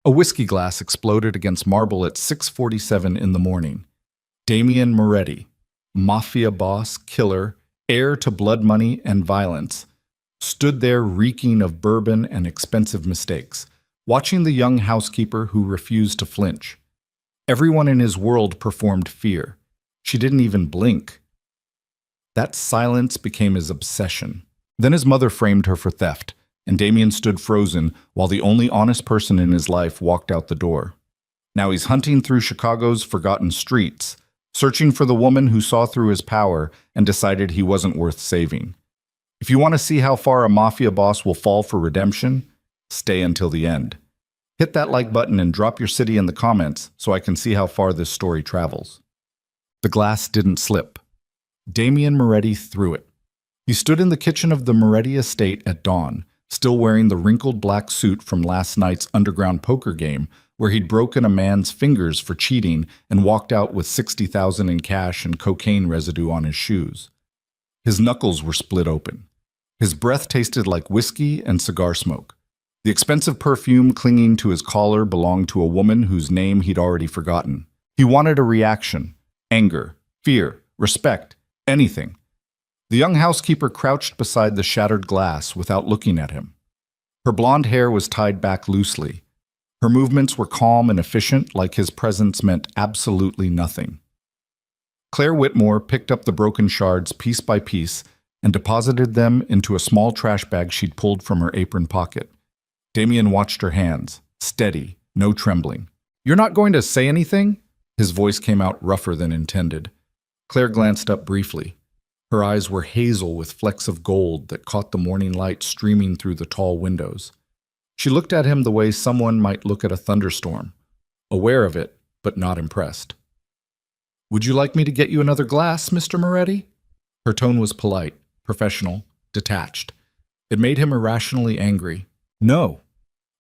A whiskey glass exploded against marble at 6:47 in the morning. Damian Moretti, Mafia boss, killer, heir to blood money and violence, stood there reeking of bourbon and expensive mistakes, watching the young housekeeper who refused to flinch. Everyone in his world performed fear. She didn't even blink. That silence became his obsession. Then his mother framed her for theft, and Damien stood frozen while the only honest person in his life walked out the door. Now he's hunting through Chicago's forgotten streets, searching for the woman who saw through his power and decided he wasn't worth saving. If you want to see how far a mafia boss will fall for redemption, stay until the end. Hit that like button and drop your city in the comments so I can see how far this story travels. The glass didn't slip. Damian Moretti threw it. He stood in the kitchen of the Moretti estate at dawn, still wearing the wrinkled black suit from last night's underground poker game where he'd broken a man's fingers for cheating and walked out with $60,000 in cash and cocaine residue on his shoes. His knuckles were split open. His breath tasted like whiskey and cigar smoke. The expensive perfume clinging to his collar belonged to a woman whose name he'd already forgotten. He wanted a reaction: anger, fear, respect, anything. The young housekeeper crouched beside the shattered glass without looking at him. Her blonde hair was tied back loosely. Her movements were calm and efficient, like his presence meant absolutely nothing. Claire Whitmore picked up the broken shards piece by piece and deposited them into a small trash bag she'd pulled from her apron pocket. Damien watched her hands, steady, no trembling. "You're not going to say anything?" His voice came out rougher than intended. Claire glanced up briefly. Her eyes were hazel with flecks of gold that caught the morning light streaming through the tall windows. She looked at him the way someone might look at a thunderstorm, aware of it, but not impressed. "Would you like me to get you another glass, Mr. Moretti?" Her tone was polite, professional, detached. It made him irrationally angry. "No."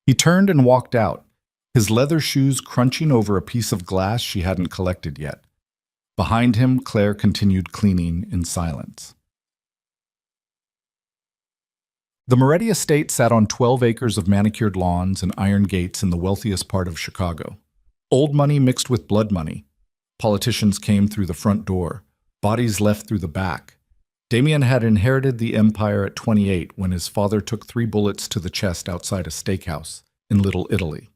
He turned and walked out, his leather shoes crunching over a piece of glass she hadn't collected yet. Behind him, Claire continued cleaning in silence. The Moretti estate sat on 12 acres of manicured lawns and iron gates in the wealthiest part of Chicago. Old money mixed with blood money. Politicians came through the front door, bodies left through the back. Damien had inherited the empire at 28 when his father took 3 bullets to the chest outside a steakhouse in Little Italy.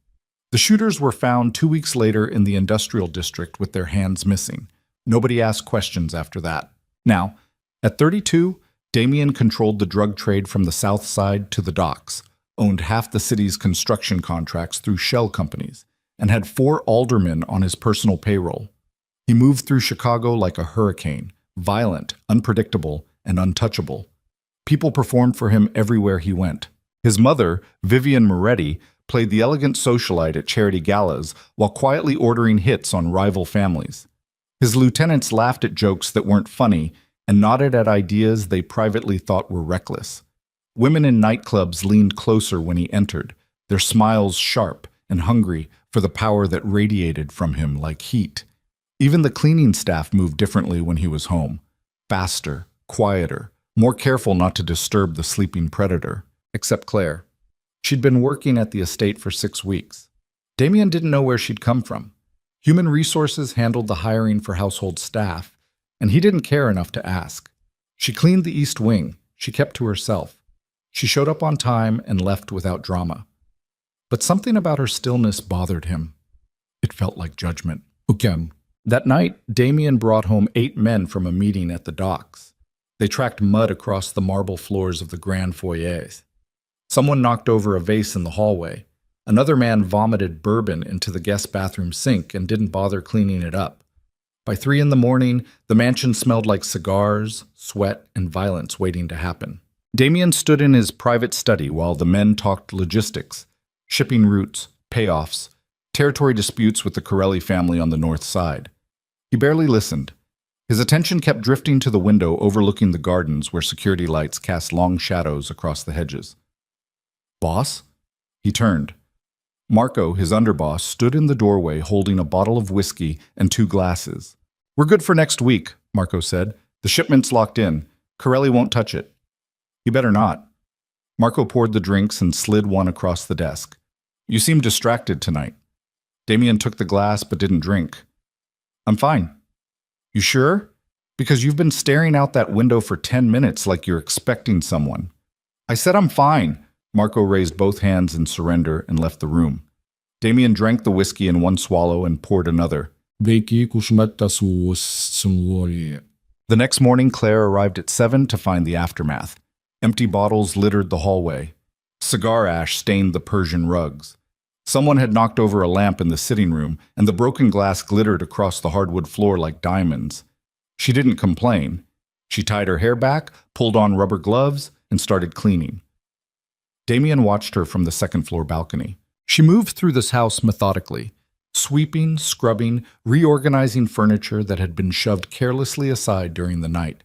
The shooters were found 2 weeks later in the industrial district with their hands missing. Nobody asked questions after that. Now, at 32, Damien controlled the drug trade from the south side to the docks, owned half the city's construction contracts through shell companies, and had 4 aldermen on his personal payroll. He moved through Chicago like a hurricane, violent, unpredictable, and untouchable. People performed for him everywhere he went. His mother, Vivian Moretti, played the elegant socialite at charity galas while quietly ordering hits on rival families. His lieutenants laughed at jokes that weren't funny and nodded at ideas they privately thought were reckless. Women in nightclubs leaned closer when he entered, their smiles sharp and hungry for the power that radiated from him like heat. Even the cleaning staff moved differently when he was home. Faster, quieter, more careful not to disturb the sleeping predator, except Claire. She'd been working at the estate for 6 weeks. Damien didn't know where she'd come from. Human Resources handled the hiring for household staff, and he didn't care enough to ask. She cleaned the East Wing. She kept to herself. She showed up on time and left without drama. But something about her stillness bothered him. It felt like judgment. Again. That night, Damien brought home 8 men from a meeting at the docks. They tracked mud across the marble floors of the grand foyers. Someone knocked over a vase in the hallway. Another man vomited bourbon into the guest bathroom sink and didn't bother cleaning it up. By 3 in the morning, the mansion smelled like cigars, sweat, and violence waiting to happen. Damien stood in his private study while the men talked logistics, shipping routes, payoffs, territory disputes with the Corelli family on the north side. He barely listened. His attention kept drifting to the window overlooking the gardens where security lights cast long shadows across the hedges. "Boss?" He turned. Marco, his underboss, stood in the doorway holding a bottle of whiskey and 2 glasses. "We're good for next week," Marco said. "The shipment's locked in. Corelli won't touch it." "You better not." Marco poured the drinks and slid one across the desk. You seem distracted tonight. Damien took the glass but didn't drink. I'm fine. You sure? Because you've been staring out that window for 10 minutes like you're expecting someone. I said I'm fine. Marco raised both hands in surrender and left the room. Damien drank the whiskey in one swallow and poured another. The next morning, Claire arrived at 7 to find the aftermath. Empty bottles littered the hallway. Cigar ash stained the Persian rugs. Someone had knocked over a lamp in the sitting room, and the broken glass glittered across the hardwood floor like diamonds. She didn't complain. She tied her hair back, pulled on rubber gloves, and started cleaning. Damien watched her from the second-floor balcony. She moved through this house methodically, sweeping, scrubbing, reorganizing furniture that had been shoved carelessly aside during the night.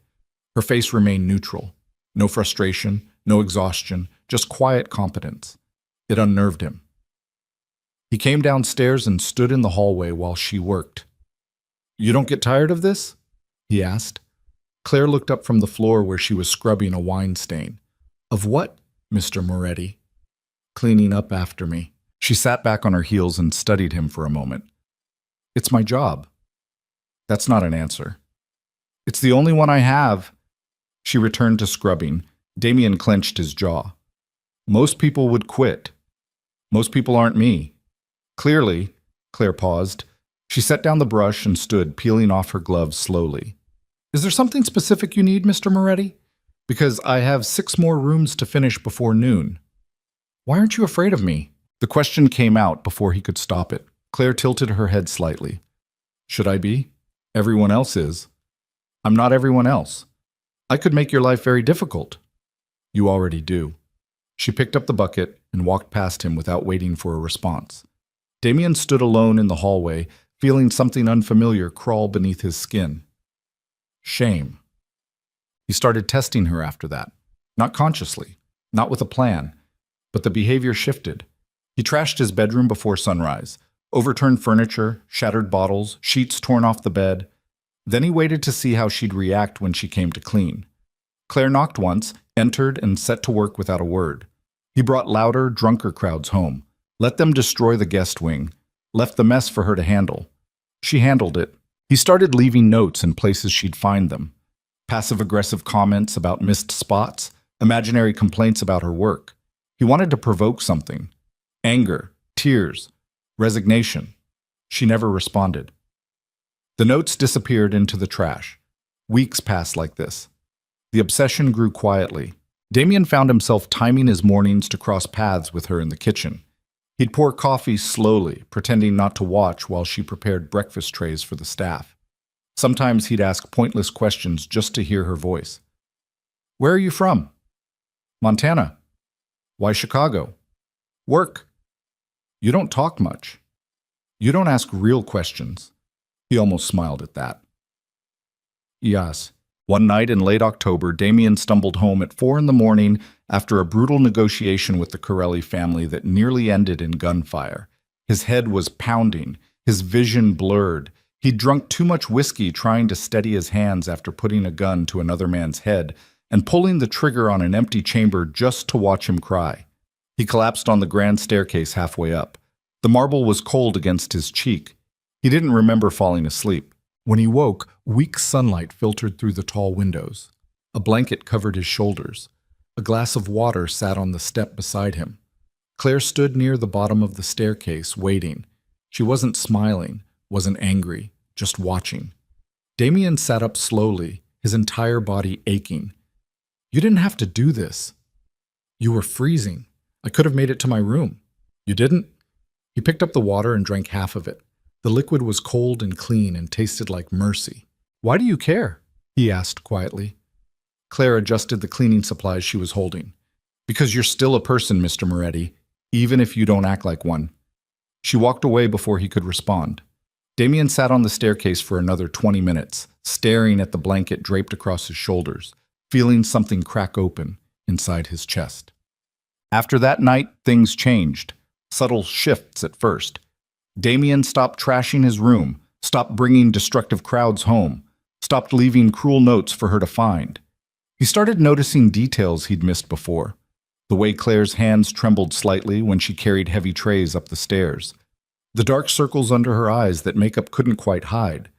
Her face remained neutral. No frustration, no exhaustion, just quiet competence. It unnerved him. He came downstairs and stood in the hallway while she worked. "You don't get tired of this?" he asked. Claire looked up from the floor where she was scrubbing a wine stain. "Of what, Mr. Moretti?" "Cleaning up after me." She sat back on her heels and studied him for a moment. "It's my job." "That's not an answer." "It's the only one I have." She returned to scrubbing. Damien clenched his jaw. "Most people would quit. Most people aren't me." "Clearly," Claire paused. She set down the brush and stood, peeling off her gloves slowly. "Is there something specific you need, Mr. Moretti? Because I have 6 more rooms to finish before noon." "Why aren't you afraid of me?" The question came out before he could stop it. Claire tilted her head slightly. "Should I be? Everyone else is." "I'm not everyone else. I could make your life very difficult." "You already do." She picked up the bucket and walked past him without waiting for a response. Damien stood alone in the hallway, feeling something unfamiliar crawl beneath his skin. Shame. He started testing her after that. Not consciously, not with a plan, but the behavior shifted. He trashed his bedroom before sunrise, overturned furniture, shattered bottles, sheets torn off the bed. Then he waited to see how she'd react when she came to clean. Claire knocked once, entered, and set to work without a word. He brought louder, drunker crowds home, let them destroy the guest wing, left the mess for her to handle. She handled it. He started leaving notes in places she'd find them. Passive-aggressive comments about missed spots, imaginary complaints about her work. He wanted to provoke something. Anger, tears, resignation. She never responded. The notes disappeared into the trash. Weeks passed like this. The obsession grew quietly. Damien found himself timing his mornings to cross paths with her in the kitchen. He'd pour coffee slowly, pretending not to watch while she prepared breakfast trays for the staff. Sometimes he'd ask pointless questions just to hear her voice. "Where are you from?" "Montana." "Why Chicago?" "Work." "You don't talk much." "You don't ask real questions." He almost smiled at that. Yes. One night in late October, Damien stumbled home at 4 a.m. after a brutal negotiation with the Corelli family that nearly ended in gunfire. His head was pounding, his vision blurred. He'd drunk too much whiskey trying to steady his hands after putting a gun to another man's head and pulling the trigger on an empty chamber just to watch him cry. He collapsed on the grand staircase halfway up. The marble was cold against his cheek. He didn't remember falling asleep. When he woke, weak sunlight filtered through the tall windows. A blanket covered his shoulders. A glass of water sat on the step beside him. Claire stood near the bottom of the staircase, waiting. She wasn't smiling, wasn't angry, just watching. Damien sat up slowly, his entire body aching. "You didn't have to do this." "You were freezing. I could have made it to my room." "You didn't?" He picked up the water and drank half of it. The liquid was cold and clean and tasted like mercy. "Why do you care?" he asked quietly. Claire adjusted the cleaning supplies she was holding. "Because you're still a person, Mr. Moretti, even if you don't act like one." She walked away before he could respond. Damien sat on the staircase for another 20 minutes, staring at the blanket draped across his shoulders, feeling something crack open inside his chest. After that night, things changed. Subtle shifts at first. Damien stopped trashing his room, stopped bringing destructive crowds home, stopped leaving cruel notes for her to find. He started noticing details he'd missed before. the way Claire's hands trembled slightly when she carried heavy trays up the stairs, the dark circles under her eyes that makeup couldn't quite hide,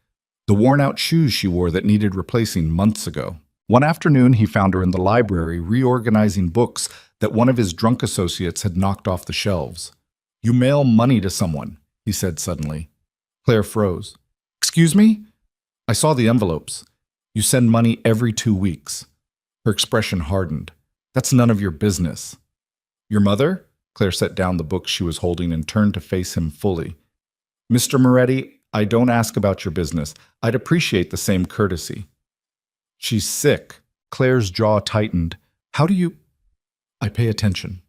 the worn-out shoes she wore that needed replacing months ago. One afternoon, he found her in the library reorganizing books that one of his drunk associates had knocked off the shelves. "You mail money to someone," he said suddenly. Claire froze. "Excuse me?" "I saw the envelopes. You send money every 2 weeks." Her expression hardened. "That's none of your business." "Your mother?" Claire set down the book she was holding and turned to face him fully. "Mr. Moretti, I don't ask about your business. I'd appreciate the same courtesy." "She's sick." Claire's jaw tightened. "How do you—" "I pay attention."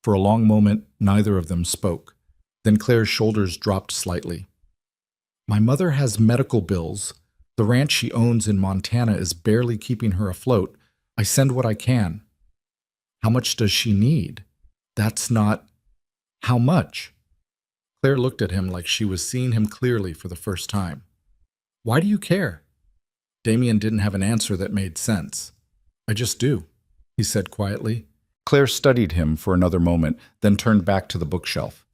For a long moment, neither of them spoke. Then Claire's shoulders dropped slightly. "My mother has medical bills. The ranch she owns in Montana is barely keeping her afloat. I send what I can." "How much does she need?" "That's not—" "How much?" Claire looked at him like she was seeing him clearly for the first time. "Why do you care?" Damien didn't have an answer that made sense. "I just do," he said quietly. Claire studied him for another moment, then turned back to the bookshelf.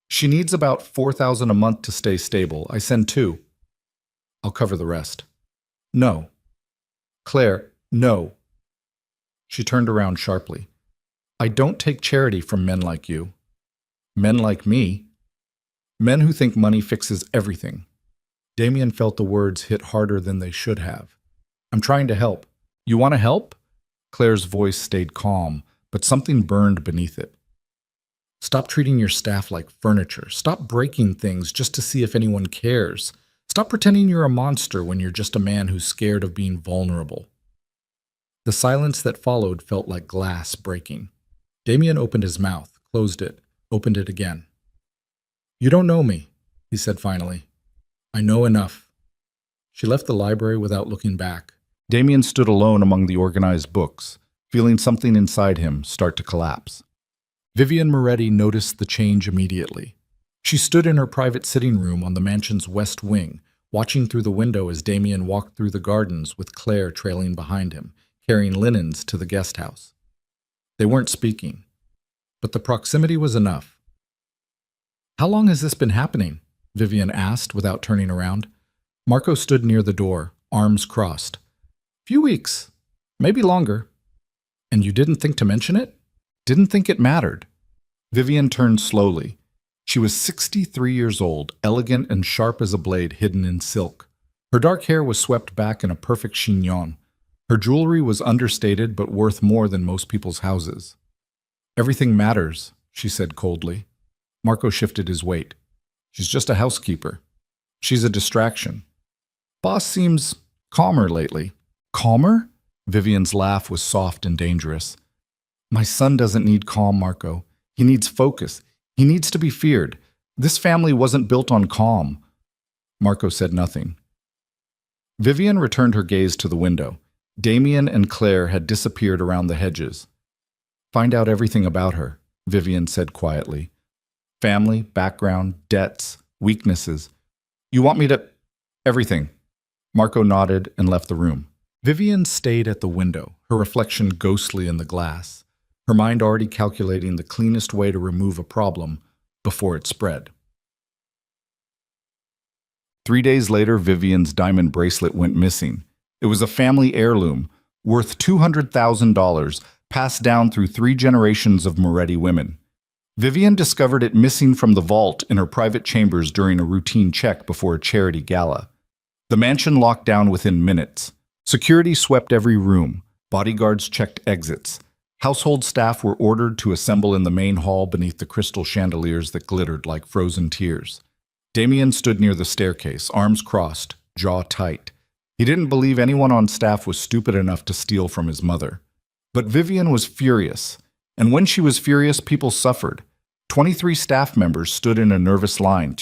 "She needs about $4,000 a month to stay stable. I send 2. I'll cover the rest." "No." "Claire, no." She turned around sharply. "I don't take charity from men like you." "Men like me?" "Men who think money fixes everything." Damien felt the words hit harder than they should have. "I'm trying to help." "You want to help?" Claire's voice stayed calm, but something burned beneath it. "Stop treating your staff like furniture. Stop breaking things just to see if anyone cares. Stop pretending you're a monster when you're just a man who's scared of being vulnerable." The silence that followed felt like glass breaking. Damien opened his mouth, closed it, opened it again. "You don't know me," he said finally. "I know enough." She left the library without looking back. Damien stood alone among the organized books, feeling something inside him start to collapse. Vivian Moretti noticed the change immediately. She stood in her private sitting room on the mansion's west wing, watching through the window as Damien walked through the gardens with Claire trailing behind him, carrying linens to the guest house. They weren't speaking, but the proximity was enough. "How long has this been happening?" Vivian asked without turning around. Marco stood near the door, arms crossed. "Few weeks, maybe longer." "And you didn't think to mention it?" "Didn't think it mattered." Vivian turned slowly. She was 63 years old, elegant and sharp as a blade hidden in silk. Her dark hair was swept back in a perfect chignon. Her jewelry was understated but worth more than most people's houses. "Everything matters," she said coldly. Marco shifted his weight. "She's just a housekeeper. She's a distraction. Boss seems calmer lately." "Calmer?" Vivian's laugh was soft and dangerous. "My son doesn't need calm, Marco. He needs focus. He needs to be feared. This family wasn't built on calm." Marco said nothing. Vivian returned her gaze to the window. Damien and Claire had disappeared around the hedges. "Find out everything about her," Vivian said quietly. "Family, background, debts, weaknesses. You want me to—" "Everything." Marco nodded and left the room. Vivian stayed at the window, her reflection ghostly in the glass, her mind already calculating the cleanest way to remove a problem before it spread. 3 days later, Vivian's diamond bracelet went missing. It was a family heirloom, worth $200,000, passed down through 3 generations of Moretti women. Vivian discovered it missing from the vault in her private chambers during a routine check before a charity gala. The mansion locked down within minutes. Security swept every room. Bodyguards checked exits. Household staff were ordered to assemble in the main hall beneath the crystal chandeliers that glittered like frozen tears. Damien stood near the staircase, arms crossed, jaw tight. He didn't believe anyone on staff was stupid enough to steal from his mother. But Vivian was furious, and when she was furious, people suffered. 23 staff members stood in a nervous line,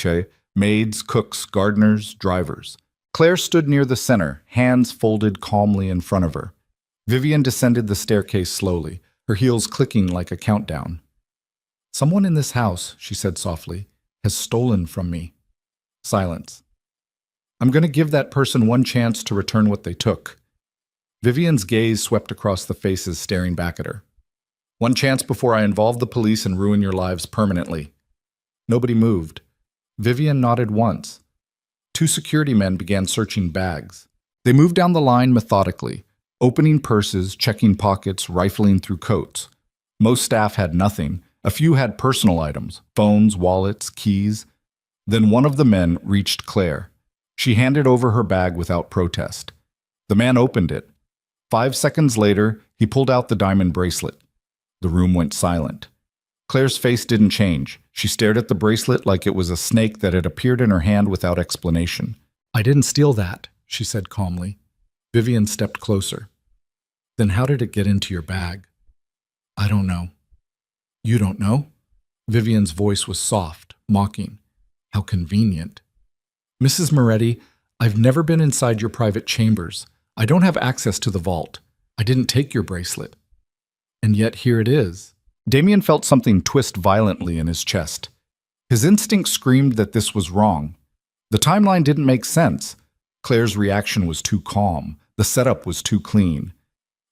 maids, cooks, gardeners, drivers. Claire stood near the center, hands folded calmly in front of her. Vivian descended the staircase slowly, her heels clicking like a countdown. "Someone in this house," she said softly, "has stolen from me." Silence. "I'm going to give that person one chance to return what they took." Vivian's gaze swept across the faces staring back at her. One chance before I involve the police and ruin your lives permanently." Nobody moved. Vivian nodded once. Two security men began searching bags. They moved down the line methodically, opening purses, checking pockets, rifling through coats. Most staff had nothing. A few had personal items, phones, wallets, keys. Then one of the men reached Claire. She handed over her bag without protest. The man opened it. 5 seconds later, he pulled out the diamond bracelet. The room went silent. Claire's face didn't change. She stared at the bracelet like it was a snake that had appeared in her hand without explanation. "I didn't steal that," she said calmly. Vivian stepped closer. "Then how did it get into your bag?" "I don't know." "You don't know?" Vivian's voice was soft, mocking. "How convenient." "Mrs. Moretti, I've never been inside your private chambers. I don't have access to the vault. I didn't take your bracelet." "And yet here it is." Damien felt something twist violently in his chest. His instinct screamed that this was wrong. The timeline didn't make sense. Claire's reaction was too calm. The setup was too clean.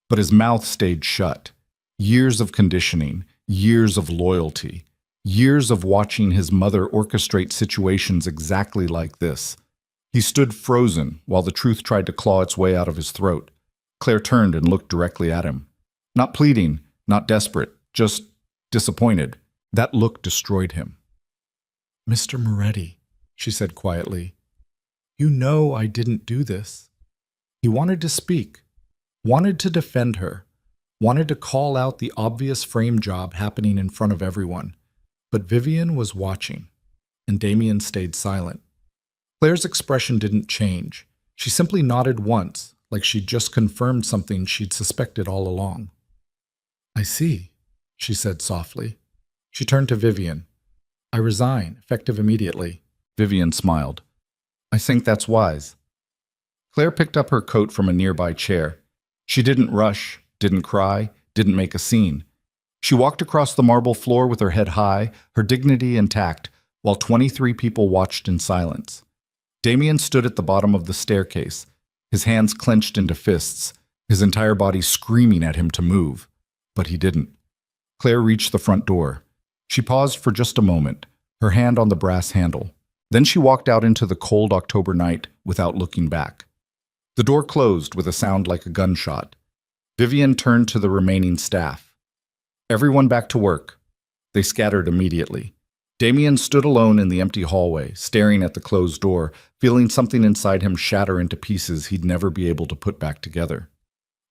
But his mouth stayed shut. Years of conditioning, years of loyalty, years of watching his mother orchestrate situations exactly like this. He stood frozen while the truth tried to claw its way out of his throat. Claire turned and looked directly at him. Not pleading, not desperate, just disappointed. That look destroyed him. "Mr. Moretti," she said quietly, "you know I didn't do this." He wanted to speak, wanted to defend her, wanted to call out the obvious frame job happening in front of everyone. But Vivian was watching, and Damien stayed silent. Claire's expression didn't change. She simply nodded once, like she'd just confirmed something she'd suspected all along. "I see," she said softly. She turned to Vivian. "I resign, effective immediately." Vivian smiled. "I think that's wise." Claire picked up her coat from a nearby chair. She didn't rush, didn't cry, didn't make a scene. She walked across the marble floor with her head high, her dignity intact, while 23 people watched in silence. Damien stood at the bottom of the staircase, his hands clenched into fists, his entire body screaming at him to move. But he didn't. Claire reached the front door. She paused for just a moment, her hand on the brass handle. Then she walked out into the cold October night without looking back. The door closed with a sound like a gunshot. Vivian turned to the remaining staff. "Everyone back to work." They scattered immediately. Damien stood alone in the empty hallway, staring at the closed door, feeling something inside him shatter into pieces he'd never be able to put back together.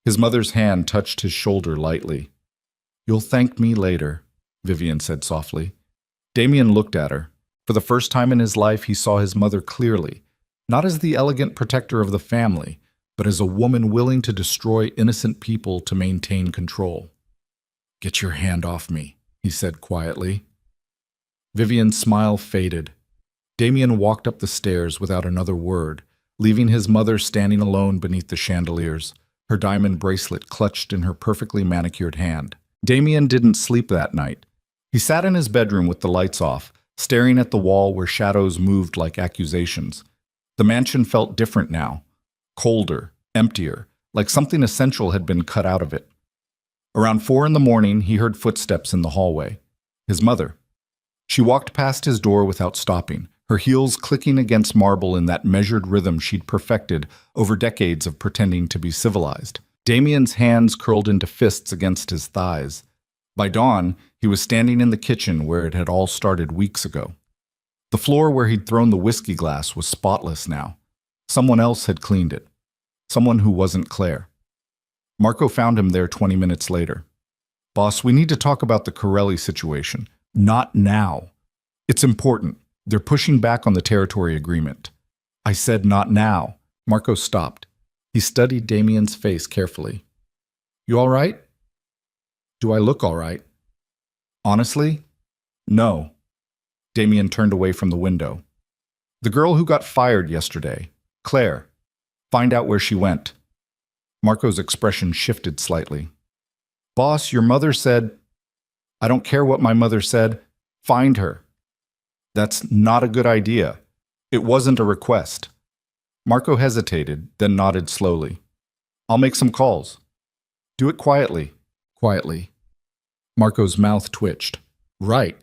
His mother's hand touched his shoulder lightly. "You'll thank me later," Vivian said softly. Damien looked at her. For the first time in his life, he saw his mother clearly, not as the elegant protector of the family, but as a woman willing to destroy innocent people to maintain control. "Get your hand off me," he said quietly. Vivian's smile faded. Damien walked up the stairs without another word, leaving his mother standing alone beneath the chandeliers, her diamond bracelet clutched in her perfectly manicured hand. Damien didn't sleep that night. He sat in his bedroom with the lights off, staring at the wall where shadows moved like accusations. The mansion felt different now, colder, emptier, like something essential had been cut out of it. Around 4 a.m, he heard footsteps in the hallway. His mother. She walked past his door without stopping, her heels clicking against marble in that measured rhythm she'd perfected over decades of pretending to be civilized. Damien's hands curled into fists against his thighs. By dawn, he was standing in the kitchen where it had all started weeks ago. The floor where he'd thrown the whiskey glass was spotless now. Someone else had cleaned it. Someone who wasn't Claire. Marco found him there 20 minutes later. "Boss, we need to talk about the Corelli situation. Not now. It's important. They're pushing back on the territory agreement." "I said not now." Marco stopped. He studied Damien's face carefully. "You all right?" "Do I look all right?" "Honestly, no." Damien turned away from the window. "The girl who got fired yesterday, Claire. Find out where she went." Marco's expression shifted slightly. "Boss, your mother said—" "I don't care what my mother said. Find her." "That's not a good idea. It wasn't a request." Marco hesitated, then nodded slowly. "I'll make some calls." "Do it quietly." "Quietly." Marco's mouth twitched. Right,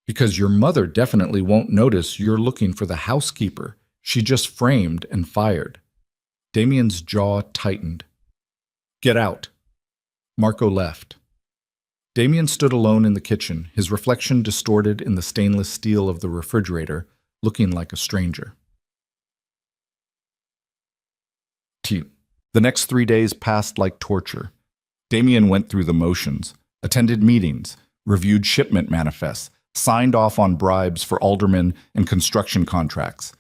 because your mother definitely won't notice you're looking for the housekeeper she just framed and fired. Damien's jaw tightened. Get out. Marco left. Damien stood alone in the kitchen, his reflection distorted in the stainless steel of the refrigerator, looking like a stranger. The next 3 days passed like torture. Damien went through the motions, attended meetings, reviewed shipment manifests, signed off on bribes for aldermen and construction contracts.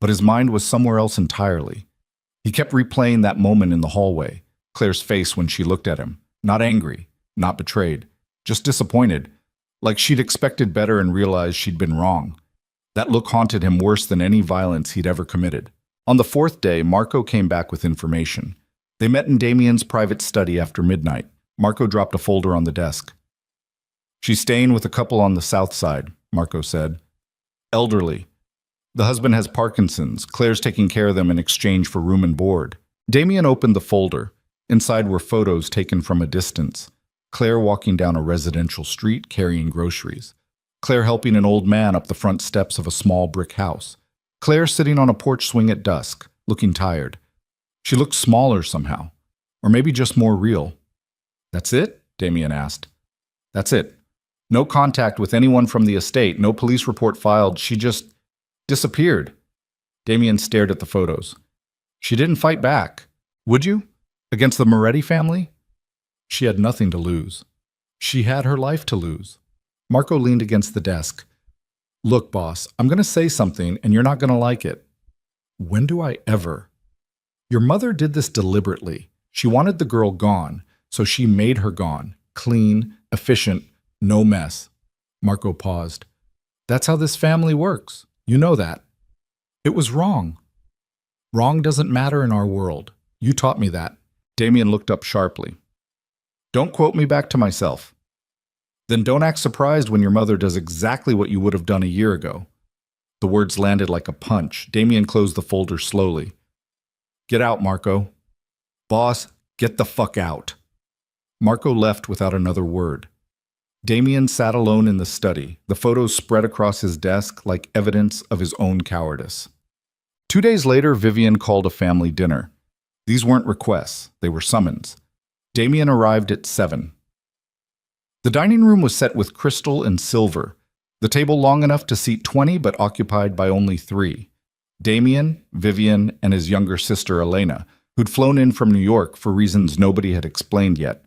But his mind was somewhere else entirely. He kept replaying that moment in the hallway, Claire's face when she looked at him, not angry, not betrayed, just disappointed, like she'd expected better and realized she'd been wrong. That look haunted him worse than any violence he'd ever committed. On the 4th day, Marco came back with information. They met in Damien's private study after midnight. Marco dropped a folder on the desk. She's staying with a couple on the south side, Marco said. Elderly. The husband has Parkinson's. Claire's taking care of them in exchange for room and board. Damien opened the folder. Inside were photos taken from a distance. Claire walking down a residential street carrying groceries. Claire helping an old man up the front steps of a small brick house. Claire sitting on a porch swing at dusk, looking tired. She looked smaller somehow, or maybe just more real. That's it? Damien asked. That's it. No contact with anyone from the estate, no police report filed. She just disappeared. Damien stared at the photos. She didn't fight back. Would you? Against the Moretti family? She had nothing to lose. She had her life to lose. Marco leaned against the desk. Look, boss, I'm going to say something and you're not going to like it. When do I ever? Your mother did this deliberately. She wanted the girl gone, so she made her gone. Clean, efficient, no mess. Marco paused. That's how this family works. You know that. It was wrong. Wrong doesn't matter in our world. You taught me that. Damien looked up sharply. Don't quote me back to myself. Then don't act surprised when your mother does exactly what you would have done a year ago. The words landed like a punch. Damien closed the folder slowly. Get out, Marco. Boss, get the fuck out. Marco left without another word. Damien sat alone in the study, the photos spread across his desk like evidence of his own cowardice. 2 days later, Vivian called a family dinner. These weren't requests, they were summons. Damien arrived at 7. The dining room was set with crystal and silver, the table long enough to seat 20 but occupied by only 3. Damien, Vivian, and his younger sister Elena, who'd flown in from New York for reasons nobody had explained yet.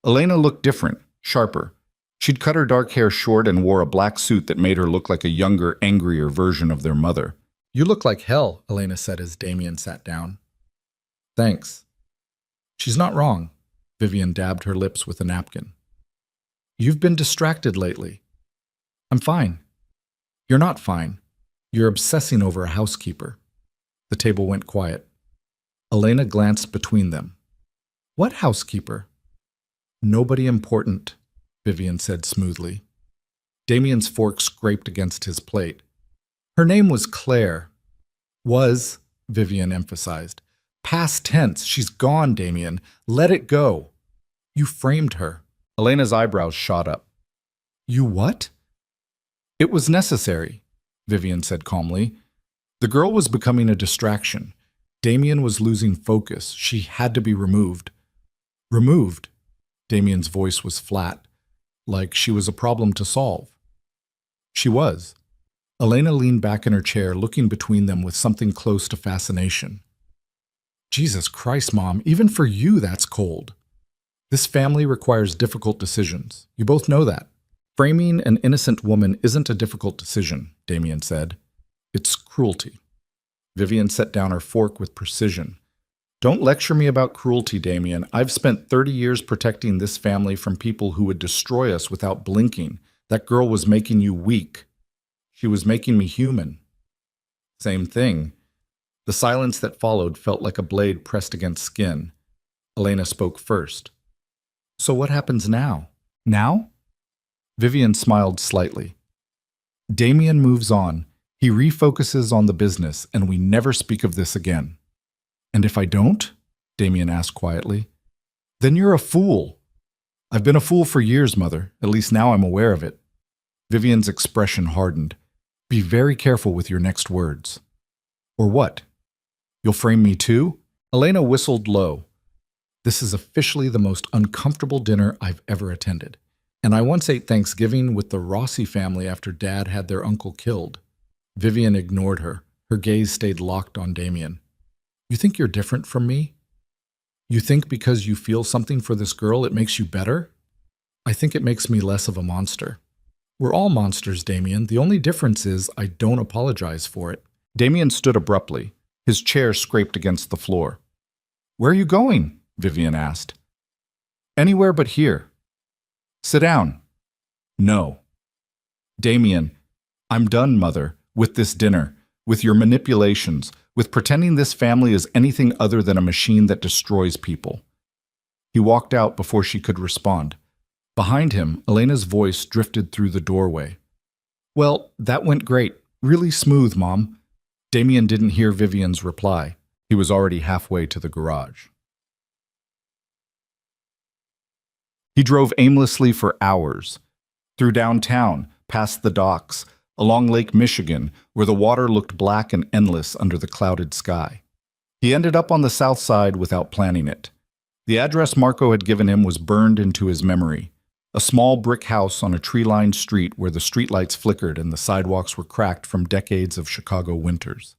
Elena looked different, sharper. She'd cut her dark hair short and wore a black suit that made her look like a younger, angrier version of their mother. You look like hell, Elena said as Damien sat down. Thanks. She's not wrong. Vivian dabbed her lips with a napkin. You've been distracted lately. I'm fine. You're not fine. You're obsessing over a housekeeper. The table went quiet. Elena glanced between them. What housekeeper? Nobody important, Vivian said smoothly. Damien's fork scraped against his plate. Her name was Claire. Was, Vivian emphasized. Past tense. She's gone, Damien. Let it go. You framed her. Elena's eyebrows shot up. You what? It was necessary, Vivian said calmly. The girl was becoming a distraction. Damien was losing focus. She had to be removed. Removed? Damien's voice was flat, like she was a problem to solve. She was. Elena leaned back in her chair, looking between them with something close to fascination. Jesus Christ, Mom, even for you that's cold. This family requires difficult decisions. You both know that. Framing an innocent woman isn't a difficult decision, Damien said. It's cruelty. Vivian set down her fork with precision. Don't lecture me about cruelty, Damien. I've spent 30 years protecting this family from people who would destroy us without blinking. That girl was making you weak. She was making me human. Same thing. The silence that followed felt like a blade pressed against skin. Elena spoke first. So what happens now? Now? Vivian smiled slightly. Damien moves on. He refocuses on the business, and we never speak of this again. And if I don't? Damien asked quietly. Then you're a fool. I've been a fool for years, Mother. At least now I'm aware of it. Vivian's expression hardened. Be very careful with your next words. Or what? You'll frame me too? Elena whistled low. This is officially the most uncomfortable dinner I've ever attended. And I once ate Thanksgiving with the Rossi family after Dad had their uncle killed. Vivian ignored her. Her gaze stayed locked on Damien. You think you're different from me? You think because you feel something for this girl it makes you better? I think it makes me less of a monster. We're all monsters, Damien. The only difference is I don't apologize for it. Damien stood abruptly. His chair scraped against the floor. Where are you going? Vivian asked. Anywhere but here. Sit down. No. Damien, I'm done, Mother, with this dinner, with your manipulations, with pretending this family is anything other than a machine that destroys people. He walked out before she could respond. Behind him, Elena's voice drifted through the doorway. Well, that went great. Really smooth, Mom. Damien didn't hear Vivian's reply. He was already halfway to the garage. He drove aimlessly for hours. Through downtown, past the docks, along Lake Michigan, where the water looked black and endless under the clouded sky. He ended up on the south side without planning it. The address Marco had given him was burned into his memory. A small brick house on a tree-lined street where the streetlights flickered and the sidewalks were cracked from decades of Chicago winters.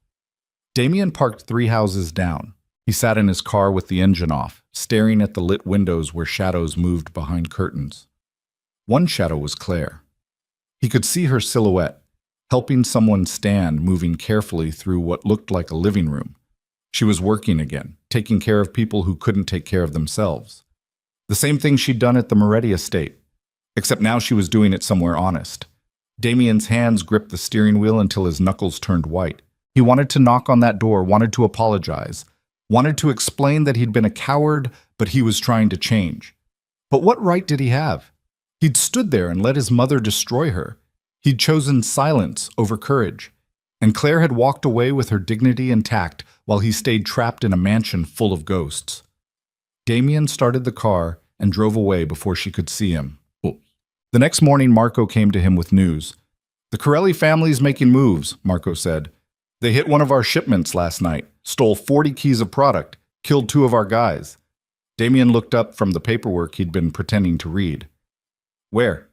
Damien parked 3 houses down. He sat in his car with the engine off, staring at the lit windows where shadows moved behind curtains. One shadow was Claire. He could see her silhouette, helping someone stand, moving carefully through what looked like a living room. She was working again, taking care of people who couldn't take care of themselves. The same thing she'd done at the Moretti estate, except now she was doing it somewhere honest. Damien's hands gripped the steering wheel until his knuckles turned white. He wanted to knock on that door, wanted to apologize, wanted to explain that he'd been a coward, but he was trying to change. But what right did he have? He'd stood there and let his mother destroy her. He'd chosen silence over courage. And Claire had walked away with her dignity intact while he stayed trapped in a mansion full of ghosts. Damien started the car and drove away before she could see him. The next morning, Marco came to him with news. The Corelli family's making moves, Marco said. They hit one of our shipments last night, stole 40 keys of product, killed 2 of our guys. Damien looked up from the paperwork he'd been pretending to read. Where?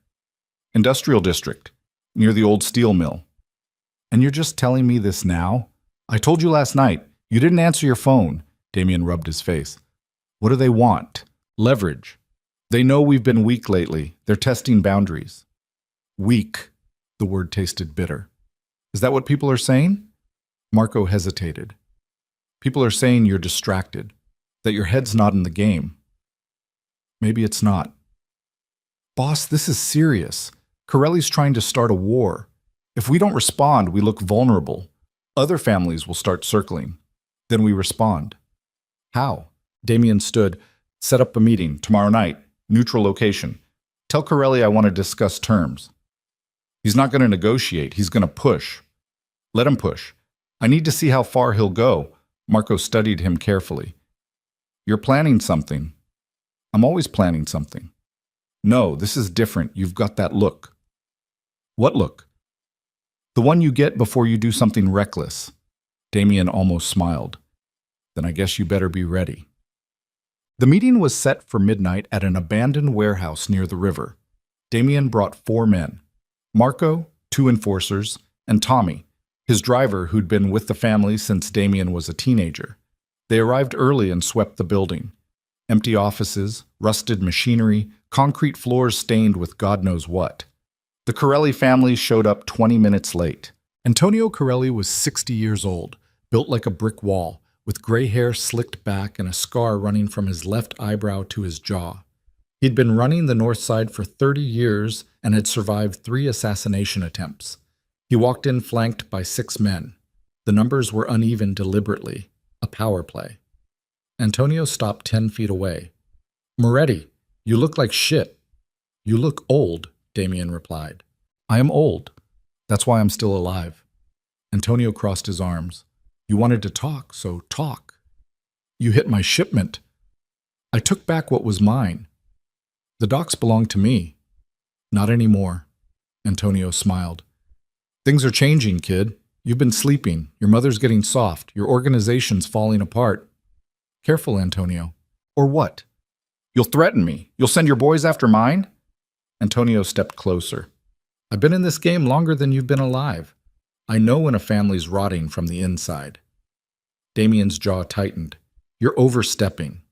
Industrial district, near the old steel mill. And you're just telling me this now? I told you last night. You didn't answer your phone. Damien rubbed his face. What do they want? Leverage. They know we've been weak lately. They're testing boundaries. Weak. The word tasted bitter. Is that what people are saying? Marco hesitated. People are saying you're distracted, that your head's not in the game. Maybe it's not. Boss, this is serious. Corelli's trying to start a war. If we don't respond, we look vulnerable. Other families will start circling. Then we respond. How? Damien stood. Set up a meeting tomorrow night. Neutral location. Tell Corelli I want to discuss terms. He's not going to negotiate. He's going to push. Let him push. I need to see how far he'll go. Marco studied him carefully. You're planning something. I'm always planning something. No, this is different. You've got that look. What look? The one you get before you do something reckless. Damien almost smiled. Then I guess you better be ready. The meeting was set for midnight at an abandoned warehouse near the river. Damien brought 4 men. Marco, 2 enforcers, and Tommy, his driver who'd been with the family since Damien was a teenager. They arrived early and swept the building. Empty offices, rusted machinery, concrete floors stained with God knows what. The Corelli family showed up 20 minutes late. Antonio Corelli was 60 years old, built like a brick wall, with gray hair slicked back and a scar running from his left eyebrow to his jaw. He'd been running the North Side for 30 years and had survived 3 assassination attempts. He walked in flanked by 6 men. The numbers were uneven deliberately, a power play. Antonio stopped 10 feet away. Moretti, you look like shit. You look old, Damien replied. I am old. That's why I'm still alive. Antonio crossed his arms. You wanted to talk, so talk. You hit my shipment. I took back what was mine. The docks belong to me. Not anymore. Antonio smiled. Things are changing, kid. You've been sleeping. Your mother's getting soft. Your organization's falling apart. Careful, Antonio. Or what? You'll threaten me. You'll send your boys after mine? Antonio stepped closer. I've been in this game longer than you've been alive. I know when a family's rotting from the inside. Damien's jaw tightened. You're overstepping.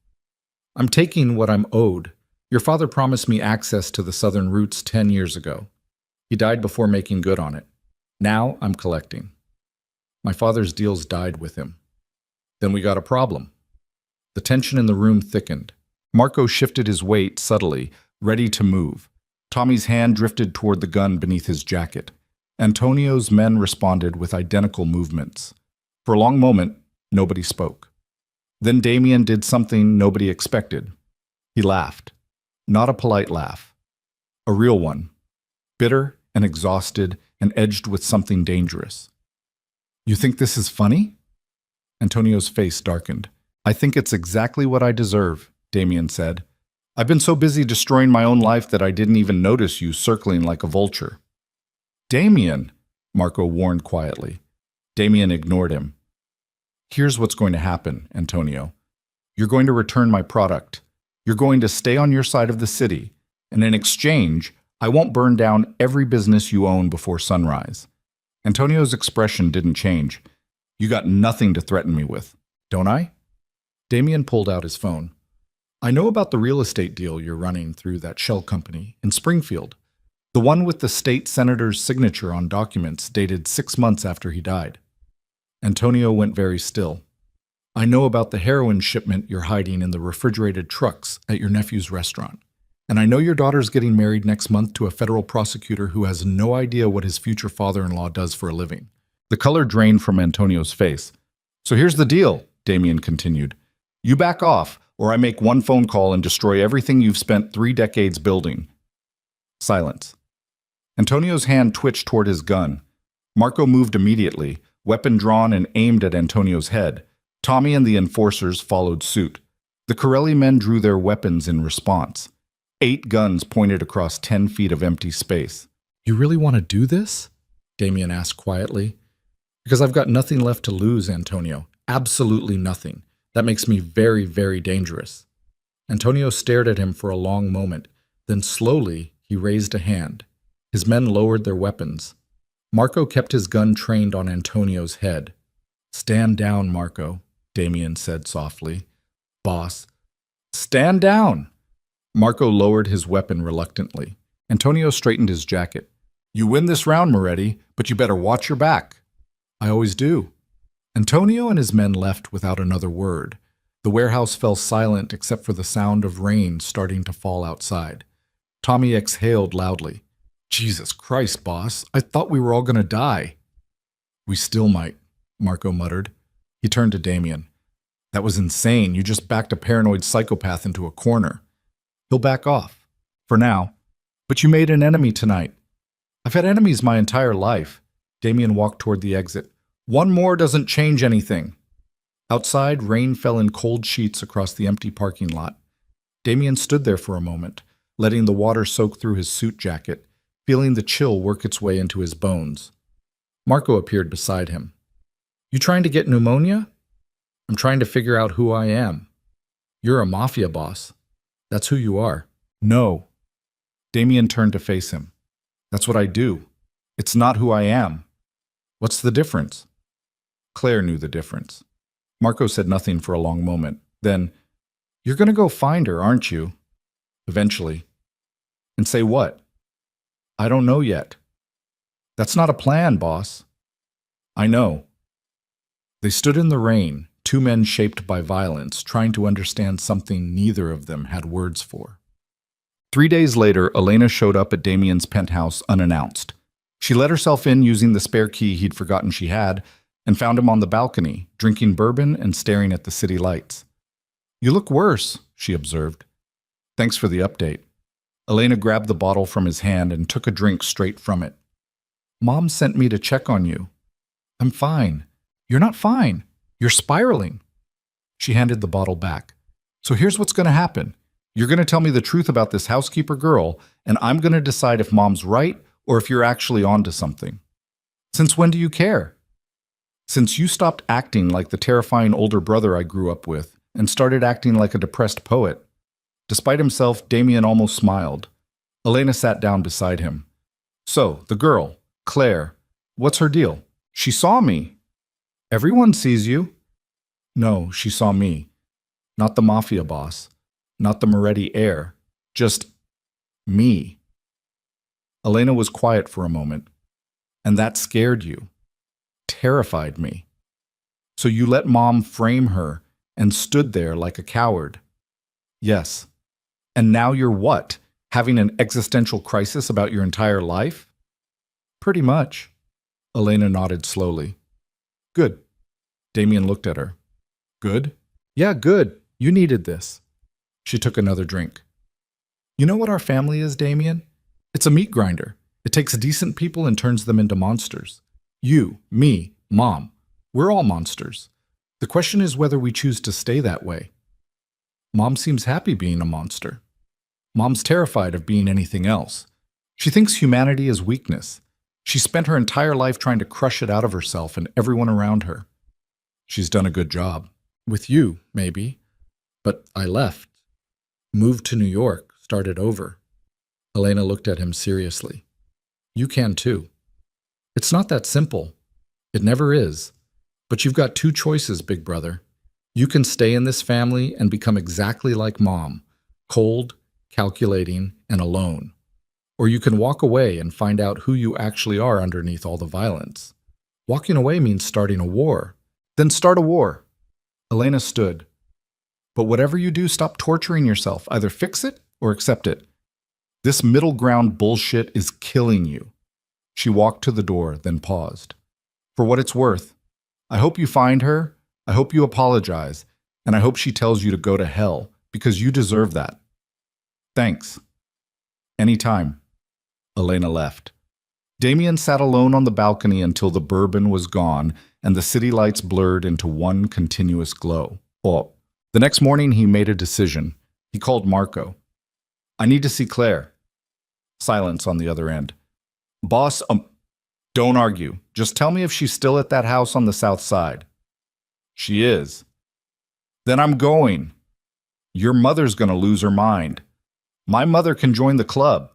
I'm taking what I'm owed. Your father promised me access to the southern routes 10 years ago. He died before making good on it. Now I'm collecting. My father's deals died with him. Then we got a problem. The tension in the room thickened. Marco shifted his weight subtly, ready to move. Tommy's hand drifted toward the gun beneath his jacket. Antonio's men responded with identical movements. For a long moment, nobody spoke. Then Damien did something nobody expected. He laughed. Not a polite laugh. A real one. Bitter and exhausted and edged with something dangerous. You think this is funny? Antonio's face darkened. I think it's exactly what I deserve, Damien said. I've been so busy destroying my own life that I didn't even notice you circling like a vulture. Damien, Marco warned quietly. Damien ignored him. Here's what's going to happen, Antonio. You're going to return my product. You're going to stay on your side of the city, and in exchange, I won't burn down every business you own before sunrise. Antonio's expression didn't change. You got nothing to threaten me with, don't I? Damien pulled out his phone. I know about the real estate deal you're running through that shell company in Springfield. The one with the state senator's signature on documents dated 6 months after he died. Antonio went very still. I know about the heroin shipment you're hiding in the refrigerated trucks at your nephew's restaurant. And I know your daughter's getting married next month to a federal prosecutor who has no idea what his future father-in-law does for a living. The color drained from Antonio's face. So here's the deal, Damien continued. You back off, or I make one phone call and destroy everything you've spent 3 decades building. Silence. Antonio's hand twitched toward his gun. Marco moved immediately, weapon drawn and aimed at Antonio's head. Tommy and the enforcers followed suit. The Corelli men drew their weapons in response. 8 guns pointed across 10 feet of empty space. You really want to do this? Damien asked quietly. Because I've got nothing left to lose, Antonio. Absolutely nothing. That makes me very, very dangerous. Antonio stared at him for a long moment. Then slowly, he raised a hand. His men lowered their weapons. Marco kept his gun trained on Antonio's head. Stand down, Marco, Damien said softly. Boss. Stand down! Marco lowered his weapon reluctantly. Antonio straightened his jacket. You win this round, Moretti, but you better watch your back. I always do. Antonio and his men left without another word. The warehouse fell silent except for the sound of rain starting to fall outside. Tommy exhaled loudly. Jesus Christ, boss, I thought we were all going to die. We still might, Marco muttered. He turned to Damien. That was insane. You just backed a paranoid psychopath into a corner. He'll back off. For now. But you made an enemy tonight. I've had enemies my entire life. Damien walked toward the exit. One more doesn't change anything. Outside, rain fell in cold sheets across the empty parking lot. Damien stood there for a moment, letting the water soak through his suit jacket, feeling the chill work its way into his bones. Marco appeared beside him. You trying to get pneumonia? I'm trying to figure out who I am. You're a Mafia boss. That's who you are. No. Damien turned to face him. That's what I do. It's not who I am. What's the difference? Claire knew the difference. Marco said nothing for a long moment. Then, you're going to go find her, aren't you? Eventually. And say what? I don't know yet. That's not a plan, boss. I know. They stood in the rain, 2 men shaped by violence, trying to understand something neither of them had words for. 3 days later, Elena showed up at Damien's penthouse unannounced. She let herself in using the spare key he'd forgotten she had, and found him on the balcony, drinking bourbon and staring at the city lights. You look worse, she observed. Thanks for the update. Elena grabbed the bottle from his hand and took a drink straight from it. Mom sent me to check on you. I'm fine. You're not fine. You're spiraling. She handed the bottle back. So here's what's going to happen. You're going to tell me the truth about this housekeeper girl, and I'm going to decide if Mom's right or if you're actually onto something. Since when do you care? Since you stopped acting like the terrifying older brother I grew up with and started acting like a depressed poet. Despite himself, Damien almost smiled. Elena sat down beside him. So, the girl, Claire, what's her deal? She saw me. Everyone sees you. No, she saw me. Not the Mafia boss. Not the Moretti heir. Just me. Elena was quiet for a moment. And that scared you. Terrified me. So you let Mom frame her and stood there like a coward. Yes. And now you're what? Having an existential crisis about your entire life? Pretty much. Elena nodded slowly. Good. Damien looked at her. Good? Yeah, good. You needed this. She took another drink. You know what our family is, Damien? It's a meat grinder. It takes decent people and turns them into monsters. You, me, Mom. We're all monsters. The question is whether we choose to stay that way. Mom seems happy being a monster. Mom's terrified of being anything else. She thinks humanity is weakness. She spent her entire life trying to crush it out of herself and everyone around her. She's done a good job. With you, maybe. But I left. Moved to New York, started over. Elena looked at him seriously. You can too. It's not that simple. It never is. But you've got two choices, big brother. You can stay in this family and become exactly like Mom, cold, calculating, and alone. Or you can walk away and find out who you actually are underneath all the violence. Walking away means starting a war. Then start a war. Elena stood. But whatever you do, stop torturing yourself. Either fix it or accept it. This middle ground bullshit is killing you. She walked to the door, then paused. For what it's worth, I hope you find her, I hope you apologize, and I hope she tells you to go to hell, because you deserve that. Thanks. Anytime. Elena left. Damien sat alone on the balcony until the bourbon was gone and the city lights blurred into one continuous glow. The next morning he made a decision. He called Marco. I need to see Claire. Silence on the other end. Boss, don't argue. Just tell me if she's still at that house on the south side. She is. Then I'm going. Your mother's going to lose her mind. My mother can join the club.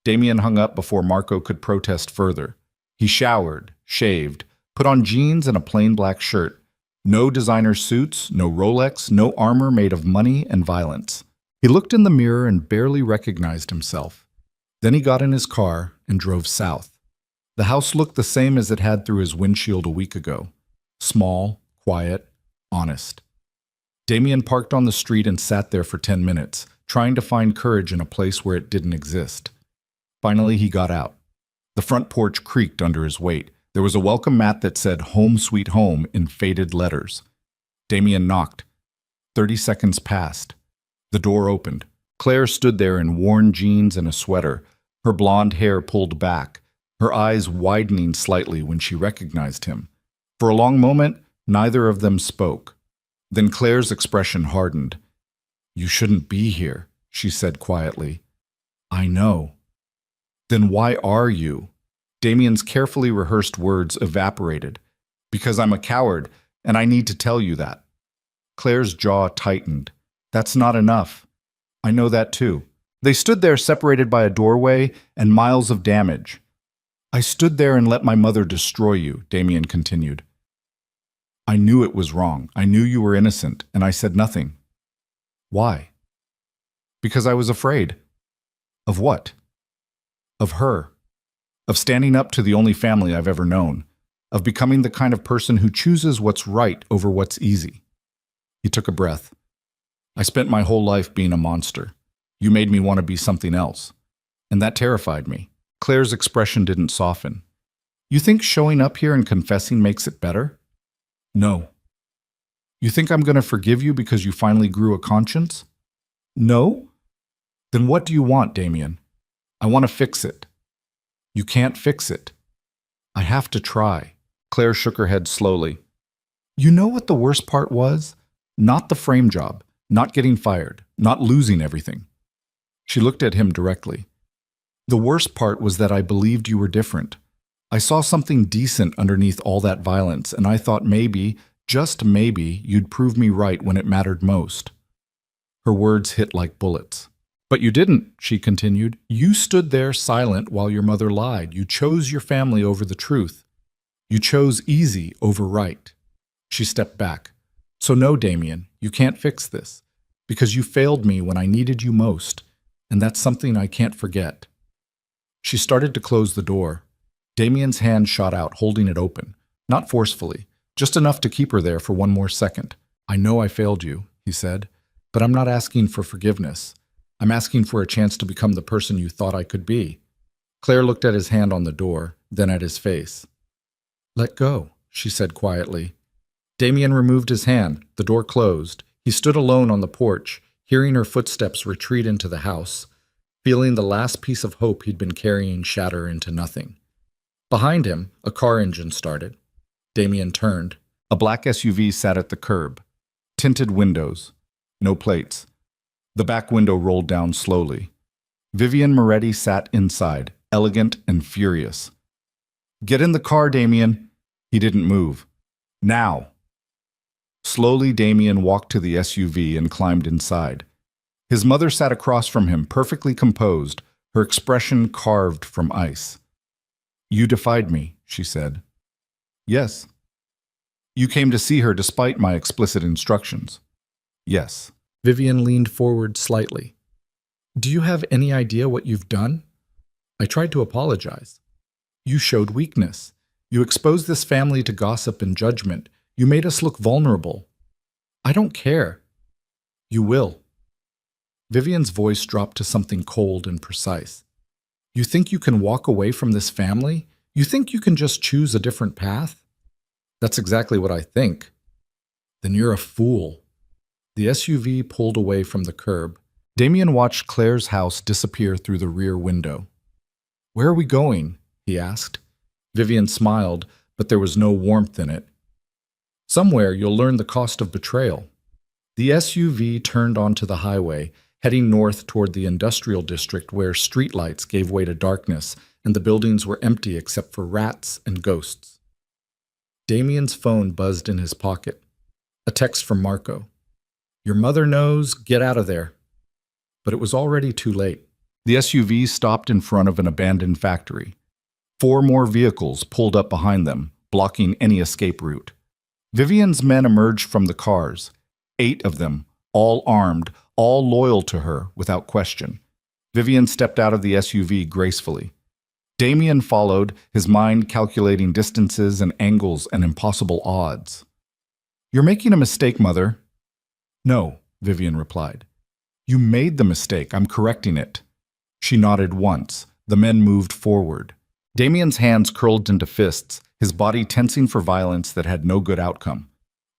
Damien hung up before Marco could protest further. He showered, shaved, put on jeans and a plain black shirt. No designer suits, no Rolex, no armor made of money and violence. He looked in the mirror and barely recognized himself. Then he got in his car and drove south. The house looked the same as it had through his windshield a week ago. Small, quiet, honest. Damien parked on the street and sat there for 10 minutes, trying to find courage in a place where it didn't exist. Finally, he got out. The front porch creaked under his weight. There was a welcome mat that said "Home Sweet Home" in faded letters. Damien knocked. 30 seconds passed. The door opened. Claire stood there in worn jeans and a sweater, her blonde hair pulled back, her eyes widening slightly when she recognized him. For a long moment, neither of them spoke. Then Claire's expression hardened. You shouldn't be here, she said quietly. I know. Then why are you? Damien's carefully rehearsed words evaporated. Because I'm a coward, and I need to tell you that. Claire's jaw tightened. That's not enough. I know that too. They stood there separated by a doorway and miles of damage. I stood there and let my mother destroy you, Damien continued. I knew it was wrong. I knew you were innocent, and I said nothing. Why? Because I was afraid. Of what? Of her. Of standing up to the only family I've ever known. Of becoming the kind of person who chooses what's right over what's easy. He took a breath. I spent my whole life being a monster. You made me want to be something else. And that terrified me. Claire's expression didn't soften. You think showing up here and confessing makes it better? No. You think I'm going to forgive you because you finally grew a conscience? No? Then what do you want, Damien? I want to fix it. You can't fix it. I have to try. Claire shook her head slowly. You know what the worst part was? Not the frame job. not getting fired, not losing everything. She looked at him directly. The worst part was that I believed you were different. I saw something decent underneath all that violence, and I thought maybe, just maybe, you'd prove me right when it mattered most. Her words hit like bullets. But you didn't, she continued. You stood there silent while your mother lied. You chose your family over the truth. You chose easy over right. She stepped back. So no, Damien, you can't fix this. Because you failed me when I needed you most, and that's something I can't forget. She started to close the door. Damien's hand shot out, holding it open. Not forcefully, just enough to keep her there for one more second. I know I failed you, he said, but I'm not asking for forgiveness. I'm asking for a chance to become the person you thought I could be. Claire looked at his hand on the door, then at his face. Let go, she said quietly. Damien removed his hand. The door closed. He stood alone on the porch, hearing her footsteps retreat into the house, feeling the last piece of hope he'd been carrying shatter into nothing. Behind him, a car engine started. Damien turned. A black SUV sat at the curb. Tinted windows. No plates. The back window rolled down slowly. Vivian Moretti sat inside, elegant and furious. Get in the car, Damien. He didn't move. Now. Slowly, Damien walked to the SUV and climbed inside. His mother sat across from him, perfectly composed, her expression carved from ice. You defied me, she said. Yes. You came to see her despite my explicit instructions. Yes. Vivian leaned forward slightly. Do you have any idea what you've done? I tried to apologize. You showed weakness. You exposed this family to gossip and judgment. You made us look vulnerable. I don't care. You will. Vivian's voice dropped to something cold and precise. You think you can walk away from this family? You think you can just choose a different path? That's exactly what I think. Then you're a fool. The SUV pulled away from the curb. Damien watched Claire's house disappear through the rear window. Where are we going? He asked. Vivian smiled, but there was no warmth in it. Somewhere you'll learn the cost of betrayal. The SUV turned onto the highway, heading north toward the industrial district where streetlights gave way to darkness and the buildings were empty except for rats and ghosts. Damien's phone buzzed in his pocket. A text from Marco. Your mother knows, get out of there. But it was already too late. The SUV stopped in front of an abandoned factory. 4 more vehicles pulled up behind them, blocking any escape route. Vivian's men emerged from the cars. 8 of them, all armed, all loyal to her without question. Vivian stepped out of the SUV gracefully. Damien followed, his mind calculating distances and angles and impossible odds. You're making a mistake, Mother. No, Vivian replied. You made the mistake. I'm correcting it. She nodded once. The men moved forward. Damien's hands curled into fists, his body tensing for violence that had no good outcome.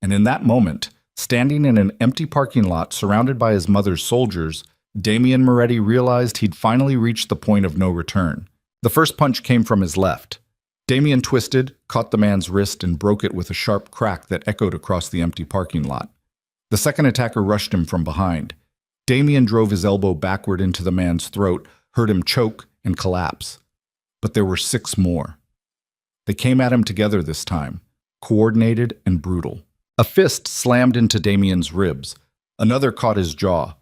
And in that moment, standing in an empty parking lot surrounded by his mother's soldiers, Damien Moretti realized he'd finally reached the point of no return. The first punch came from his left. Damien twisted, caught the man's wrist, and broke it with a sharp crack that echoed across the empty parking lot. The second attacker rushed him from behind. Damien drove his elbow backward into the man's throat, heard him choke and collapse. But there were 6 more. They came at him together this time, coordinated and brutal. A fist slammed into Damien's ribs. Another caught his jaw.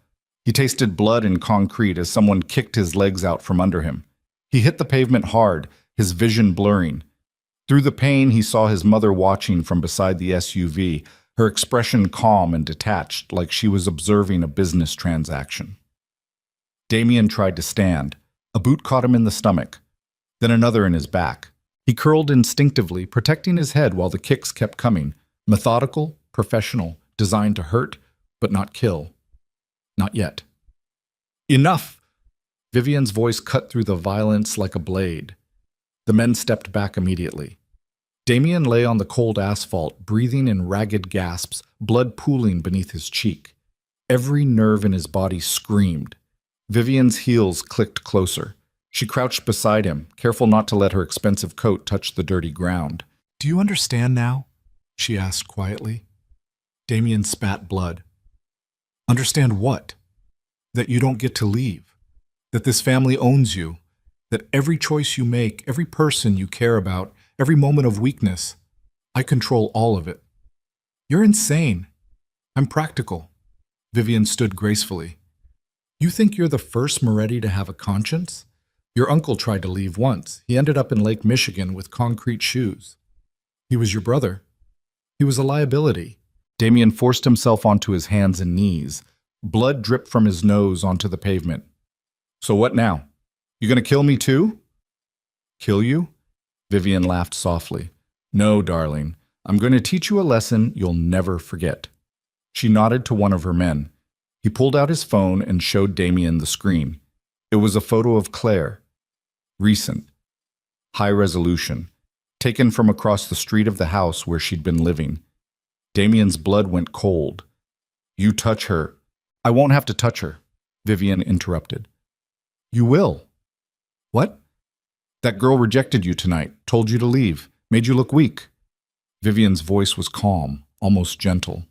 He tasted blood and concrete as someone kicked his legs out from under him. He hit the pavement hard, his vision blurring. Through the pain, he saw his mother watching from beside the SUV, her expression calm and detached, like she was observing a business transaction. Damien tried to stand. A boot caught him in the stomach, then another in his back. He curled instinctively, protecting his head while the kicks kept coming. Methodical, professional, designed to hurt, but not kill. Not yet. Enough! Vivian's voice cut through the violence like a blade. The men stepped back immediately. Damien lay on the cold asphalt, breathing in ragged gasps, blood pooling beneath his cheek. Every nerve in his body screamed. Vivian's heels clicked closer. She crouched beside him, careful not to let her expensive coat touch the dirty ground. Do you understand now? She asked quietly. Damien spat blood. Understand what? That you don't get to leave. That this family owns you. That every choice you make, every person you care about, every moment of weakness, I control all of it. You're insane. I'm practical. Vivian stood gracefully. You think you're the first Moretti to have a conscience? Your uncle tried to leave once. He ended up in Lake Michigan with concrete shoes. He was your brother. He was a liability. Damien forced himself onto his hands and knees. Blood dripped from his nose onto the pavement. So what now? You gonna kill me too? Kill you? Vivian laughed softly. No, darling. I'm going to teach you a lesson you'll never forget. She nodded to one of her men. He pulled out his phone and showed Damien the screen. It was a photo of Claire. Recent. High resolution. Taken from across the street of the house where she'd been living. Damien's blood went cold. You touch her. I won't have to touch her, Vivian interrupted. You will. What? That girl rejected you tonight, told you to leave, made you look weak. Vivian's voice was calm, almost gentle.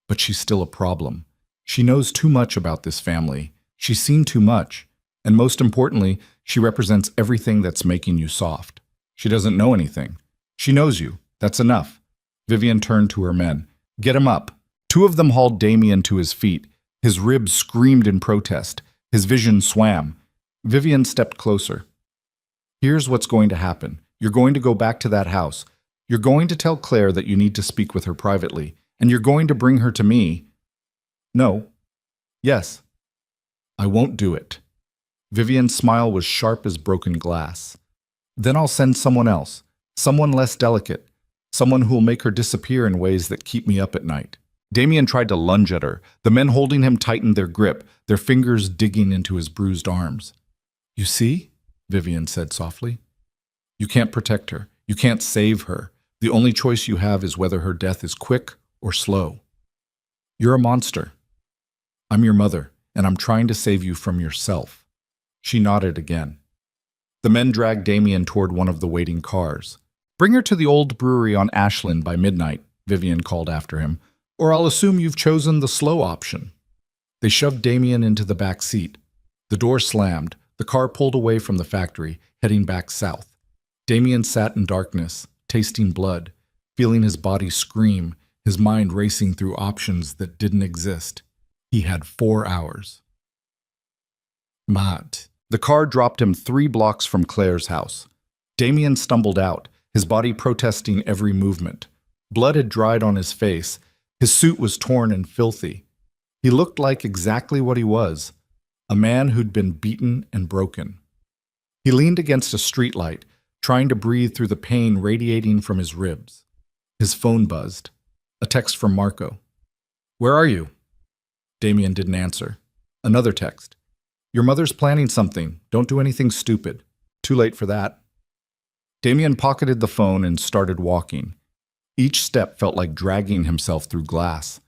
But she's still a problem. She knows too much about this family. She's seen too much. And most importantly, she represents everything that's making you soft. She doesn't know anything. She knows you. That's enough. Vivian turned to her men. Get him up. Two of them hauled Damien to his feet. His ribs screamed in protest. His vision swam. Vivian stepped closer. Here's what's going to happen. You're going to go back to that house. You're going to tell Claire that you need to speak with her privately, and you're going to bring her to me. No. Yes. I won't do it. Vivian's smile was sharp as broken glass. Then I'll send someone else, someone less delicate, someone who'll make her disappear in ways that keep me up at night. Damien tried to lunge at her. The men holding him tightened their grip, their fingers digging into his bruised arms. You see? Vivian said softly. You can't protect her. You can't save her. The only choice you have is whether her death is quick or slow. You're a monster. I'm your mother, and I'm trying to save you from yourself. She nodded again. The men dragged Damien toward one of the waiting cars. Bring her to the old brewery on Ashland by midnight, Vivian called after him, or I'll assume you've chosen the slow option. They shoved Damien into the back seat. The door slammed. The car pulled away from the factory, heading back south. Damien sat in darkness, tasting blood, feeling his body scream, his mind racing through options that didn't exist. He had 4 hours. Maid. The car dropped him 3 blocks from Claire's house. Damien stumbled out, his body protesting every movement. Blood had dried on his face. His suit was torn and filthy. He looked like exactly what he was, a man who'd been beaten and broken. He leaned against a streetlight, trying to breathe through the pain radiating from his ribs. His phone buzzed. A text from Marco. Where are you? Damien didn't answer. Another text. Your mother's planning something. Don't do anything stupid. Too late for that. Damien pocketed the phone and started walking. Each step felt like dragging himself through glass.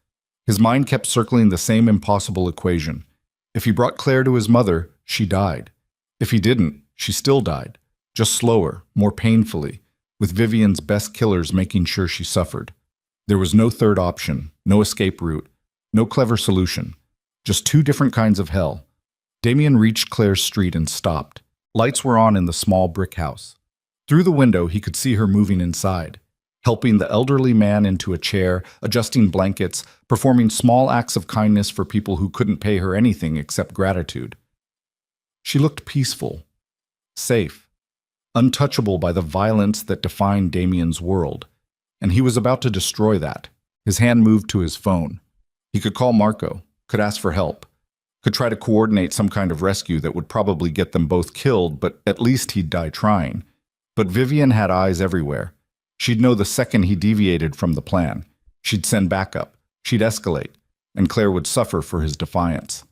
His mind kept circling the same impossible equation. If he brought Claire to his mother, she died. If he didn't, she still died. Just slower, more painfully, with Vivian's best killers making sure she suffered. There was no third option, no escape route, no clever solution. Just 2 different kinds of hell. Damien reached Claire's street and stopped. Lights were on in the small brick house. Through the window, he could see her moving inside, helping the elderly man into a chair, adjusting blankets, performing small acts of kindness for people who couldn't pay her anything except gratitude. She looked peaceful, safe, untouchable by the violence that defined Damien's world, and he was about to destroy that. His hand moved to his phone. He could call Marco, could ask for help, could try to coordinate some kind of rescue that would probably get them both killed, but at least he'd die trying. But Vivian had eyes everywhere. She'd know the second he deviated from the plan. She'd send backup. She'd escalate. And Claire would suffer for his defiance.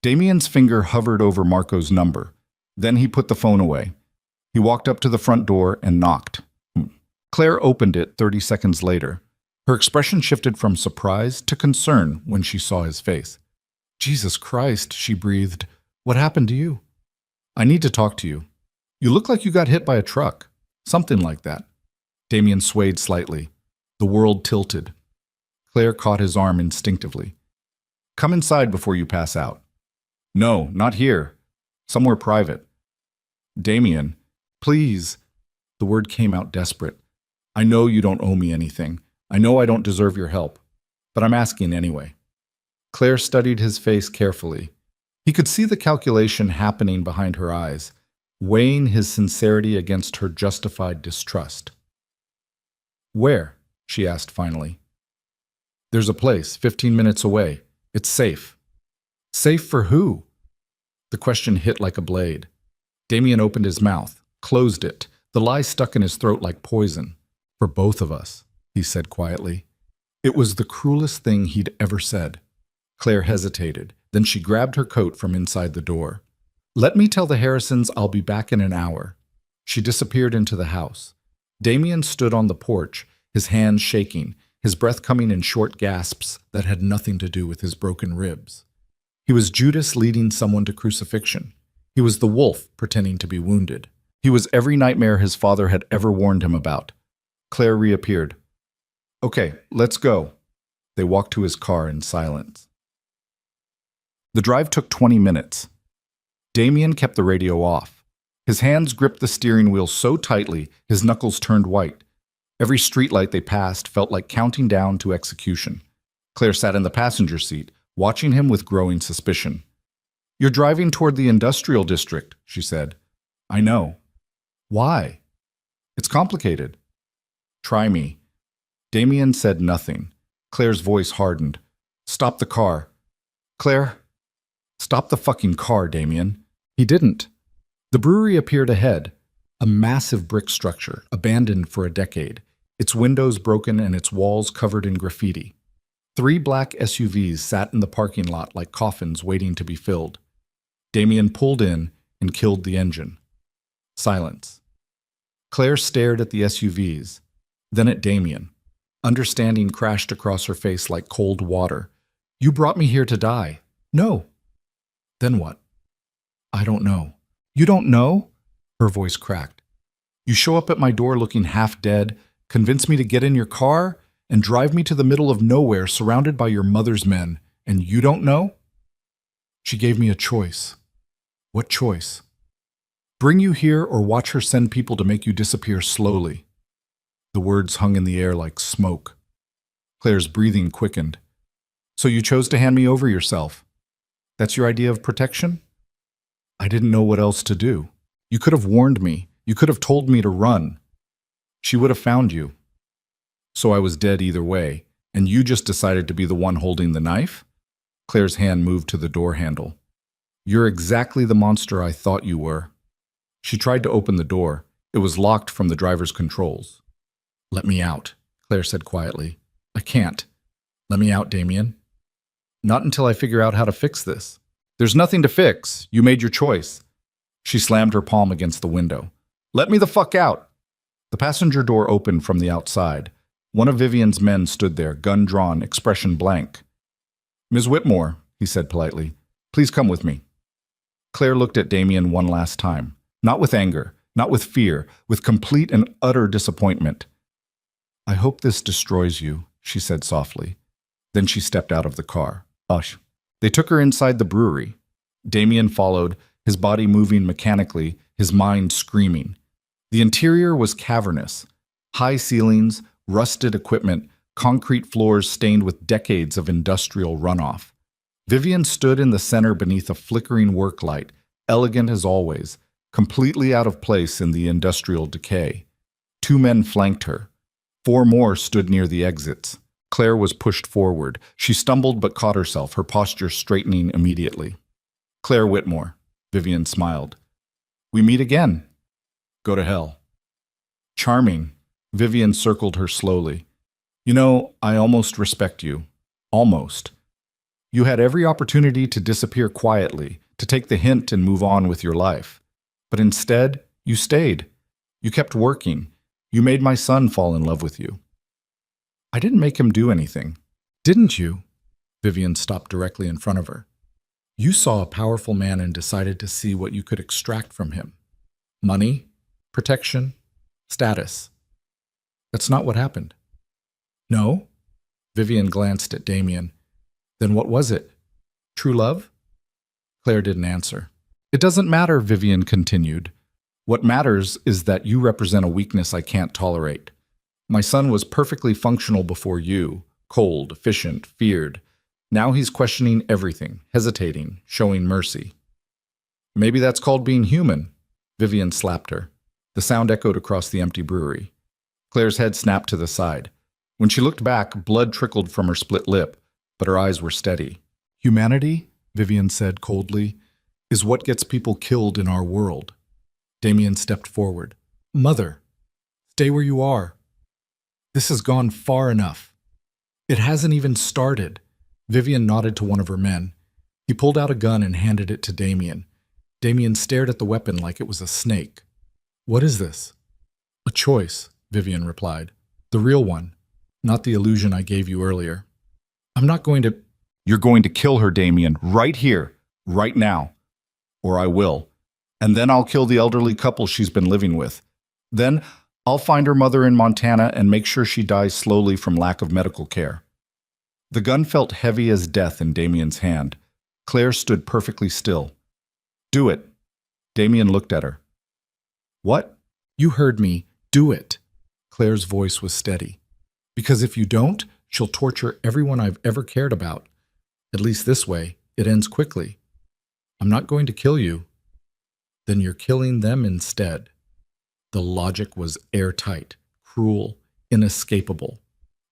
Damien's finger hovered over Marco's number. Then he put the phone away. He walked up to the front door and knocked. Claire opened it 30 seconds later. Her expression shifted from surprise to concern when she saw his face. Jesus Christ, she breathed. What happened to you? I need to talk to you. You look like you got hit by a truck. Something like that. Damien swayed slightly. The world tilted. Claire caught his arm instinctively. Come inside before you pass out. No, not here. Somewhere private. Damien, please. The word came out desperate. I know you don't owe me anything. I know I don't deserve your help. But I'm asking anyway. Claire studied his face carefully. He could see the calculation happening behind her eyes, weighing his sincerity against her justified distrust. Where? She asked finally. There's a place, 15 minutes away. It's safe. Safe for who? The question hit like a blade. Damien opened his mouth, closed it, the lie stuck in his throat like poison. For both of us, he said quietly. It was the cruelest thing he'd ever said. Claire hesitated. Then she grabbed her coat from inside the door. Let me tell the Harrisons I'll be back in an hour. She disappeared into the house. Damien stood on the porch, his hands shaking, his breath coming in short gasps that had nothing to do with his broken ribs. He was Judas leading someone to crucifixion. He was the wolf pretending to be wounded. He was every nightmare his father had ever warned him about. Claire reappeared. Okay, let's go. They walked to his car in silence. The drive took 20 minutes. Damien kept the radio off. His hands gripped the steering wheel so tightly, his knuckles turned white. Every streetlight they passed felt like counting down to execution. Claire sat in the passenger seat, watching him with growing suspicion. You're driving toward the industrial district, she said. I know. Why? It's complicated. Try me. Damien said nothing. Claire's voice hardened. Stop the car. Claire? Stop the fucking car, Damien. He didn't. The brewery appeared ahead, a massive brick structure, abandoned for a decade, its windows broken and its walls covered in graffiti. 3 black SUVs sat in the parking lot like coffins waiting to be filled. Damien pulled in and killed the engine. Silence. Claire stared at the SUVs, then at Damien. Understanding crashed across her face like cold water. You brought me here to die. No. Then what? I don't know. You don't know? Her voice cracked. You show up at my door looking half dead, convince me to get in your car, and drive me to the middle of nowhere surrounded by your mother's men, and you don't know? She gave me a choice. What choice? Bring you here or watch her send people to make you disappear slowly. The words hung in the air like smoke. Claire's breathing quickened. So you chose to hand me over yourself. That's your idea of protection? I didn't know what else to do. You could have warned me. You could have told me to run. She would have found you. So I was dead either way, and you just decided to be the one holding the knife? Claire's hand moved to the door handle. You're exactly the monster I thought you were. She tried to open the door. It was locked from the driver's controls. Let me out, Claire said quietly. I can't. Let me out, Damien. Not until I figure out how to fix this. There's nothing to fix. You made your choice. She slammed her palm against the window. Let me the fuck out. The passenger door opened from the outside. One of Vivian's men stood there, gun drawn, expression blank. Ms. Whitmore, he said politely, please come with me. Claire looked at Damien one last time, not with anger, not with fear, with complete and utter disappointment. I hope this destroys you, she said softly. Then she stepped out of the car. Hush. They took her inside the brewery. Damien followed, his body moving mechanically, his mind screaming. The interior was cavernous. High ceilings, rusted equipment, concrete floors stained with decades of industrial runoff. Vivian stood in the center beneath a flickering work light, elegant as always, completely out of place in the industrial decay. 2 men flanked her. 4 more stood near the exits. Claire was pushed forward. She stumbled but caught herself, her posture straightening immediately. Claire Whitmore, Vivian smiled. We meet again. Go to hell. Charming. Vivian circled her slowly. You know, I almost respect you. Almost. You had every opportunity to disappear quietly, to take the hint and move on with your life. But instead, you stayed. You kept working. You made my son fall in love with you. I didn't make him do anything. Didn't you? Vivian stopped directly in front of her. You saw a powerful man and decided to see what you could extract from him. Money, protection, status. That's not what happened. No? Vivian glanced at Damien. Then what was it? True love? Claire didn't answer. It doesn't matter, Vivian continued. What matters is that you represent a weakness I can't tolerate. My son was perfectly functional before you, cold, efficient, feared. Now he's questioning everything, hesitating, showing mercy. Maybe that's called being human. Vivian slapped her. The sound echoed across the empty brewery. Claire's head snapped to the side. When she looked back, blood trickled from her split lip, but her eyes were steady. Humanity, Vivian said coldly, is what gets people killed in our world. Damien stepped forward. Mother, stay where you are. This has gone far enough. It hasn't even started. Vivian nodded to one of her men. He pulled out a gun and handed it to Damien. Damien stared at the weapon like it was a snake. What is this? A choice, Vivian replied. The real one, not the illusion I gave you earlier. I'm not going to... You're going to kill her, Damien, right here, right now. Or I will. And then I'll kill the elderly couple she's been living with. Then I'll find her mother in Montana and make sure she dies slowly from lack of medical care. The gun felt heavy as death in Damien's hand. Claire stood perfectly still. Do it. Damien looked at her. What? You heard me. Do it. Claire's voice was steady. Because if you don't, she'll torture everyone I've ever cared about. At least this way, it ends quickly. I'm not going to kill you. Then you're killing them instead. The logic was airtight, cruel, inescapable.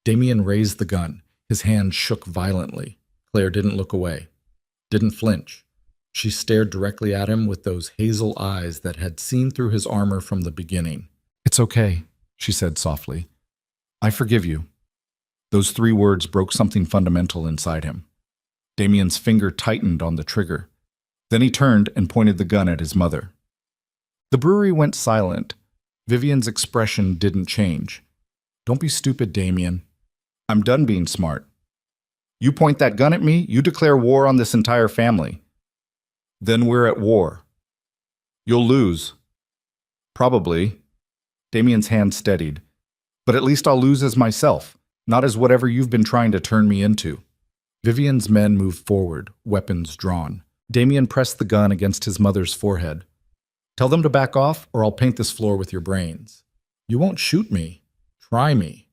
Damien raised the gun. His hand shook violently. Claire didn't look away, didn't flinch. She stared directly at him with those hazel eyes that had seen through his armor from the beginning. It's okay, she said softly. I forgive you. Those 3 words broke something fundamental inside him. Damien's finger tightened on the trigger. Then he turned and pointed the gun at his mother. The brewery went silent. Vivian's expression didn't change. Don't be stupid, Damien. I'm done being smart. You point that gun at me, you declare war on this entire family. Then we're at war. You'll lose. Probably. Damien's hand steadied. But at least I'll lose as myself, not as whatever you've been trying to turn me into. Vivian's men moved forward, weapons drawn. Damien pressed the gun against his mother's forehead. Tell them to back off, or I'll paint this floor with your brains. You won't shoot me. Try me.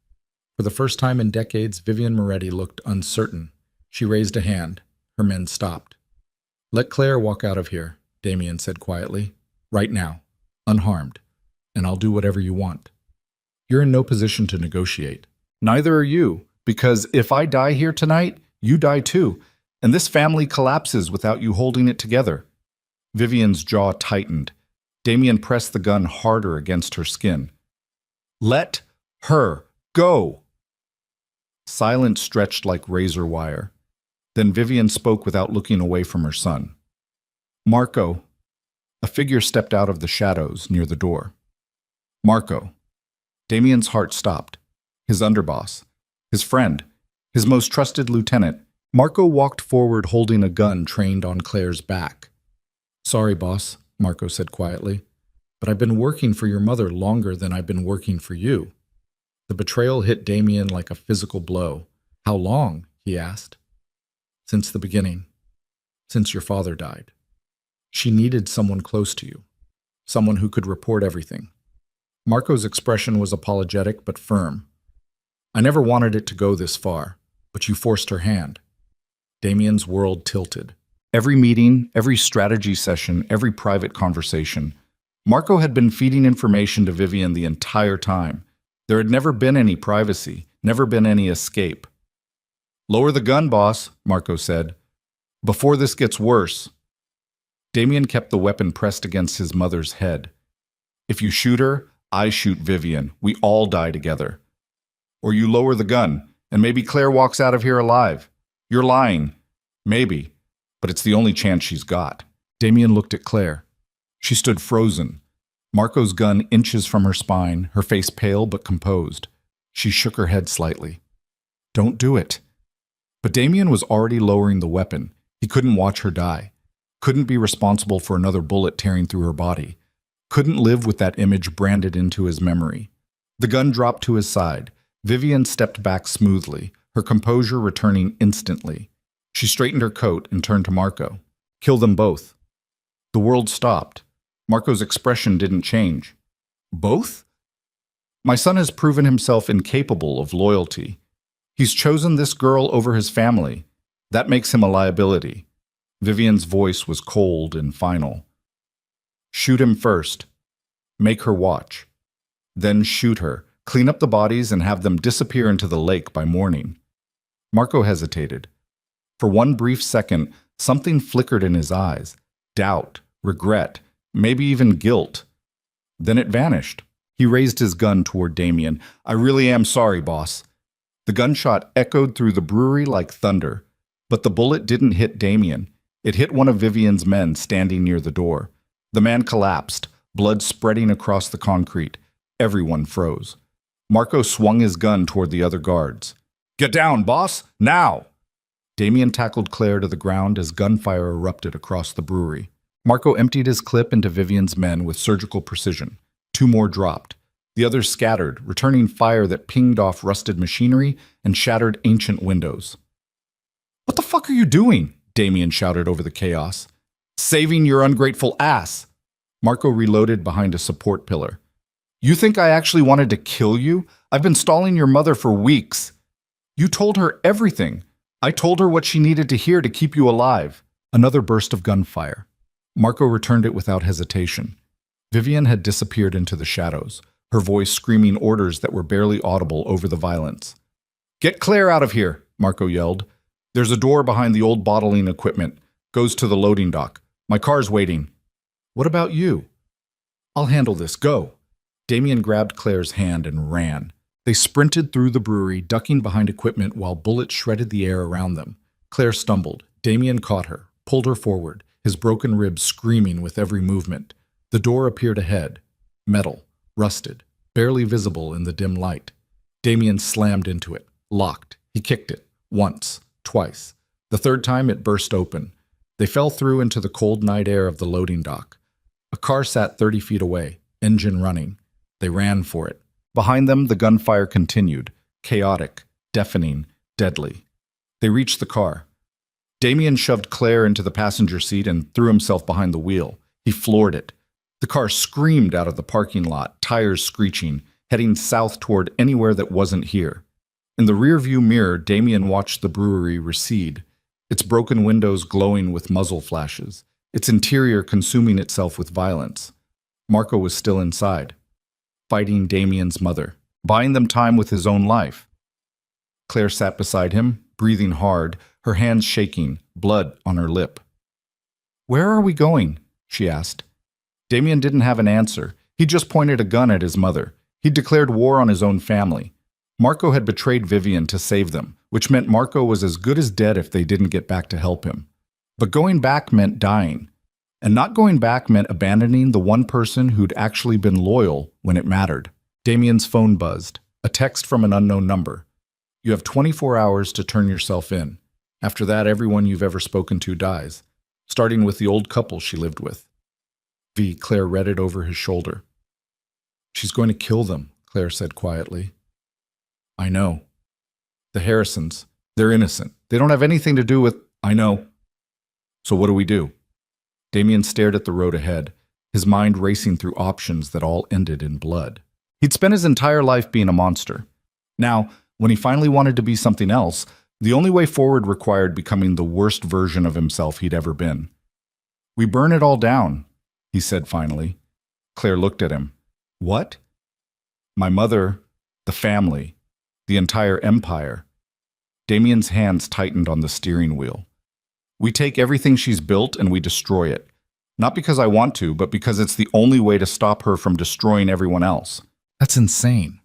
For the first time in decades, Vivian Moretti looked uncertain. She raised a hand. Her men stopped. Let Claire walk out of here, Damien said quietly. Right now, unharmed. And I'll do whatever you want. You're in no position to negotiate. Neither are you, because if I die here tonight, you die too, and this family collapses without you holding it together. Vivian's jaw tightened. Damien pressed the gun harder against her skin. Let her go! Silence stretched like razor wire. Then Vivian spoke without looking away from her son. Marco. A figure stepped out of the shadows near the door. Marco. Damien's heart stopped. His underboss. His friend. His most trusted lieutenant. Marco walked forward holding a gun trained on Claire's back. Sorry, boss, Marco said quietly, but I've been working for your mother longer than I've been working for you. The betrayal hit Damien like a physical blow. How long? He asked. Since the beginning. Since your father died. She needed someone close to you. Someone who could report everything. Marco's expression was apologetic but firm. I never wanted it to go this far, but you forced her hand. Damien's world tilted. Every meeting, every strategy session, every private conversation. Marco had been feeding information to Vivian the entire time. There had never been any privacy, never been any escape. Lower the gun, boss, Marco said. Before this gets worse. Damien kept the weapon pressed against his mother's head. If you shoot her, I shoot Vivian. We all die together. Or you lower the gun, and maybe Claire walks out of here alive. You're lying. Maybe. But it's the only chance she's got. Damien looked at Claire. She stood frozen. Marco's gun inches from her spine, her face pale but composed. She shook her head slightly. Don't do it. But Damien was already lowering the weapon. He couldn't watch her die. Couldn't be responsible for another bullet tearing through her body. Couldn't live with that image branded into his memory. The gun dropped to his side. Vivian stepped back smoothly, her composure returning instantly. She straightened her coat and turned to Marco. Kill them both. The world stopped. Marco's expression didn't change. Both? My son has proven himself incapable of loyalty. He's chosen this girl over his family. That makes him a liability. Vivian's voice was cold and final. Shoot him first. Make her watch. Then shoot her. Clean up the bodies and have them disappear into the lake by morning. Marco hesitated. For one brief second, something flickered in his eyes. Doubt, regret, maybe even guilt. Then it vanished. He raised his gun toward Damien. I really am sorry, boss. The gunshot echoed through the brewery like thunder. But the bullet didn't hit Damien. It hit one of Vivian's men standing near the door. The man collapsed, blood spreading across the concrete. Everyone froze. Marco swung his gun toward the other guards. Get down, boss! Now! Damien tackled Claire to the ground as gunfire erupted across the brewery. Marco emptied his clip into Vivian's men with surgical precision. 2 more dropped. The others scattered, returning fire that pinged off rusted machinery and shattered ancient windows. What the fuck are you doing? Damien shouted over the chaos. Saving your ungrateful ass! Marco reloaded behind a support pillar. You think I actually wanted to kill you? I've been stalling your mother for weeks. You told her everything. I told her what she needed to hear to keep you alive. Another burst of gunfire. Marco returned it without hesitation. Vivian had disappeared into the shadows, her voice screaming orders that were barely audible over the violence. Get Claire out of here, Marco yelled. There's a door behind the old bottling equipment. Goes to the loading dock. My car's waiting. What about you? I'll handle this. Go. Damien grabbed Claire's hand and ran. They sprinted through the brewery, ducking behind equipment while bullets shredded the air around them. Claire stumbled. Damien caught her, pulled her forward, his broken ribs screaming with every movement. The door appeared ahead. Metal, rusted, barely visible in the dim light. Damien slammed into it, locked. He kicked it, once, twice. The third time it burst open. They fell through into the cold night air of the loading dock. A car sat 30 feet away, engine running. They ran for it. Behind them, the gunfire continued, chaotic, deafening, deadly. They reached the car. Damien shoved Claire into the passenger seat and threw himself behind the wheel. He floored it. The car screamed out of the parking lot, tires screeching, heading south toward anywhere that wasn't here. In the rearview mirror, Damien watched the brewery recede, its broken windows glowing with muzzle flashes, its interior consuming itself with violence. Marco was still inside, fighting Damien's mother, buying them time with his own life. Claire sat beside him, breathing hard, her hands shaking, blood on her lip. Where are we going? She asked. Damien didn't have an answer. He just pointed a gun at his mother. He declared war on his own family. Marco had betrayed Vivian to save them, which meant Marco was as good as dead if they didn't get back to help him. But going back meant dying. And not going back meant abandoning the one person who'd actually been loyal when it mattered. Damien's phone buzzed. A text from an unknown number. You have 24 hours to turn yourself in. After that, everyone you've ever spoken to dies, starting with the old couple she lived with. Claire read it over his shoulder. She's going to kill them, Claire said quietly. I know. The Harrisons, they're innocent. They don't have anything to do with... I know. So what do we do? Damien stared at the road ahead, his mind racing through options that all ended in blood. He'd spent his entire life being a monster. Now, when he finally wanted to be something else, the only way forward required becoming the worst version of himself he'd ever been. We burn it all down, he said finally. Claire looked at him. What? My mother, the family, the entire empire. Damien's hands tightened on the steering wheel. We take everything she's built and we destroy it. Not because I want to, but because it's the only way to stop her from destroying everyone else. That's insane.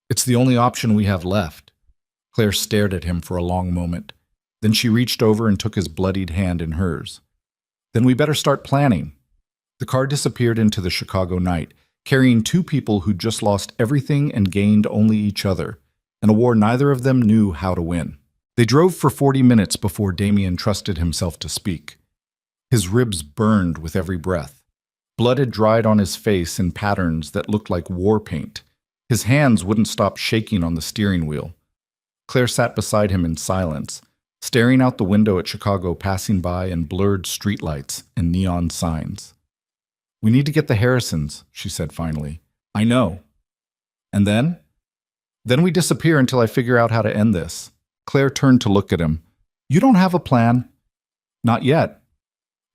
It's the only option we have left. Claire stared at him for a long moment. Then she reached over and took his bloodied hand in hers. Then we better start planning. The car disappeared into the Chicago night, carrying 2 people who'd just lost everything and gained only each other, in a war neither of them knew how to win. They drove for 40 minutes before Damien trusted himself to speak. His ribs burned with every breath. Blood had dried on his face in patterns that looked like war paint. His hands wouldn't stop shaking on the steering wheel. Claire sat beside him in silence, staring out the window at Chicago passing by in blurred streetlights and neon signs. "We need to get the Harrisons," she said finally. "I know." "And then?" "Then we disappear until I figure out how to end this." Claire turned to look at him. "You don't have a plan?" "Not yet."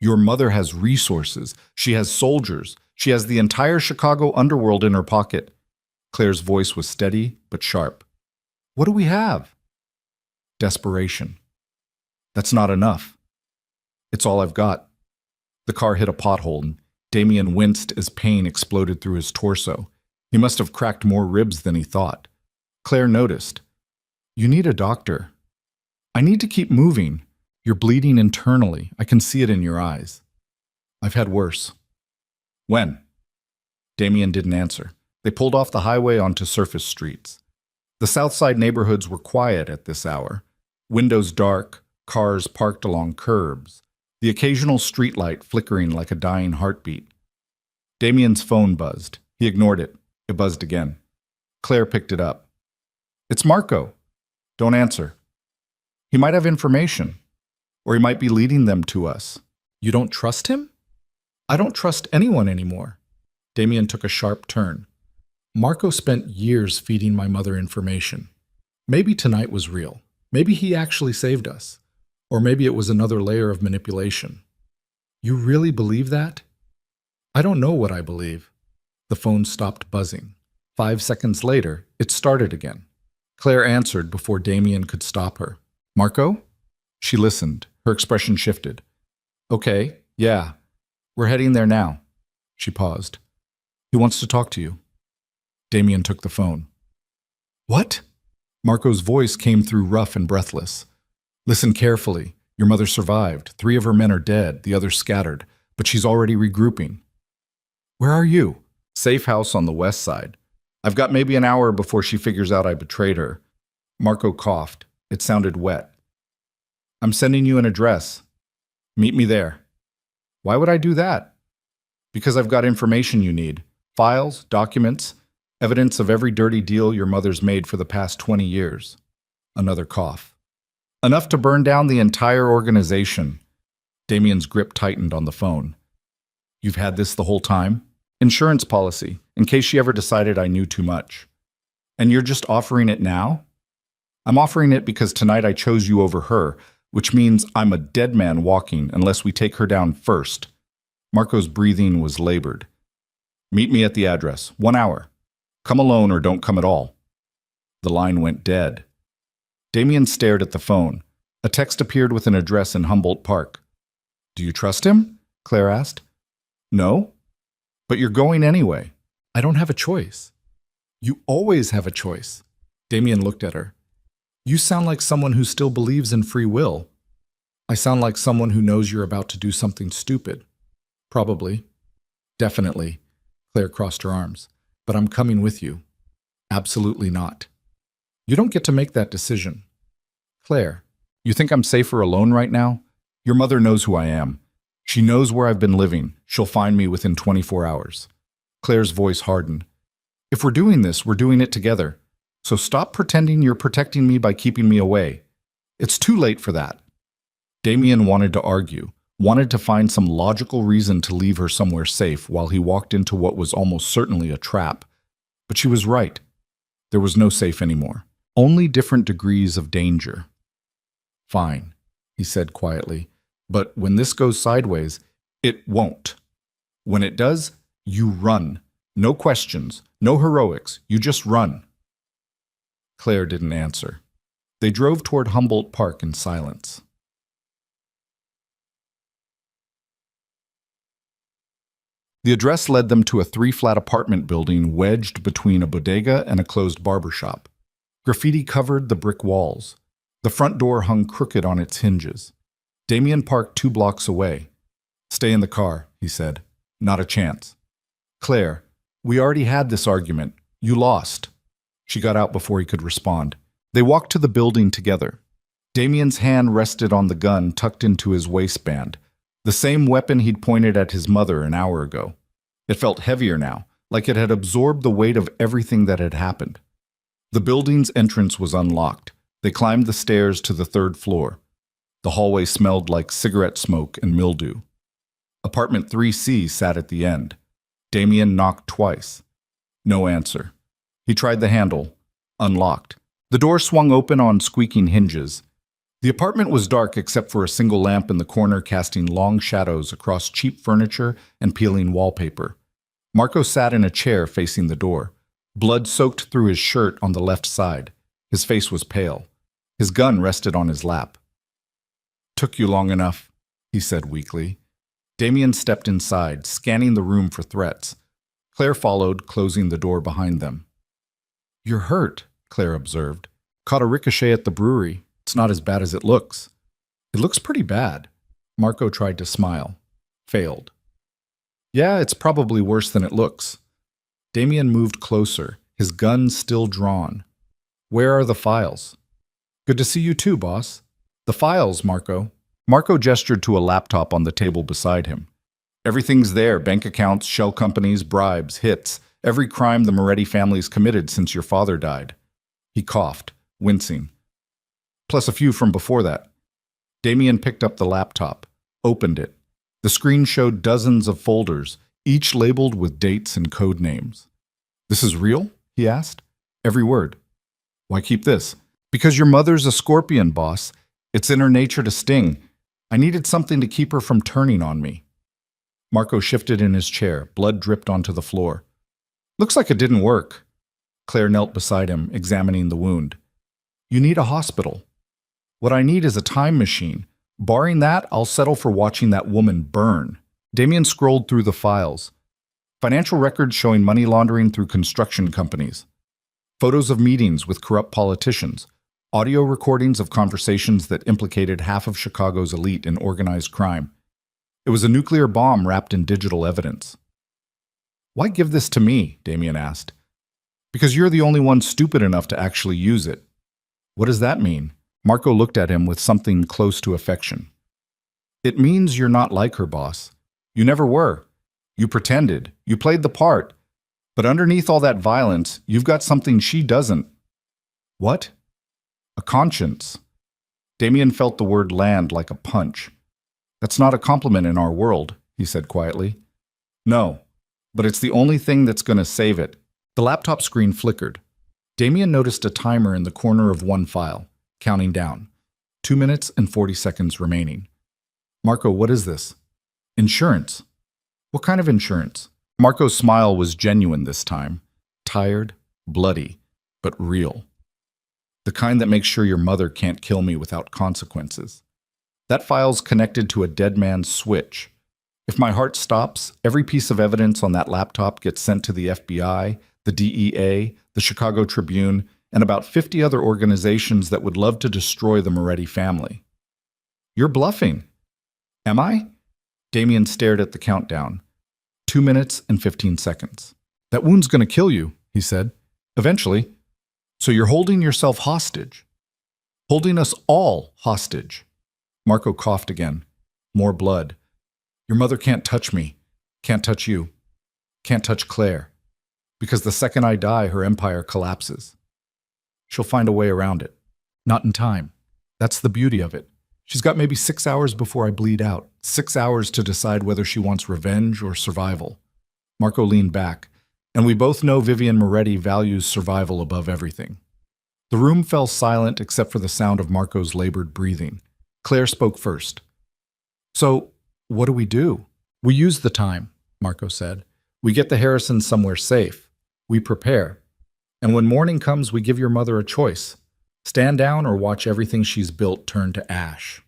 "Your mother has resources. She has soldiers. She has the entire Chicago underworld in her pocket." Claire's voice was steady but sharp. "What do we have?" "Desperation." "That's not enough." "It's all I've got." The car hit a pothole, and Damien winced as pain exploded through his torso. He must have cracked more ribs than he thought. Claire noticed. "You need a doctor." "I need to keep moving. You're bleeding internally. I can see it in your eyes." "I've had worse." "When?" Damien didn't answer. They pulled off the highway onto surface streets. The South Side neighborhoods were quiet at this hour. Windows dark, cars parked along curbs, the occasional streetlight flickering like a dying heartbeat. Damien's phone buzzed. He ignored it. It buzzed again. Claire picked it up. "It's Marco." "Don't answer." "He might have information, or he might be leading them to us." "You don't trust him?" "I don't trust anyone anymore." Damien took a sharp turn. "Marco spent years feeding my mother information. Maybe tonight was real. Maybe he actually saved us. Or maybe it was another layer of manipulation." "You really believe that?" "I don't know what I believe." The phone stopped buzzing. 5 seconds later, it started again. Claire answered before Damien could stop her. "Marco?" She listened. Her expression shifted. "Okay, yeah. We're heading there now." She paused. "He wants to talk to you." Damien took the phone. "What?" Marco's voice came through rough and breathless. "Listen carefully. Your mother survived. 3 of her men are dead, the others scattered, but she's already regrouping." "Where are you?" "Safe house on the west side. I've got maybe an hour before she figures out I betrayed her." Marco coughed. It sounded wet. "I'm sending you an address. Meet me there." "Why would I do that?" "Because I've got information you need. Files, documents, evidence of every dirty deal your mother's made for the past 20 years. Another cough. "Enough to burn down the entire organization." Damien's grip tightened on the phone. "You've had this the whole time?" "Insurance policy, in case she ever decided I knew too much." "And you're just offering it now?" "I'm offering it because tonight I chose you over her, which means I'm a dead man walking unless we take her down first." Marco's breathing was labored. "Meet me at the address. 1 hour. Come alone or don't come at all." The line went dead. Damien stared at the phone. A text appeared with an address in Humboldt Park. "Do you trust him?" Claire asked. "No." "But you're going anyway." "I don't have a choice." "You always have a choice." Damien looked at her. "You sound like someone who still believes in free will." "I sound like someone who knows you're about to do something stupid." "Probably." "Definitely." Claire crossed her arms. "But I'm coming with you." "Absolutely not." "You don't get to make that decision." "Claire, you think I'm safer alone right now? Your mother knows who I am. She knows where I've been living. She'll find me within 24 hours. Claire's voice hardened. "If we're doing this, we're doing it together. So stop pretending you're protecting me by keeping me away. It's too late for that." Damien wanted to argue, wanted to find some logical reason to leave her somewhere safe while he walked into what was almost certainly a trap. But she was right. There was no safe anymore. Only different degrees of danger. "Fine," he said quietly. "But when this goes sideways, it won't. When it does, you run. No questions, no heroics. You just run." Claire didn't answer. They drove toward Humboldt Park in silence. The address led them to a 3-flat apartment building wedged between a bodega and a closed barber shop. Graffiti covered the brick walls. The front door hung crooked on its hinges. Damien parked 2 blocks away. "Stay in the car," he said. "Not a chance." "Claire, we already had this argument. You lost." She got out before he could respond. They walked to the building together. Damien's hand rested on the gun tucked into his waistband, the same weapon he'd pointed at his mother an hour ago. It felt heavier now, like it had absorbed the weight of everything that had happened. The building's entrance was unlocked. They climbed the stairs to the 3rd floor. The hallway smelled like cigarette smoke and mildew. Apartment 3C sat at the end. Damien knocked twice. No answer. He tried the handle. Unlocked. The door swung open on squeaking hinges. The apartment was dark except for a single lamp in the corner casting long shadows across cheap furniture and peeling wallpaper. Marco sat in a chair facing the door. Blood soaked through his shirt on the left side. His face was pale. His gun rested on his lap. "Took you long enough," he said weakly. Damien stepped inside, scanning the room for threats. Claire followed, closing the door behind them. "You're hurt," Claire observed. "Caught a ricochet at the brewery. It's not as bad as it looks." "It looks pretty bad." Marco tried to smile. Failed. "Yeah, it's probably worse than it looks." Damien moved closer, his gun still drawn. "Where are the files?" "Good to see you too, boss." "The files, Marco." Marco gestured to a laptop on the table beside him. "Everything's there, bank accounts, shell companies, bribes, hits, every crime the Moretti family's committed since your father died." He coughed, wincing. "Plus a few from before that." Damien picked up the laptop, opened it. The screen showed dozens of folders, each labeled with dates and code names. "This is real?" he asked. "Every word." "Why keep this?" "Because your mother's a scorpion, boss. It's in her nature to sting. I needed something to keep her from turning on me." Marco shifted in his chair. Blood dripped onto the floor. "Looks like it didn't work." Claire knelt beside him, examining the wound. "You need a hospital." "What I need is a time machine. Barring that, I'll settle for watching that woman burn." Damien scrolled through the files. Financial records showing money laundering through construction companies. Photos of meetings with corrupt politicians. Audio recordings of conversations that implicated half of Chicago's elite in organized crime. It was a nuclear bomb wrapped in digital evidence. "Why give this to me?" Damien asked. "Because you're the only one stupid enough to actually use it." "What does that mean?" Marco looked at him with something close to affection. "It means you're not like her, boss. You never were. You pretended. You played the part. But underneath all that violence, you've got something she doesn't." "What?" "A conscience." Damien felt the word land like a punch. "That's not a compliment in our world," he said quietly. "No, but it's the only thing that's going to save it." The laptop screen flickered. Damien noticed a timer in the corner of one file, counting down. 2 minutes and 40 seconds remaining. "Marco, what is this?" "Insurance." "What kind of insurance?" Marco's smile was genuine this time. Tired, bloody, but real. "The kind that makes sure your mother can't kill me without consequences. That file's connected to a dead man's switch. If my heart stops, every piece of evidence on that laptop gets sent to the FBI, the DEA, the Chicago Tribune, and about 50 other organizations that would love to destroy the Moretti family." "You're bluffing." "Am I?" Damien stared at the countdown. 2 minutes and 15 seconds. "That wound's going to kill you," he said. "Eventually. So you're holding yourself hostage." "Holding us all hostage." Marco coughed again. More blood. "Your mother can't touch me. Can't touch you. Can't touch Claire. Because the second I die, her empire collapses. She'll find a way around it. Not in time. That's the beauty of it. She's got maybe 6 hours before I bleed out. 6 hours to decide whether she wants revenge or survival." Marco leaned back. "And we both know Vivian Moretti values survival above everything." The room fell silent except for the sound of Marco's labored breathing. Claire spoke first. "So, what do we do?" "We use the time," Marco said. "We get the Harrisons somewhere safe. We prepare. And when morning comes, we give your mother a choice. Stand down or watch everything she's built turn to ash."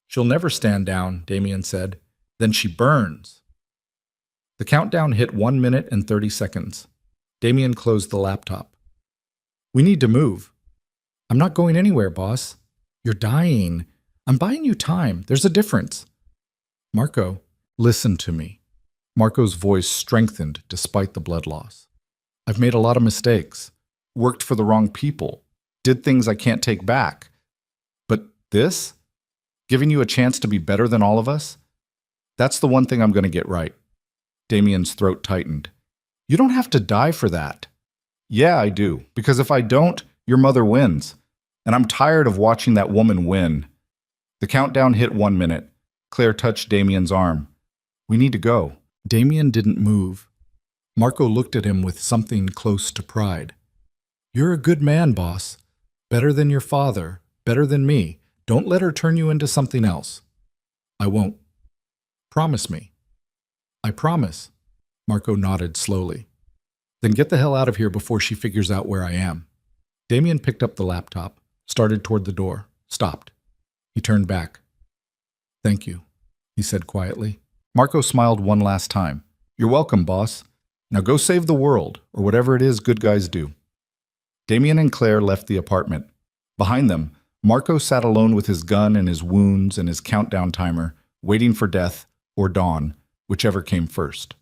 "She'll never stand down," Damien said. "Then she burns." The countdown hit 1 minute and 30 seconds. Damien closed the laptop. "We need to move." "I'm not going anywhere, boss." "You're dying. I'm buying you time. There's a difference." "Marco, listen to me." Marco's voice strengthened despite the blood loss. "I've made a lot of mistakes. Worked for the wrong people. Did things I can't take back. But this? Giving you a chance to be better than all of us? That's the one thing I'm going to get right." Damien's throat tightened. "You don't have to die for that." "Yeah, I do. Because if I don't, your mother wins. And I'm tired of watching that woman win." The countdown hit 1 minute. Claire touched Damien's arm. We need to go. Damien didn't move. Marco looked at him with something close to pride. You're a good man, boss. Better than your father. Better than me. Don't let her turn you into something else. I won't. Promise me. I promise. Marco nodded slowly. Then get the hell out of here before she figures out where I am. Damien picked up the laptop, started toward the door, stopped. He turned back. Thank you, he said quietly. Marco smiled one last time. You're welcome, boss. Now go save the world, or whatever it is good guys do. Damien and Claire left the apartment. Behind them, Marco sat alone with his gun and his wounds and his countdown timer, waiting for death or dawn, whichever came first.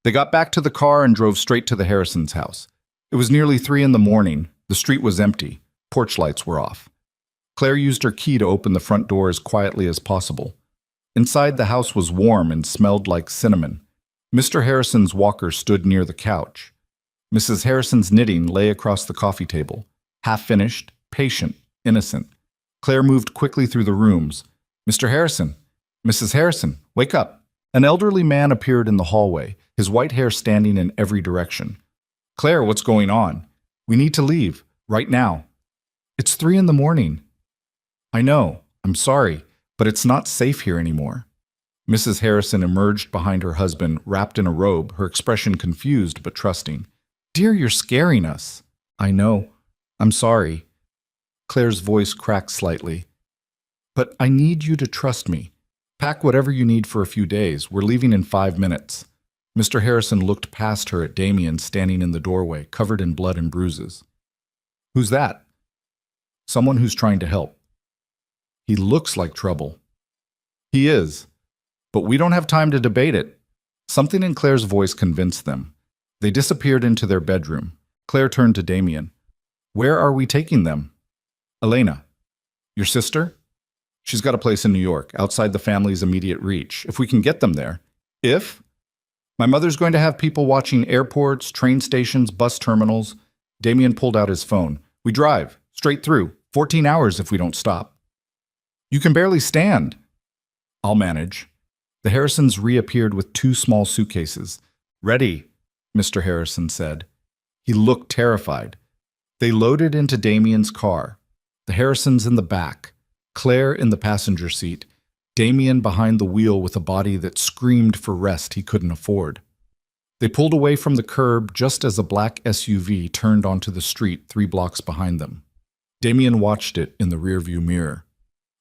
They got back to the car and drove straight to the Harrisons' house. It was nearly 3 a.m. The street was empty. Porch lights were off. Claire used her key to open the front door as quietly as possible. Inside, the house was warm and smelled like cinnamon. Mr. Harrison's walker stood near the couch. Mrs. Harrison's knitting lay across the coffee table, half-finished, patient, innocent. Claire moved quickly through the rooms. Mr. Harrison, Mrs. Harrison, wake up. An elderly man appeared in the hallway, his white hair standing in every direction. Claire, what's going on? We need to leave, right now. It's 3 a.m. I know, I'm sorry, but it's not safe here anymore. Mrs. Harrison emerged behind her husband, wrapped in a robe, her expression confused but trusting. Dear, you're scaring us. I know. I'm sorry. Claire's voice cracked slightly. But I need you to trust me. Pack whatever you need for a few days. We're leaving in 5 minutes. Mr. Harrison looked past her at Damien standing in the doorway, covered in blood and bruises. Who's that? Someone who's trying to help. He looks like trouble. He is. But we don't have time to debate it. Something in Claire's voice convinced them. They disappeared into their bedroom. Claire turned to Damien. Where are we taking them? Elena. Your sister? She's got a place in New York, outside the family's immediate reach. If we can get them there. If? My mother's going to have people watching airports, train stations, bus terminals. Damien pulled out his phone. We drive, straight through, 14 hours if we don't stop. You can barely stand. I'll manage. The Harrisons reappeared with 2 small suitcases. Ready, Mr. Harrison said. He looked terrified. They loaded into Damien's car. The Harrisons in the back, Claire in the passenger seat, Damien behind the wheel with a body that screamed for rest he couldn't afford. They pulled away from the curb just as a black SUV turned onto the street 3 blocks behind them. Damien watched it in the rearview mirror.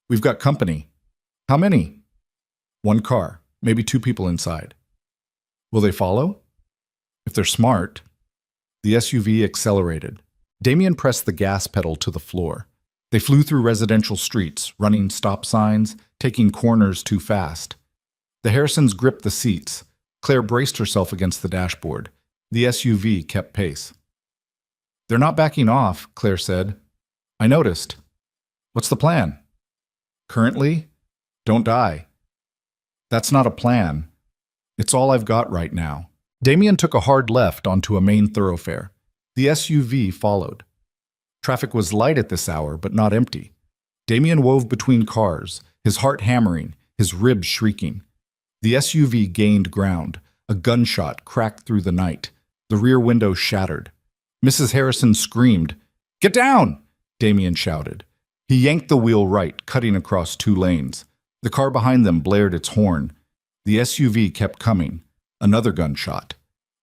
We've got company. How many? 1 car, maybe 2 people inside. Will they follow? If they're smart. The SUV accelerated. Damien pressed the gas pedal to the floor. They flew through residential streets, running stop signs, taking corners too fast. The Harrisons gripped the seats. Claire braced herself against the dashboard. The SUV kept pace. They're not backing off, Claire said. I noticed. What's the plan? Currently, don't die. That's not a plan. It's all I've got right now. Damien took a hard left onto a main thoroughfare. The SUV followed. Traffic was light at this hour, but not empty. Damien wove between cars, his heart hammering, his ribs shrieking. The SUV gained ground. A gunshot cracked through the night. The rear window shattered. Mrs. Harrison screamed. Get down! Damien shouted. He yanked the wheel right, cutting across 2 lanes. The car behind them blared its horn. The SUV kept coming. Another gunshot.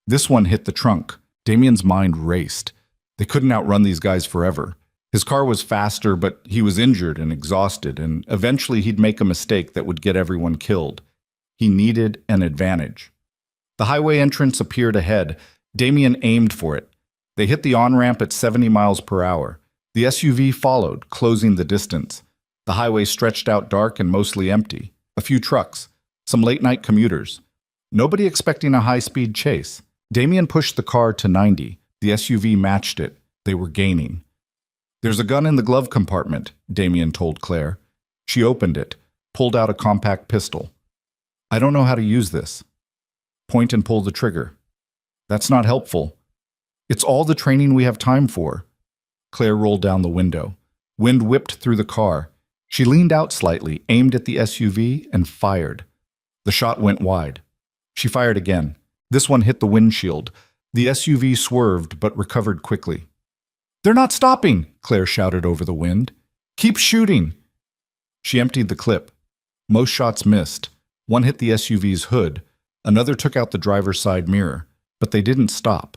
This one hit the trunk. Damien's mind raced. They couldn't outrun these guys forever. His car was faster, but he was injured and exhausted, and eventually he'd make a mistake that would get everyone killed. He needed an advantage. The highway entrance appeared ahead. Damien aimed for it. They hit the on-ramp at 70 miles per hour. The SUV followed, closing the distance. The highway stretched out dark and mostly empty. A few trucks, some late-night commuters. Nobody expecting a high-speed chase. Damien pushed the car to 90. The SUV matched it. They were gaining. There's a gun in the glove compartment, Damien told Claire. She opened it, pulled out a compact pistol. I don't know how to use this. Point and pull the trigger. That's not helpful. It's all the training we have time for. Claire rolled down the window. Wind whipped through the car. She leaned out slightly, aimed at the SUV, and fired. The shot went wide. She fired again. This one hit the windshield. The SUV swerved but recovered quickly. "They're not stopping!" Claire shouted over the wind. "Keep shooting!" She emptied the clip. Most shots missed. One hit the SUV's hood. Another took out the driver's side mirror. But they didn't stop.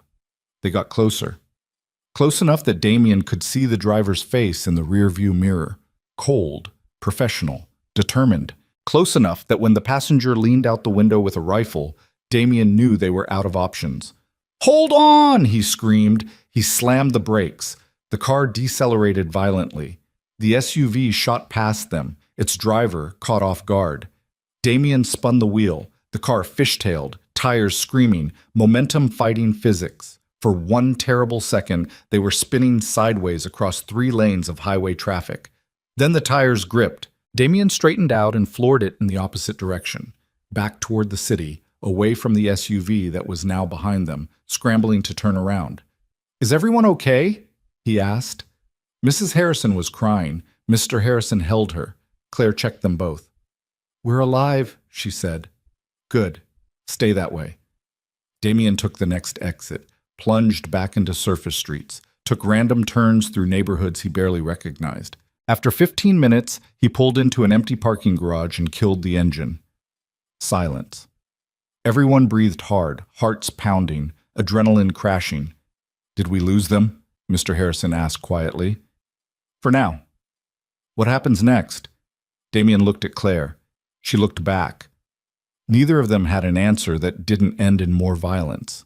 They got closer. Close enough that Damien could see the driver's face in the rearview mirror. Cold, professional, determined. Close enough that when the passenger leaned out the window with a rifle, Damien knew they were out of options. "Hold on!" he screamed. He slammed the brakes. The car decelerated violently. The SUV shot past them, its driver caught off guard. Damien spun the wheel. The car fishtailed, tires screaming, momentum fighting physics. For one terrible second, they were spinning sideways across 3 lanes of highway traffic. Then the tires gripped. Damien straightened out and floored it in the opposite direction, back toward the city, away from the SUV that was now behind them, scrambling to turn around. "Is everyone okay?" he asked. Mrs. Harrison was crying. Mr. Harrison held her. Claire checked them both. "We're alive," she said. "Good. Stay that way." Damien took the next exit, plunged back into surface streets, took random turns through neighborhoods he barely recognized. After 15 minutes, he pulled into an empty parking garage and killed the engine. Silence. Everyone breathed hard, hearts pounding, adrenaline crashing. "Did we lose them?" Mr. Harrison asked quietly. "For now." "What happens next?" Damien looked at Claire. She looked back. Neither of them had an answer that didn't end in more violence.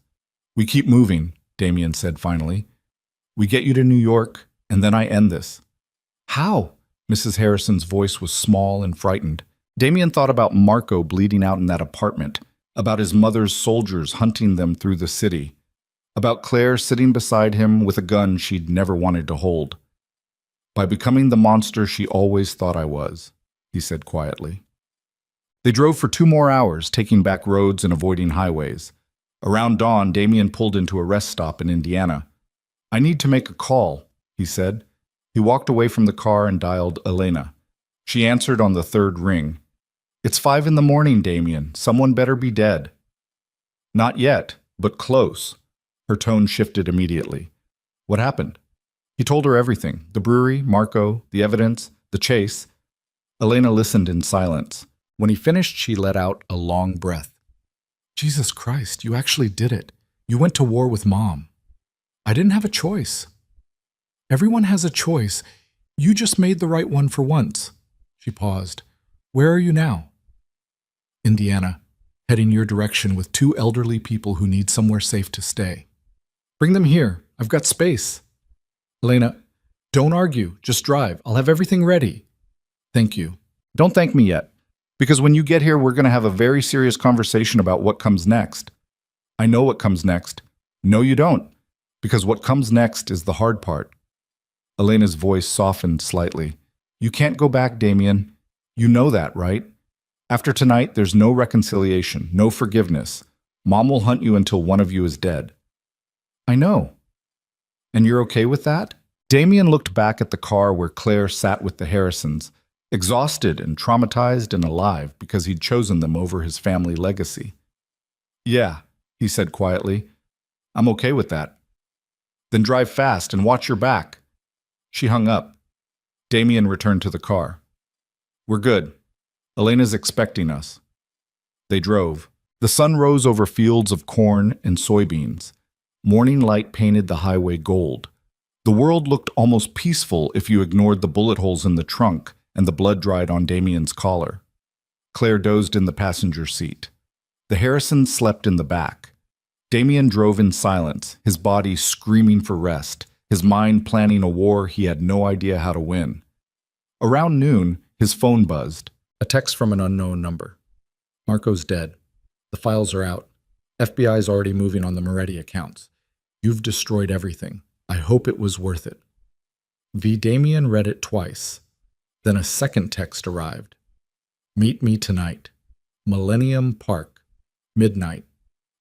"We keep moving," Damien said finally. "We get you to New York, and then I end this." "How?" Mrs. Harrison's voice was small and frightened. Damien thought about Marco bleeding out in that apartment, about his mother's soldiers hunting them through the city, about Claire sitting beside him with a gun she'd never wanted to hold. "By becoming the monster she always thought I was," he said quietly. They drove for 2 more hours, taking back roads and avoiding highways. Around dawn, Damien pulled into a rest stop in Indiana. "I need to make a call," he said. He walked away from the car and dialed Elena. She answered on the 3rd ring. "It's 5 in the morning, Damien. Someone better be dead." "Not yet, but close." Her tone shifted immediately. "What happened?" He told her everything, the brewery, Marco, the evidence, the chase. Elena listened in silence. When he finished, she let out a long breath. "Jesus Christ, you actually did it. You went to war with Mom. I didn't have a choice." "Everyone has a choice. You just made the right one for once." She paused. "Where are you now?" "Indiana, heading your direction with 2 elderly people who need somewhere safe to stay." "Bring them here. I've got space." "Elena, don't argue. Just drive. I'll have everything ready." "Thank you." "Don't thank me yet. Because when you get here, we're going to have a very serious conversation about what comes next." "I know what comes next." "No, you don't. Because what comes next is the hard part." Elena's voice softened slightly. "You can't go back, Damien. You know that, right? After tonight, there's no reconciliation, no forgiveness. Mom will hunt you until one of you is dead." "I know." "And you're okay with that?" Damien looked back at the car where Claire sat with the Harrisons, exhausted and traumatized and alive because he'd chosen them over his family legacy. "Yeah," he said quietly. "I'm okay with that." "Then drive fast and watch your back." She hung up. Damien returned to the car. "We're good. Elena's expecting us." They drove. The sun rose over fields of corn and soybeans. Morning light painted the highway gold. The world looked almost peaceful if you ignored the bullet holes in the trunk and the blood dried on Damien's collar. Claire dozed in the passenger seat. The Harrisons slept in the back. Damien drove in silence, his body screaming for rest, his mind planning a war he had no idea how to win. Around noon, his phone buzzed. A text from an unknown number. "Marco's dead. The files are out. FBI's already moving on the Moretti accounts. You've destroyed everything. I hope it was worth it." Damien read it twice. Then a second text arrived. "Meet me tonight. Millennium Park. Midnight.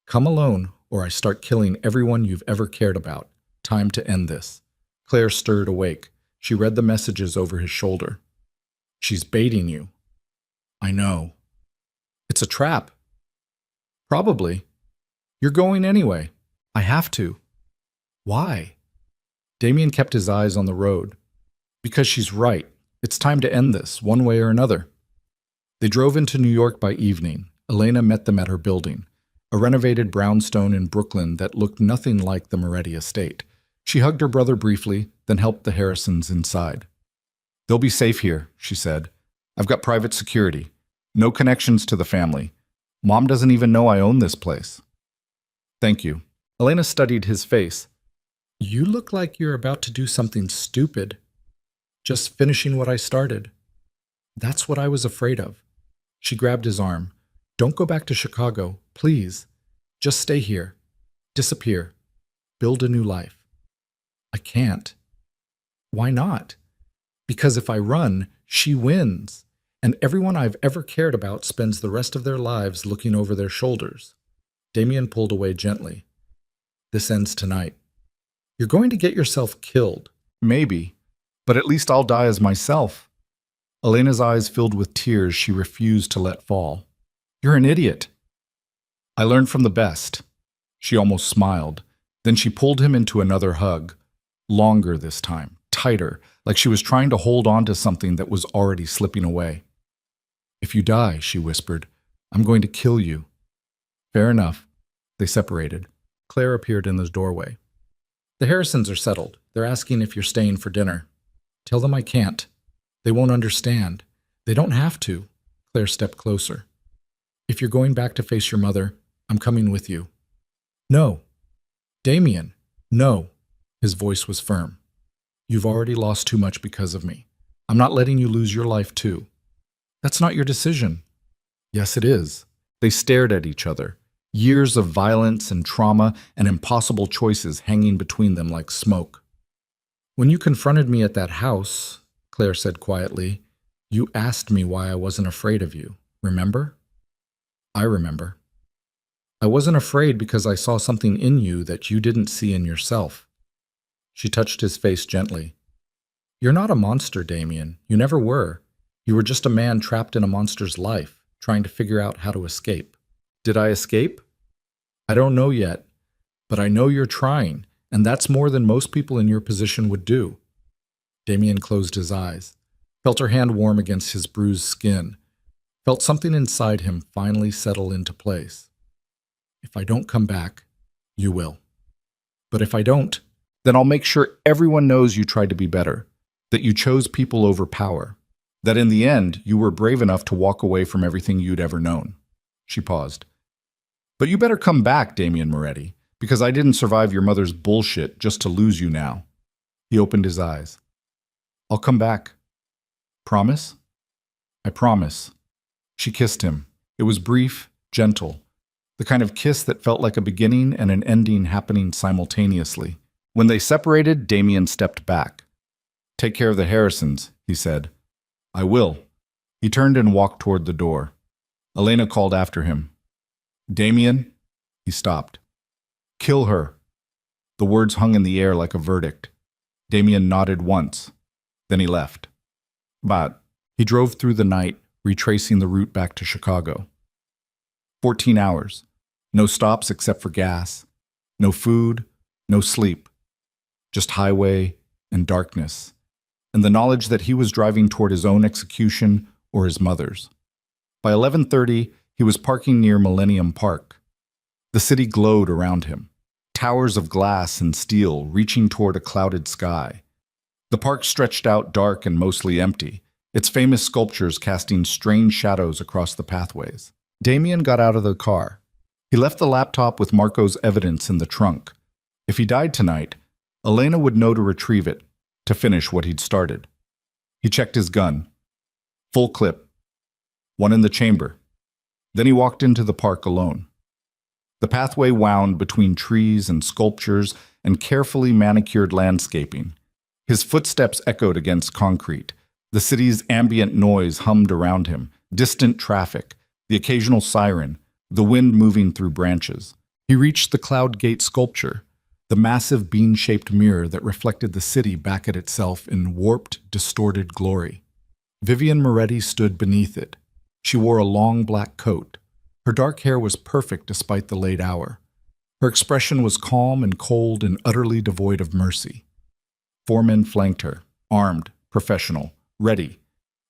Come alone or I start killing everyone you've ever cared about. Time to end this. Claire stirred awake. She read the messages over his shoulder. She's baiting you. I know. It's a trap. Probably. You're going anyway. I have to. Why? Damien kept his eyes on the road. Because she's right. It's time to end this, one way or another. They drove into New York by evening. Elena met them at her building, a renovated brownstone in Brooklyn that looked nothing like the Moretti estate. She hugged her brother briefly, then helped the Harrisons inside. They'll be safe here, she said. I've got private security. No connections to the family. Mom doesn't even know I own this place. Thank you. Elena studied his face. You look like you're about to do something stupid. Just finishing what I started. That's what I was afraid of. She grabbed his arm. Don't go back to Chicago, please. Just stay here. Disappear. Build a new life. I can't. Why not? Because if I run, she wins, and everyone I've ever cared about spends the rest of their lives looking over their shoulders. Damien pulled away gently. This ends tonight. You're going to get yourself killed. Maybe, but at least I'll die as myself. Elena's eyes filled with tears she refused to let fall. You're an idiot. I learned from the best. She almost smiled. Then she pulled him into another hug. Longer this time, tighter, like she was trying to hold on to something that was already slipping away. If you die, she whispered, I'm going to kill you. Fair enough. They separated. Claire appeared in the doorway. The Harrisons are settled. They're asking if you're staying for dinner. Tell them I can't. They won't understand. They don't have to. Claire stepped closer. If you're going back to face your mother, I'm coming with you. No. Damien, no. His voice was firm. You've already lost too much because of me. I'm not letting you lose your life too. That's not your decision. Yes, it is. They stared at each other. Years of violence and trauma and impossible choices hanging between them like smoke. When you confronted me at that house, Claire said quietly, you asked me why I wasn't afraid of you. Remember? I remember. I wasn't afraid because I saw something in you that you didn't see in yourself. She touched his face gently. You're not a monster, Damien. You never were. You were just a man trapped in a monster's life, trying to figure out how to escape. Did I escape? I don't know yet, but I know you're trying, and that's more than most people in your position would do. Damien closed his eyes, felt her hand warm against his bruised skin, felt something inside him finally settle into place. If I don't come back, you will. But if I don't, then I'll make sure everyone knows you tried to be better, that you chose people over power, that in the end you were brave enough to walk away from everything you'd ever known. She paused. But you better come back, Damien Moretti, because I didn't survive your mother's bullshit just to lose you now. He opened his eyes. I'll come back. Promise? I promise. She kissed him. It was brief, gentle, the kind of kiss that felt like a beginning and an ending happening simultaneously. When they separated, Damien stepped back. Take care of the Harrisons, he said. I will. He turned and walked toward the door. Elena called after him. Damien? He stopped. Kill her. The words hung in the air like a verdict. Damien nodded once. Then he left. But he drove through the night, retracing the route back to Chicago. 14 hours. No stops except for gas. No food, no sleep. Just highway and darkness. And the knowledge that he was driving toward his own execution or his mother's. By 11:30, he was parking near Millennium Park. The city glowed around him, towers of glass and steel reaching toward a clouded sky. The park stretched out dark and mostly empty, its famous sculptures casting strange shadows across the pathways. Damien got out of the car. He left the laptop with Marco's evidence in the trunk. If he died tonight, Elena would know to retrieve it, to finish what he'd started. He checked his gun. Full clip. One in the chamber. Then he walked into the park alone. The pathway wound between trees and sculptures and carefully manicured landscaping. His footsteps echoed against concrete. The city's ambient noise hummed around him, distant traffic, the occasional siren, the wind moving through branches. He reached the Cloud Gate sculpture. the massive bean-shaped mirror that reflected the city back at itself in warped, distorted glory. Vivian Moretti stood beneath it. She wore a long black coat. Her dark hair was perfect despite the late hour. Her expression was calm and cold and utterly devoid of mercy. 4 men flanked her, armed, professional, ready.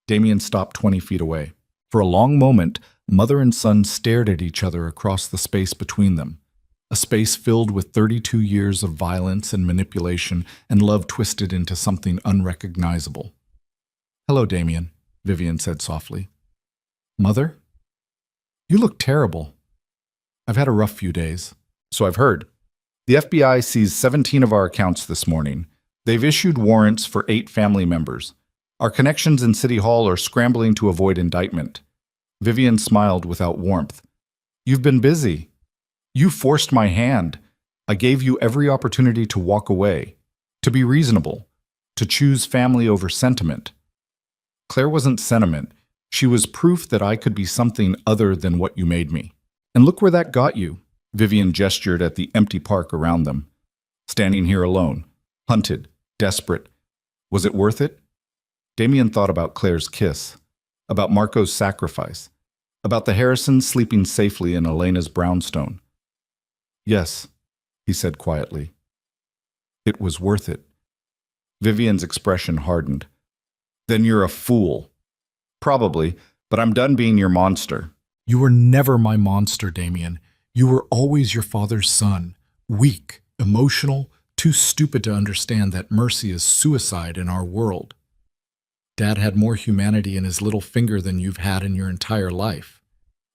Damien stopped 20 feet away. For a long moment, mother and son stared at each other across the space between them, a space filled with 32 years of violence and manipulation and love twisted into something unrecognizable. "Hello, Damien," Vivian said softly. "Mother? You look terrible. I've had a rough few days." "So I've heard. The FBI seized 17 of our accounts this morning. They've issued warrants for 8 family members. Our connections in City Hall are scrambling to avoid indictment." Vivian smiled without warmth. "You've been busy. You forced my hand. I gave you every opportunity to walk away, to be reasonable, to choose family over sentiment." Claire wasn't sentiment. She was proof that I could be something other than what you made me. And look where that got you. Vivian gestured at the empty park around them. Standing here alone, hunted, desperate. Was it worth it? Damien thought about Claire's kiss, about Marco's sacrifice, about the Harrisons sleeping safely in Elena's brownstone. "Yes," he said quietly. "It was worth it." Vivian's expression hardened. "Then you're a fool." "Probably, but I'm done being your monster." "You were never my monster, Damien. You were always your father's son, weak, emotional, too stupid to understand that mercy is suicide in our world. Dad had more humanity in his little finger than you've had in your entire life.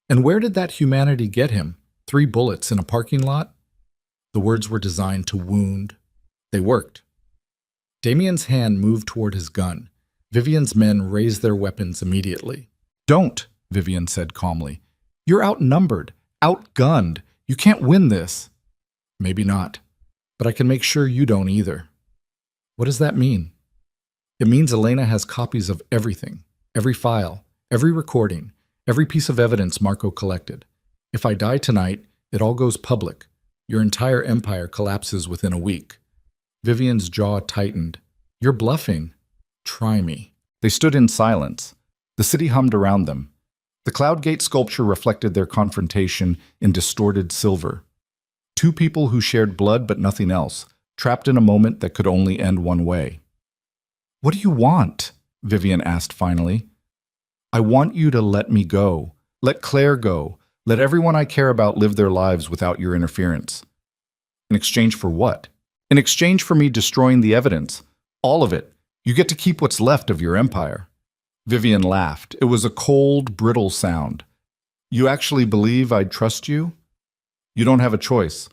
And where did that humanity get him? 3 bullets in a parking lot?" The words were designed to wound. They worked. Damien's hand moved toward his gun. Vivian's men raised their weapons immediately. "Don't," Vivian said calmly. "You're outnumbered, outgunned. You can't win this." "Maybe not, but I can make sure you don't either." "What does that mean?" "It means Elena has copies of everything, every file, every recording, every piece of evidence Marco collected. If I die tonight, it all goes public. Your entire empire collapses within a week." Vivian's jaw tightened. "You're bluffing." "Try me." They stood in silence. The city hummed around them. The Cloudgate sculpture reflected their confrontation in distorted silver. 2 people who shared blood but nothing else, trapped in a moment that could only end one way. "What do you want?" Vivian asked finally. "I want you to let me go. Let Claire go. Let everyone I care about live their lives without your interference." "In exchange for what?" "In exchange for me destroying the evidence. All of it. You get to keep what's left of your empire." Vivian laughed. It was a cold, brittle sound. "You actually believe I'd trust you?" "You don't have a choice."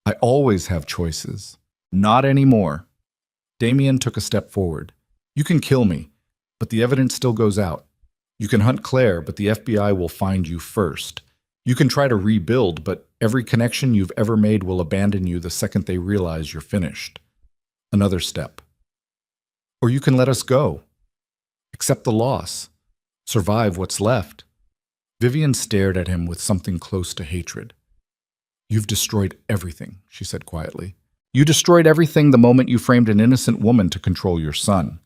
"I always have choices." "Not anymore." Damien took a step forward. "You can kill me, but the evidence still goes out. You can hunt Claire, but the FBI will find you first. You can try to rebuild, but every connection you've ever made will abandon you the second they realize you're finished." Another step. "Or you can let us go. Accept the loss. Survive what's left." Vivian stared at him with something close to hatred. "You've destroyed everything," she said quietly. "You destroyed everything the moment you framed an innocent woman to control your son.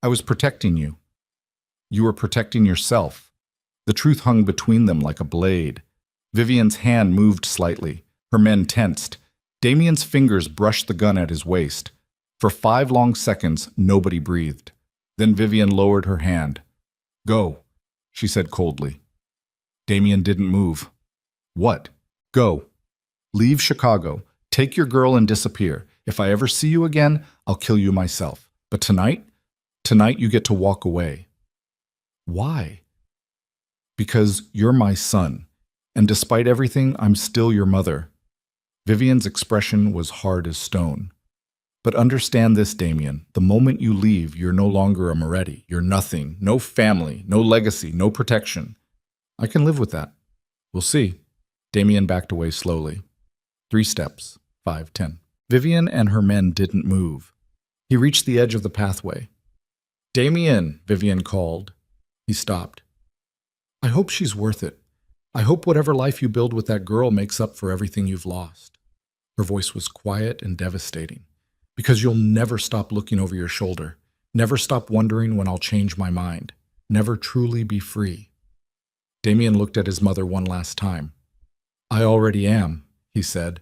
I was protecting you. You were protecting yourself." The truth hung between them like a blade. Vivian's hand moved slightly. Her men tensed. Damien's fingers brushed the gun at his waist. For 5 long seconds, nobody breathed. Then Vivian lowered her hand. "Go," she said coldly. Damien didn't move. "What?" "Go. Leave Chicago. Take your girl and disappear. If I ever see you again, I'll kill you myself. But tonight you get to walk away." "Why?" "Because you're my son, and despite everything, I'm still your mother." Vivian's expression was hard as stone. "But understand this, Damien. The moment you leave, you're no longer a Moretti. You're nothing. No family, no legacy, no protection. I can live with that. We'll see." Damien backed away slowly. 3 steps, 5, 10. Vivian and her men didn't move. He reached the edge of the pathway. "Damien," Vivian called. He stopped. "I hope she's worth it. I hope whatever life you build with that girl makes up for everything you've lost." Her voice was quiet and devastating. Because you'll never stop looking over your shoulder. Never stop wondering when I'll change my mind. Never truly be free. Damien looked at his mother one last time. I already am, he said.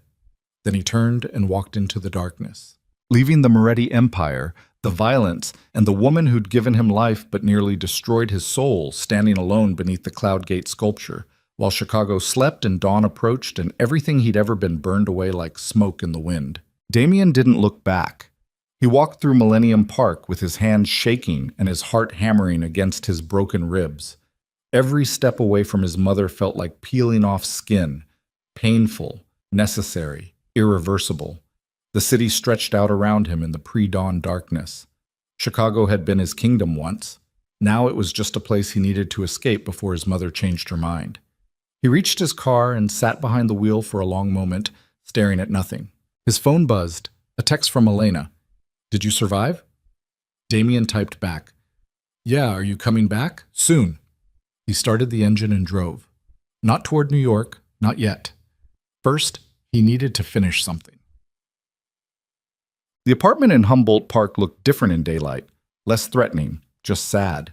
Then he turned and walked into the darkness. Leaving the Moretti Empire, the violence, and the woman who'd given him life but nearly destroyed his soul standing alone beneath the Cloud Gate sculpture, while Chicago slept and dawn approached and everything he'd ever been burned away like smoke in the wind. Damien didn't look back. He walked through Millennium Park with his hands shaking and his heart hammering against his broken ribs. Every step away from his mother felt like peeling off skin, painful, necessary, irreversible. The city stretched out around him in the pre-dawn darkness. Chicago had been his kingdom once. Now it was just a place he needed to escape before his mother changed her mind. He reached his car and sat behind the wheel for a long moment, staring at nothing. His phone buzzed, a text from Elena. Did you survive? Damien typed back. Yeah, are you coming back? Soon. He started the engine and drove. Not toward New York, not yet. First, he needed to finish something. The apartment in Humboldt Park looked different in daylight, less threatening, just sad.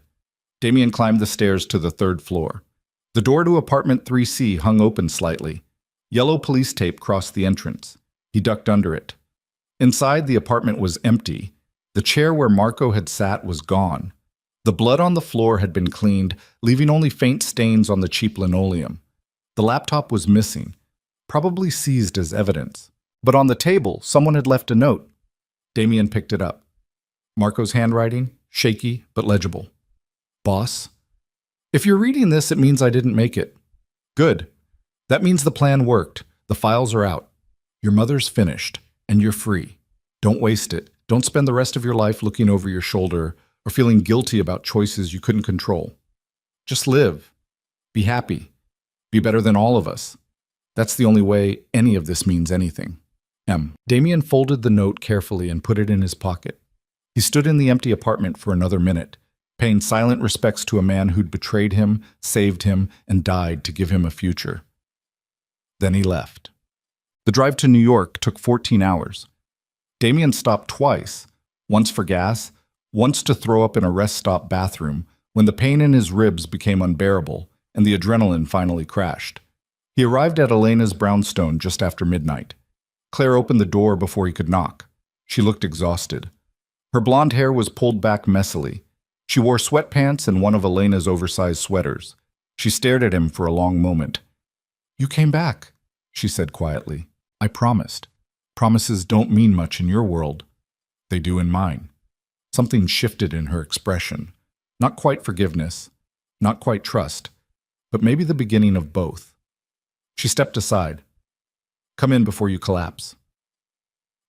Damien climbed the stairs to the third floor. The door to apartment 3C hung open slightly. Yellow police tape crossed the entrance. He ducked under it. Inside, the apartment was empty. The chair where Marco had sat was gone. The blood on the floor had been cleaned, leaving only faint stains on the cheap linoleum. The laptop was missing, probably seized as evidence. But on the table, someone had left a note. Damien picked it up. Marco's handwriting, shaky but legible. Boss, if you're reading this, it means I didn't make it. Good. That means the plan worked. The files are out. Your mother's finished, and you're free. Don't waste it. Don't spend the rest of your life looking over your shoulder or feeling guilty about choices you couldn't control. Just live. Be happy. Be better than all of us. That's the only way any of this means anything. M. Damien folded the note carefully and put it in his pocket. He stood in the empty apartment for another minute, paying silent respects to a man who'd betrayed him, saved him, and died to give him a future. Then he left. The drive to New York took 14 hours. Damien stopped twice, once for gas, once to throw up in a rest stop bathroom, when the pain in his ribs became unbearable and the adrenaline finally crashed. He arrived at Elena's brownstone just after midnight. Claire opened the door before he could knock. She looked exhausted. Her blonde hair was pulled back messily. She wore sweatpants and one of Elena's oversized sweaters. She stared at him for a long moment. You came back, she said quietly. I promised. Promises don't mean much in your world. They do in mine. Something shifted in her expression. Not quite forgiveness, not quite trust, but maybe the beginning of both. She stepped aside. Come in before you collapse.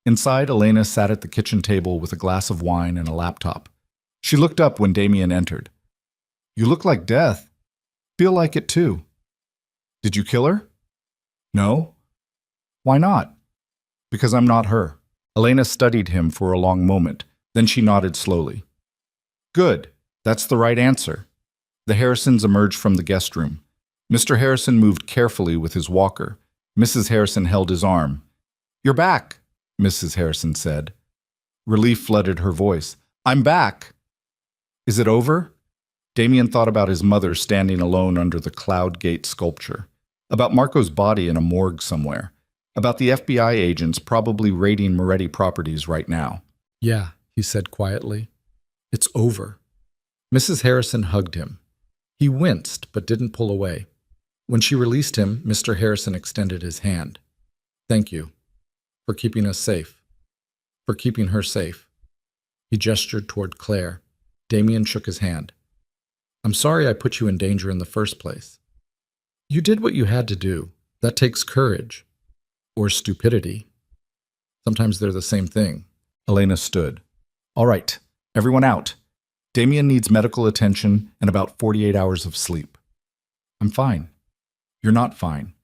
Inside, Elena sat at the kitchen table with a glass of wine and a laptop. She looked up when Damien entered. You look like death. Feel like it too. Did you kill her? No. Why not? Because I'm not her. Elena studied him for a long moment. Then she nodded slowly. Good. That's the right answer. The Harrisons emerged from the guest room. Mr. Harrison moved carefully with his walker. Mrs. Harrison held his arm. You're back, Mrs. Harrison said. Relief flooded her voice. I'm back. Is it over? Damien thought about his mother standing alone under the Cloud Gate sculpture, about Marco's body in a morgue somewhere, about the FBI agents probably raiding Moretti properties right now. Yeah, he said quietly. It's over. Mrs. Harrison hugged him. He winced but didn't pull away. When she released him, Mr. Harrison extended his hand. Thank you. For keeping us safe. For keeping her safe. He gestured toward Claire. Damien shook his hand. I'm sorry I put you in danger in the first place. You did what you had to do. That takes courage. Or stupidity. Sometimes they're the same thing. Elena stood. All right, everyone out. Damien needs medical attention and about 48 hours of sleep. I'm fine. You're not fine.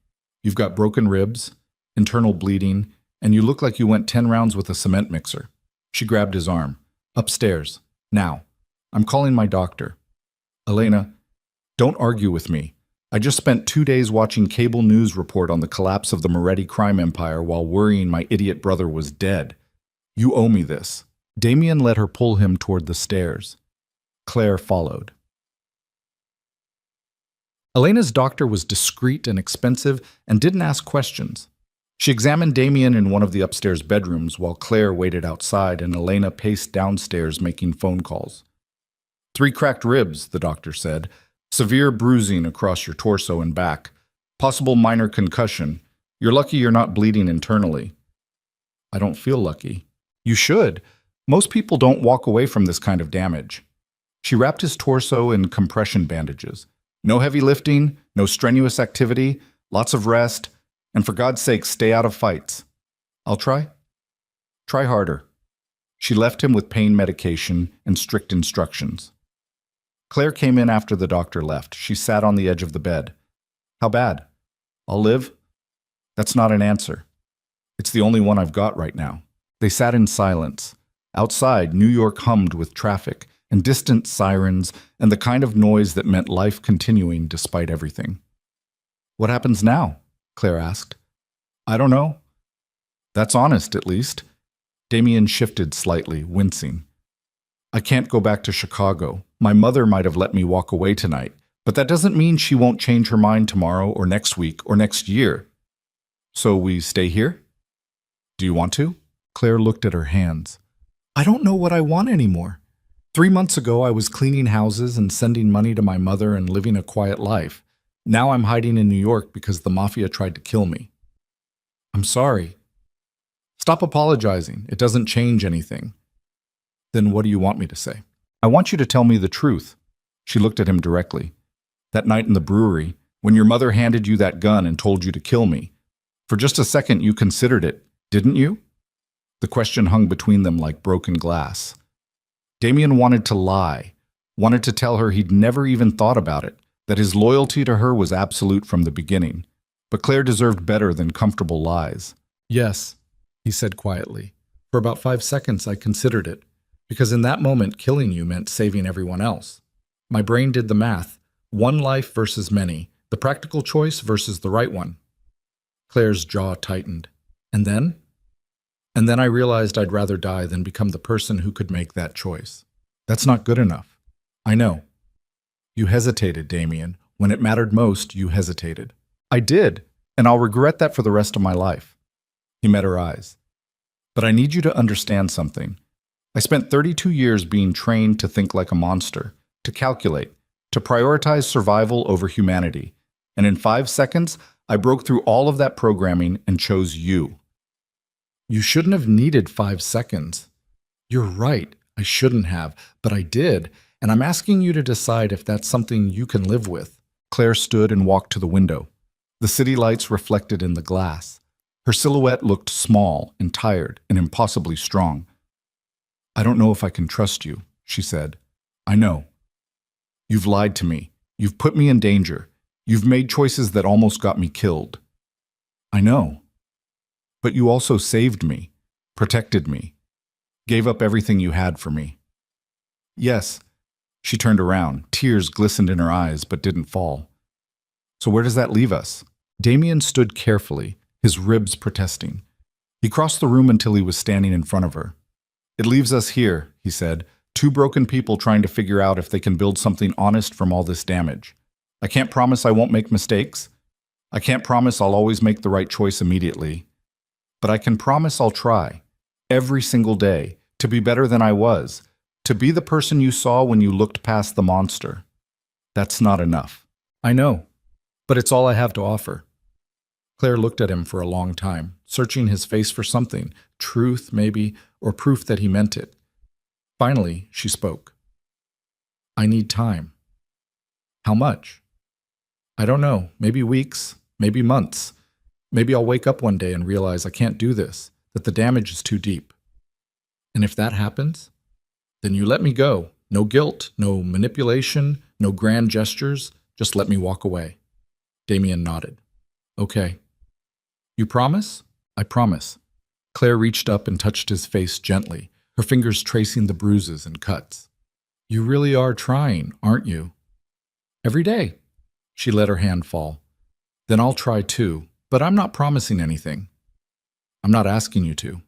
You've got broken ribs, internal bleeding, and you look like you went 10 rounds with a cement mixer. She grabbed his arm. Upstairs. Now. I'm calling my doctor. Elena, don't argue with me. I just spent 2 days watching cable news report on the collapse of the Moretti crime empire while worrying my idiot brother was dead. You owe me this. Damien let her pull him toward the stairs. Claire followed. Elena's doctor was discreet and expensive and didn't ask questions. She examined Damien in one of the upstairs bedrooms while Claire waited outside and Elena paced downstairs making phone calls. 3 cracked ribs, the doctor said. Severe bruising across your torso and back. Possible minor concussion. You're lucky you're not bleeding internally. I don't feel lucky. You should. Most people don't walk away from this kind of damage. She wrapped his torso in compression bandages. No heavy lifting, no strenuous activity, lots of rest, and for God's sake, stay out of fights. I'll try. Try harder. She left him with pain medication and strict instructions. Claire came in after the doctor left. She sat on the edge of the bed. How bad? I'll live? That's not an answer. It's the only one I've got right now. They sat in silence. Outside, New York hummed with traffic and distant sirens and the kind of noise that meant life continuing despite everything. What happens now? Claire asked. I don't know. That's honest, at least. Damien shifted slightly, wincing. I can't go back to Chicago. My mother might have let me walk away tonight, but that doesn't mean she won't change her mind tomorrow or next week or next year. So we stay here? Do you want to? Claire looked at her hands. I don't know what I want anymore. 3 months ago, I was cleaning houses and sending money to my mother and living a quiet life. Now I'm hiding in New York because the Mafia tried to kill me. I'm sorry. Stop apologizing. It doesn't change anything. Then what do you want me to say? I want you to tell me the truth. She looked at him directly. That night in the brewery, when your mother handed you that gun and told you to kill me, for just a second you considered it, didn't you? The question hung between them like broken glass. Damien wanted to lie, wanted to tell her he'd never even thought about it, that his loyalty to her was absolute from the beginning. But Claire deserved better than comfortable lies. Yes, he said quietly. For about 5 seconds I considered it, because in that moment killing you meant saving everyone else. My brain did the math. One life versus many, the practical choice versus the right one. Claire's jaw tightened. And then? And then I realized I'd rather die than become the person who could make that choice. That's not good enough. I know. You hesitated, Damien. When it mattered most, you hesitated. I did, and I'll regret that for the rest of my life. He met her eyes. But I need you to understand something. I spent 32 years being trained to think like a monster, to calculate, to prioritize survival over humanity. And in 5 seconds, I broke through all of that programming and chose you. You shouldn't have needed 5 seconds. You're right, I shouldn't have, but I did, and I'm asking you to decide if that's something you can live with. Claire stood and walked to the window. The city lights reflected in the glass. Her silhouette looked small and tired and impossibly strong. I don't know if I can trust you, she said. I know. You've lied to me. You've put me in danger. You've made choices that almost got me killed. I know. But you also saved me, protected me, gave up everything you had for me. Yes. She turned around. Tears glistened in her eyes but didn't fall. So where does that leave us? Damien stood carefully, his ribs protesting. He crossed the room until he was standing in front of her. It leaves us here, he said, 2 broken people trying to figure out if they can build something honest from all this damage. I can't promise I won't make mistakes. I can't promise I'll always make the right choice immediately. But I can promise I'll try, every single day, to be better than I was, to be the person you saw when you looked past the monster. That's not enough. I know, but it's all I have to offer. Claire looked at him for a long time, searching his face for something, truth maybe, or proof that he meant it. Finally, she spoke. I need time. How much? I don't know, maybe weeks, maybe months. Maybe I'll wake up one day and realize I can't do this, that the damage is too deep. And if that happens, then you let me go. No guilt, no manipulation, no grand gestures. Just let me walk away. Damien nodded. Okay. You promise? I promise. Claire reached up and touched his face gently, her fingers tracing the bruises and cuts. You really are trying, aren't you? Every day. She let her hand fall. Then I'll try too, but I'm not promising anything. I'm not asking you to.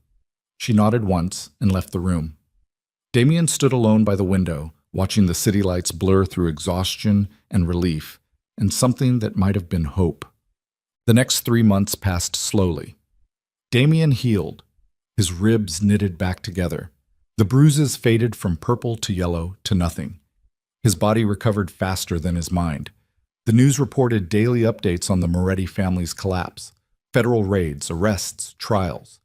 She nodded once and left the room. Damien stood alone by the window, watching the city lights blur through exhaustion and relief, and something that might have been hope. The next 3 months passed slowly. Damien healed, his ribs knitted back together. The bruises faded from purple to yellow to nothing. His body recovered faster than his mind. The news reported daily updates on the Moretti family's collapse, federal raids, arrests, trials.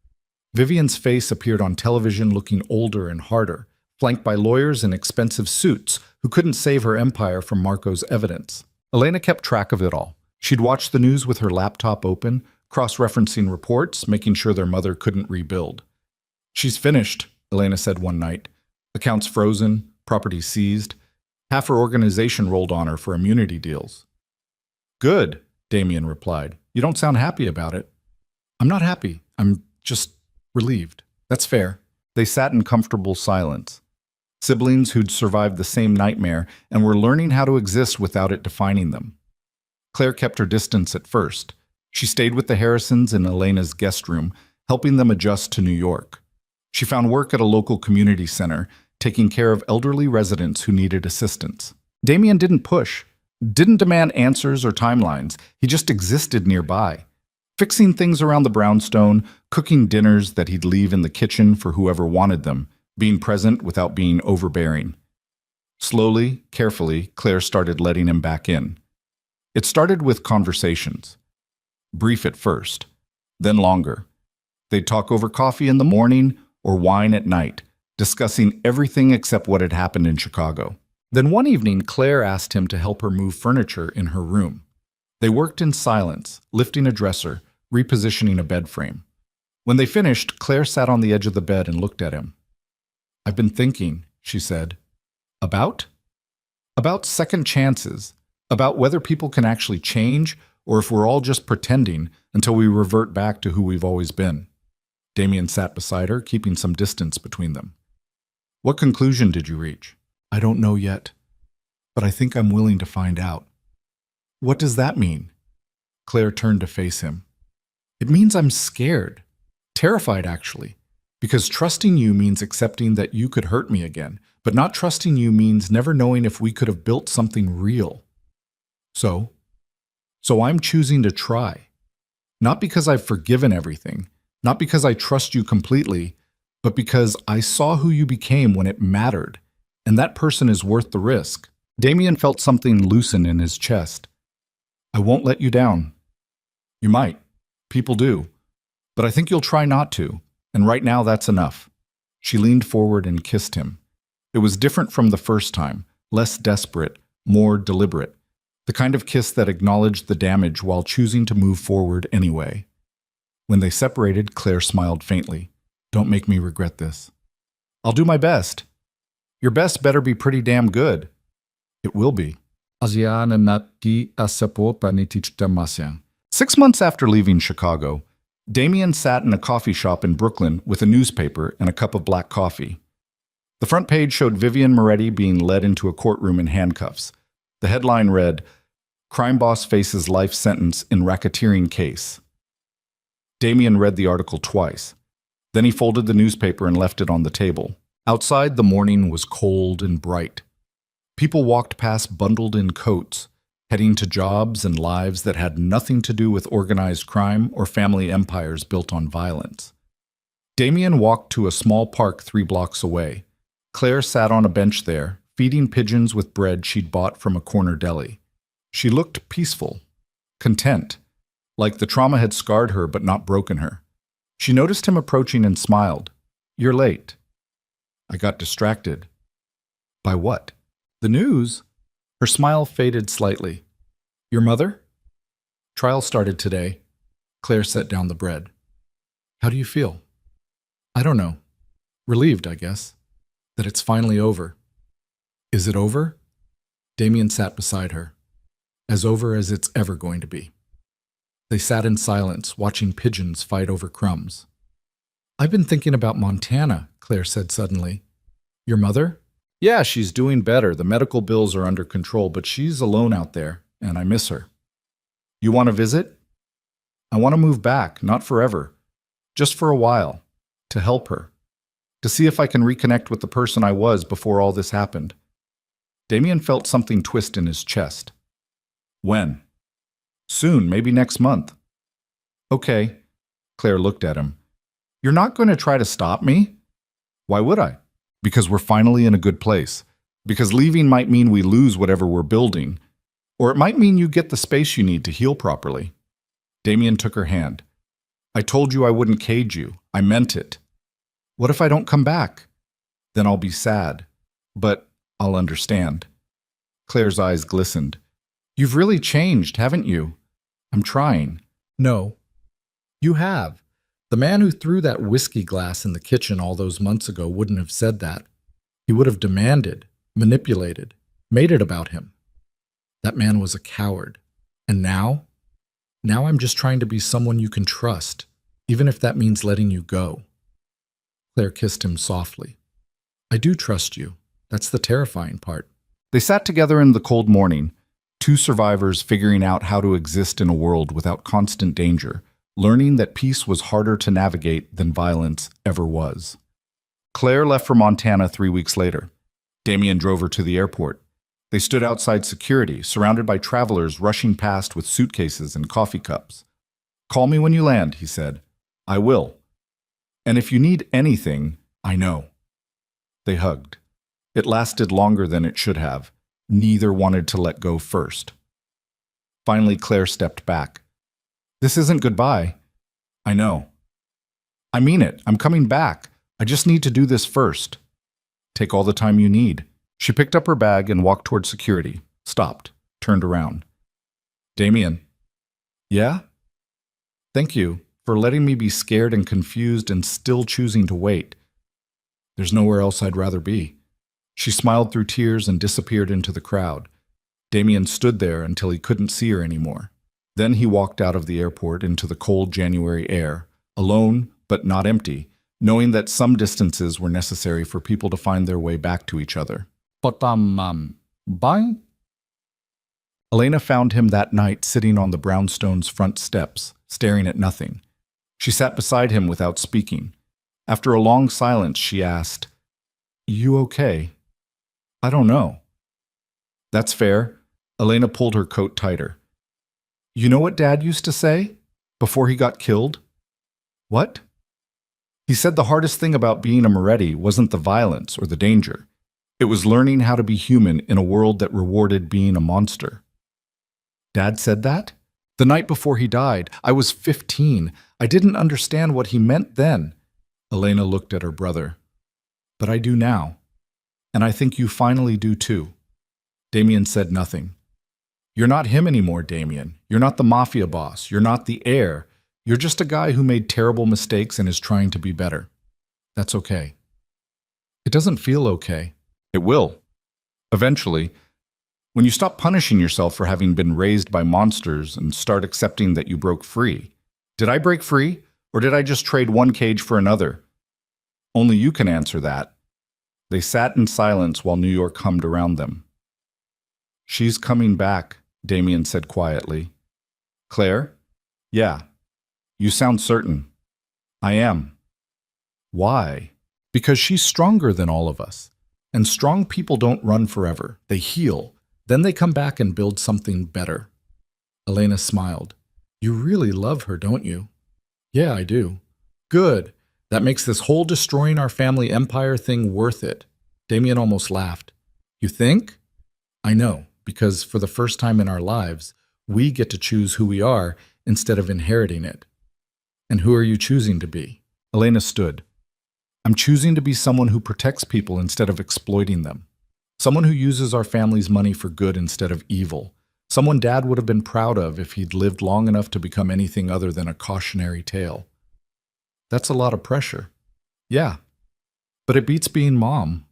Vivian's face appeared on television looking older and harder, flanked by lawyers in expensive suits who couldn't save her empire from Marco's evidence. Elena kept track of it all. She'd watch the news with her laptop open, cross-referencing reports, making sure their mother couldn't rebuild. She's finished, Elena said one night. Accounts frozen, property seized. Half her organization rolled on her for immunity deals. Good, Damien replied. You don't sound happy about it. I'm not happy. I'm just relieved. That's fair. They sat in comfortable silence. Siblings who'd survived the same nightmare and were learning how to exist without it defining them. Claire kept her distance at first. She stayed with the Harrisons in Elena's guest room, helping them adjust to New York. She found work at a local community center, taking care of elderly residents who needed assistance. Damien didn't push, didn't demand answers or timelines. He just existed nearby, fixing things around the brownstone, cooking dinners that he'd leave in the kitchen for whoever wanted them, being present without being overbearing. Slowly, carefully, Claire started letting him back in. It started with conversations. Brief at first, then longer. They'd talk over coffee in the morning or wine at night, discussing everything except what had happened in Chicago. Then one evening, Claire asked him to help her move furniture in her room. They worked in silence, lifting a dresser, repositioning a bed frame. When they finished, Claire sat on the edge of the bed and looked at him. I've been thinking, she said. About? About second chances, about whether people can actually change or if we're all just pretending until we revert back to who we've always been. Damien sat beside her, keeping some distance between them. What conclusion did you reach? I don't know yet, but I think I'm willing to find out. What does that mean? Claire turned to face him. It means I'm scared, terrified actually, because trusting you means accepting that you could hurt me again, but not trusting you means never knowing if we could have built something real. So I'm choosing to try. Not because I've forgiven everything, not because I trust you completely, but because I saw who you became when it mattered, and that person is worth the risk. Damien felt something loosen in his chest. I won't let you down. You might. People do. But I think you'll try not to, and right now that's enough. She leaned forward and kissed him. It was different from the first time, less desperate, more deliberate. The kind of kiss that acknowledged the damage while choosing to move forward anyway. When they separated, Claire smiled faintly. Don't make me regret this. I'll do my best. Your best better be pretty damn good. It will be. 6 months after leaving Chicago, Damien sat in a coffee shop in Brooklyn with a newspaper and a cup of black coffee. The front page showed Vivian Moretti being led into a courtroom in handcuffs. The headline read, Crime Boss Faces Life Sentence in Racketeering Case. Damien read the article twice. Then he folded the newspaper and left it on the table. Outside, the morning was cold and bright. People walked past bundled in coats, heading to jobs and lives that had nothing to do with organized crime or family empires built on violence. Damien walked to a small park 3 blocks away. Claire sat on a bench there, feeding pigeons with bread she'd bought from a corner deli. She looked peaceful, content, like the trauma had scarred her but not broken her. She noticed him approaching and smiled. You're late. I got distracted. By what? The news. Her smile faded slightly. Your mother? Trial started today. Claire set down the bread. How do you feel? I don't know. Relieved, I guess, that it's finally over. Is it over? Damien sat beside her. As over as it's ever going to be. They sat in silence, watching pigeons fight over crumbs. I've been thinking about Montana, Claire said suddenly. Your mother? Yeah, she's doing better. The medical bills are under control, but she's alone out there, and I miss her. You want to visit? I want to move back, not forever, just for a while, to help her, to see if I can reconnect with the person I was before all this happened. Damien felt something twist in his chest. When? Soon, maybe next month. Okay. Claire looked at him. You're not going to try to stop me? Why would I? Because we're finally in a good place. Because leaving might mean we lose whatever we're building. Or it might mean you get the space you need to heal properly. Damien took her hand. I told you I wouldn't cage you. I meant it. What if I don't come back? Then I'll be sad. But I'll understand. Claire's eyes glistened. You've really changed, haven't you? I'm trying. No. You have. The man who threw that whiskey glass in the kitchen all those months ago wouldn't have said that. He would have demanded, manipulated, made it about him. That man was a coward. And now? Now I'm just trying to be someone you can trust, even if that means letting you go. Claire kissed him softly. I do trust you. That's the terrifying part. They sat together in the cold morning, two survivors figuring out how to exist in a world without constant danger, learning that peace was harder to navigate than violence ever was. Claire left for Montana 3 weeks later. Damien drove her to the airport. They stood outside security, surrounded by travelers rushing past with suitcases and coffee cups. Call me when you land, he said. I will. And if you need anything, I know. They hugged. It lasted longer than it should have. Neither wanted to let go first. Finally, Claire stepped back. This isn't goodbye. I know. I mean it. I'm coming back. I just need to do this first. Take all the time you need. She picked up her bag and walked toward security, stopped, turned around. Damien. Yeah? Thank you for letting me be scared and confused and still choosing to wait. There's nowhere else I'd rather be. She smiled through tears and disappeared into the crowd. Damien stood there until he couldn't see her anymore. Then he walked out of the airport into the cold January air, alone but not empty, knowing that some distances were necessary for people to find their way back to each other. But bye? Elena found him that night sitting on the brownstone's front steps, staring at nothing. She sat beside him without speaking. After a long silence, she asked, You okay? I don't know. That's fair. Elena pulled her coat tighter. You know what Dad used to say? Before he got killed? What? He said the hardest thing about being a Moretti wasn't the violence or the danger. It was learning how to be human in a world that rewarded being a monster. Dad said that? The night before he died, I was 15. I didn't understand what he meant then. Elena looked at her brother. But I do now. And I think you finally do too. Damien said nothing. You're not him anymore, Damien. You're not the Mafia boss. You're not the heir. You're just a guy who made terrible mistakes and is trying to be better. That's okay. It doesn't feel okay. It will. Eventually, when you stop punishing yourself for having been raised by monsters and start accepting that you broke free. Did I break free, or did I just trade one cage for another? Only you can answer that. They sat in silence while New York hummed around them. She's coming back, Damien said quietly. Claire? Yeah. You sound certain. I am. Why? Because she's stronger than all of us. And strong people don't run forever. They heal. Then they come back and build something better. Elena smiled. You really love her, don't you? Yeah, I do. Good. That makes this whole destroying our family empire thing worth it. Damien almost laughed. You think? I know, because for the first time in our lives, we get to choose who we are instead of inheriting it. And who are you choosing to be? Elena stood. I'm choosing to be someone who protects people instead of exploiting them. Someone who uses our family's money for good instead of evil. Someone Dad would have been proud of if he'd lived long enough to become anything other than a cautionary tale. That's a lot of pressure. Yeah, but it beats being Mom.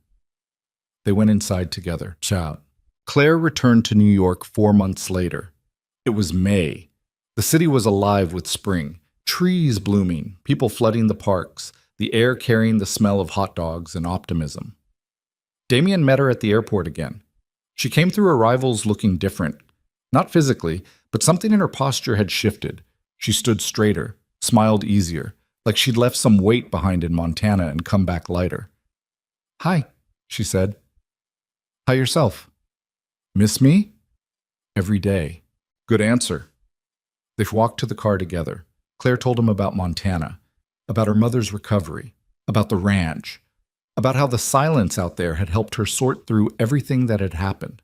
They went inside together. Ciao. Claire returned to New York 4 months later. It was May. The city was alive with spring. Trees blooming, people flooding the parks, the air carrying the smell of hot dogs and optimism. Damien met her at the airport again. She came through arrivals looking different. Not physically, but something in her posture had shifted. She stood straighter, smiled easier, like she'd left some weight behind in Montana and come back lighter. "Hi," she said. "Hi yourself." "Miss me?" "Every day." Good answer. They walked to the car together. Claire told him about Montana, about her mother's recovery, about the ranch, about how the silence out there had helped her sort through everything that had happened.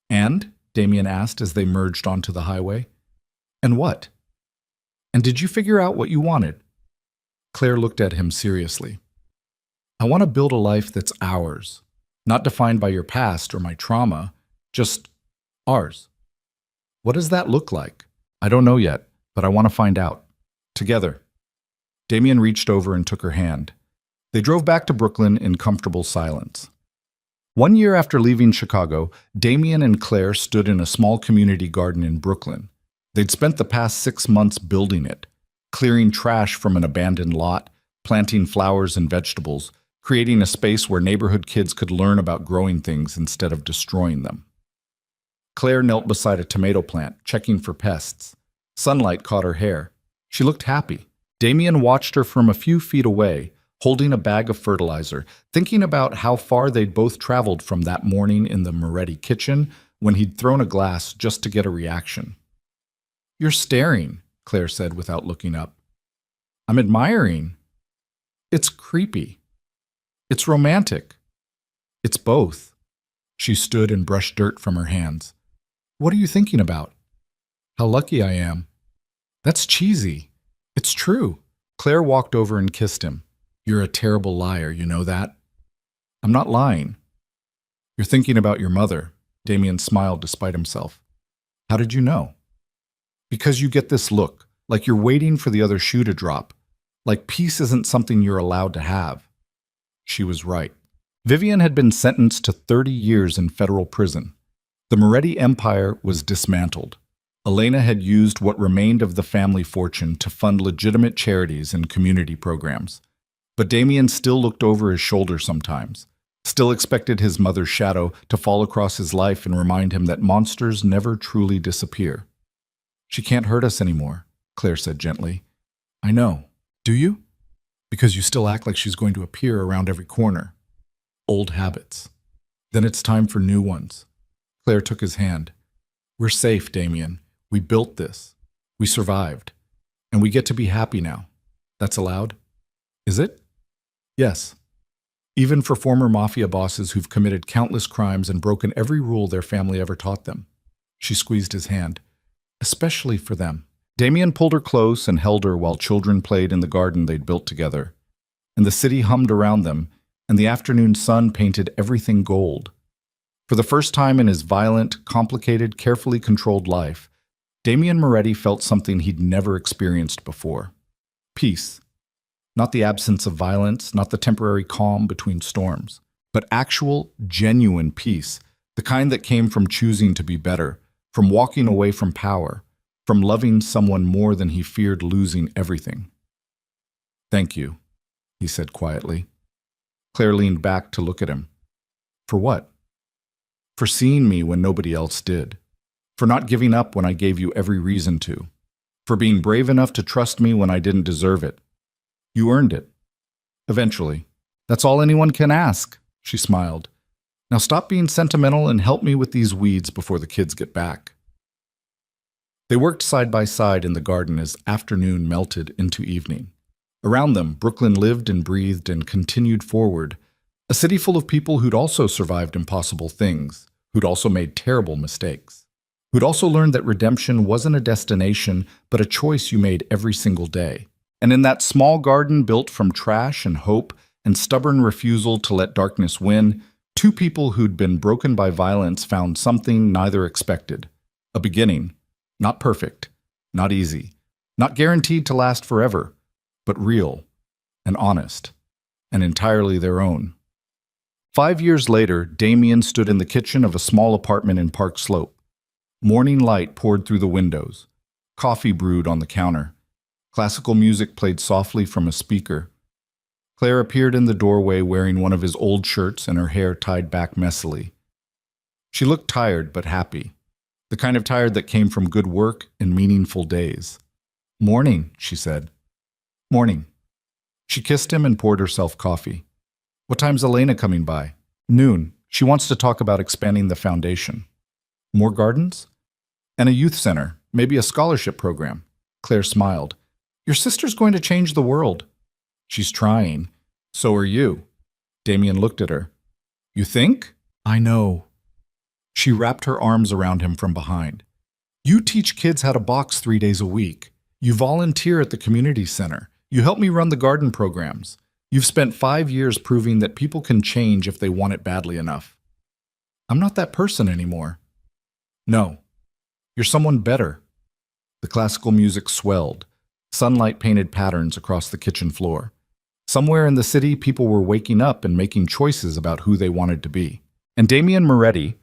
"And?" Damien asked as they merged onto the highway. "And what? And did you figure out what you wanted?" Claire looked at him seriously. "I want to build a life that's ours, not defined by your past or my trauma, just ours." "What does that look like?" "I don't know yet, but I want to find out. Together." Damien reached over and took her hand. They drove back to Brooklyn in comfortable silence. 1 year after leaving Chicago, Damien and Claire stood in a small community garden in Brooklyn. They'd spent the past 6 months building it, clearing trash from an abandoned lot, planting flowers and vegetables, creating a space where neighborhood kids could learn about growing things instead of destroying them. Claire knelt beside a tomato plant, checking for pests. Sunlight caught her hair. She looked happy. Damien watched her from a few feet away, holding a bag of fertilizer, thinking about how far they'd both traveled from that morning in the Moretti kitchen when he'd thrown a glass just to get a reaction. "You're staring," Claire said without looking up. "I'm admiring." "It's creepy. It's romantic. It's both." She stood and brushed dirt from her hands. "What are you thinking about?" "How lucky I am." "That's cheesy." "It's true." Claire walked over and kissed him. "You're a terrible liar, you know that?" "I'm not lying." "You're thinking about your mother." Damien smiled despite himself. "How did you know?" "Because you get this look, like you're waiting for the other shoe to drop, like peace isn't something you're allowed to have." She was right. Vivian had been sentenced to 30 years in federal prison. The Moretti empire was dismantled. Elena had used what remained of the family fortune to fund legitimate charities and community programs. But Damien still looked over his shoulder sometimes, still expected his mother's shadow to fall across his life and remind him that monsters never truly disappear. "She can't hurt us anymore," Claire said gently. "I know. Do you? Because you still act like she's going to appear around every corner. Old habits. Then it's time for new ones." Claire took his hand. "We're safe, Damien. We built this. We survived. And we get to be happy now. That's allowed? Is it?" "Yes. Even for former Mafia bosses who've committed countless crimes and broken every rule their family ever taught them." She squeezed his hand. "Especially for them." Damien pulled her close and held her while children played in the garden they'd built together. And the city hummed around them, and the afternoon sun painted everything gold. For the first time in his violent, complicated, carefully controlled life, Damien Moretti felt something he'd never experienced before. Peace. Not the absence of violence, not the temporary calm between storms, but actual, genuine peace, the kind that came from choosing to be better, from walking away from power, from loving someone more than he feared losing everything. "Thank you," he said quietly. Claire leaned back to look at him. "For what?" "For seeing me when nobody else did. For not giving up when I gave you every reason to. For being brave enough to trust me when I didn't deserve it. You earned it. Eventually. That's all anyone can ask," she smiled. "Now stop being sentimental and help me with these weeds before the kids get back." They worked side by side in the garden as afternoon melted into evening. Around them, Brooklyn lived and breathed and continued forward, a city full of people who'd also survived impossible things, who'd also made terrible mistakes, who'd also learned that redemption wasn't a destination, but a choice you made every single day. And in that small garden built from trash and hope and stubborn refusal to let darkness win, two people who'd been broken by violence found something neither expected. A beginning. Not perfect, not easy, not guaranteed to last forever, but real and honest and entirely their own. 5 years later, Damien stood in the kitchen of a small apartment in Park Slope. Morning light poured through the windows. Coffee brewed on the counter. Classical music played softly from a speaker. Claire appeared in the doorway wearing one of his old shirts and her hair tied back messily. She looked tired but happy. The kind of tired that came from good work and meaningful days. "Morning," she said. "Morning." She kissed him and poured herself coffee. "What time's Elena coming by?" "Noon. She wants to talk about expanding the foundation." "More gardens?" "And a youth center, maybe a scholarship program." Claire smiled. "Your sister's going to change the world." "She's trying. So are you." Damien looked at her. "You think?" "I know." She wrapped her arms around him from behind. "You teach kids how to box 3 days a week. You volunteer at the community center. You help me run the garden programs. You've spent 5 years proving that people can change if they want it badly enough." "I'm not that person anymore." "No. You're someone better." The classical music swelled. Sunlight painted patterns across the kitchen floor. Somewhere in the city, people were waking up and making choices about who they wanted to be. And Damien Moretti,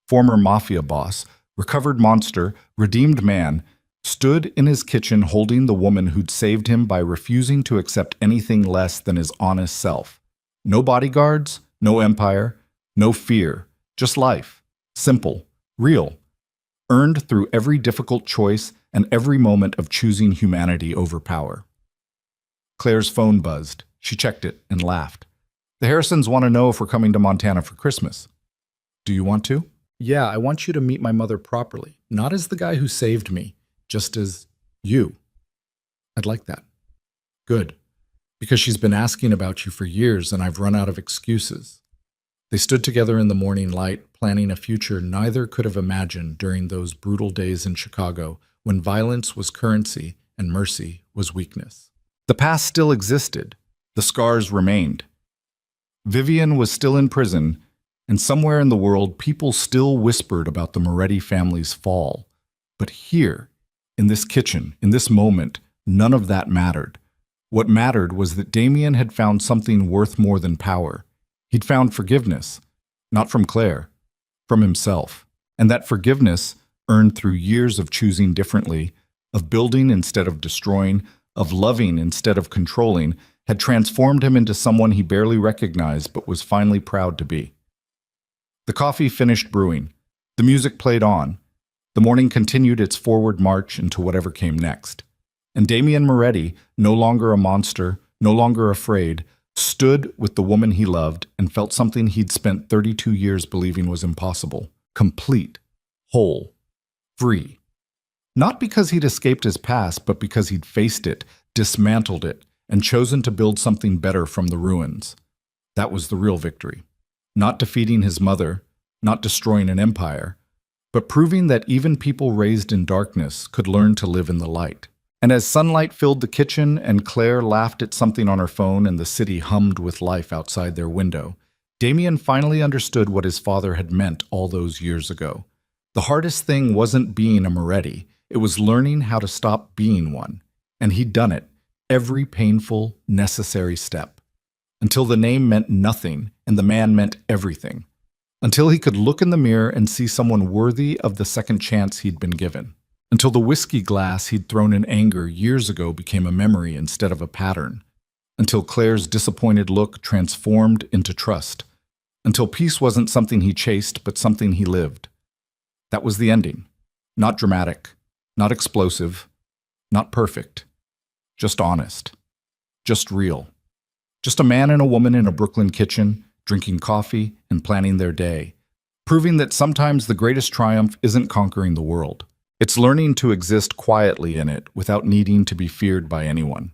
former Mafia boss, recovered monster, redeemed man, stood in his kitchen holding the woman who'd saved him by refusing to accept anything less than his honest self. No bodyguards, no empire, no fear, just life. Simple, real, earned through every difficult choice and every moment of choosing humanity over power. Claire's phone buzzed. She checked it and laughed. "The Harrisons want to know if we're coming to Montana for Christmas." "Do you want to?" "Yeah, I want you to meet my mother properly, not as the guy who saved me, just as you." "I'd like that." "Good, because she's been asking about you for years and I've run out of excuses." They stood together in the morning light, planning a future neither could have imagined during those brutal days in Chicago when violence was currency and mercy was weakness. The past still existed. The scars remained. Vivian was still in prison, and somewhere in the world people still whispered about the Moretti family's fall. But here, in this kitchen, in this moment, none of that mattered. What mattered was that Damien had found something worth more than power. He'd found forgiveness, not from Claire, from himself. And that forgiveness, earned through years of choosing differently, of building instead of destroying, of loving instead of controlling, had transformed him into someone he barely recognized but was finally proud to be. The coffee finished brewing. The music played on. The morning continued its forward march into whatever came next. And Damien Moretti, no longer a monster, no longer afraid, stood with the woman he loved and felt something he'd spent 32 years believing was impossible. Complete. Whole. Free. Not because he'd escaped his past, but because he'd faced it, dismantled it, and chosen to build something better from the ruins. That was the real victory. Not defeating his mother, not destroying an empire, but proving that even people raised in darkness could learn to live in the light. And as sunlight filled the kitchen and Claire laughed at something on her phone and the city hummed with life outside their window, Damien finally understood what his father had meant all those years ago. The hardest thing wasn't being a Moretti, it was learning how to stop being one. And he'd done it, every painful, necessary step. Until the name meant nothing and the man meant everything. Until he could look in the mirror and see someone worthy of the second chance he'd been given. Until the whiskey glass he'd thrown in anger years ago became a memory instead of a pattern. Until Claire's disappointed look transformed into trust. Until peace wasn't something he chased, but something he lived. That was the ending. Not dramatic, not explosive, not perfect. Just honest. Just real. Just a man and a woman in a Brooklyn kitchen, drinking coffee and planning their day. Proving that sometimes the greatest triumph isn't conquering the world. It's learning to exist quietly in it without needing to be feared by anyone.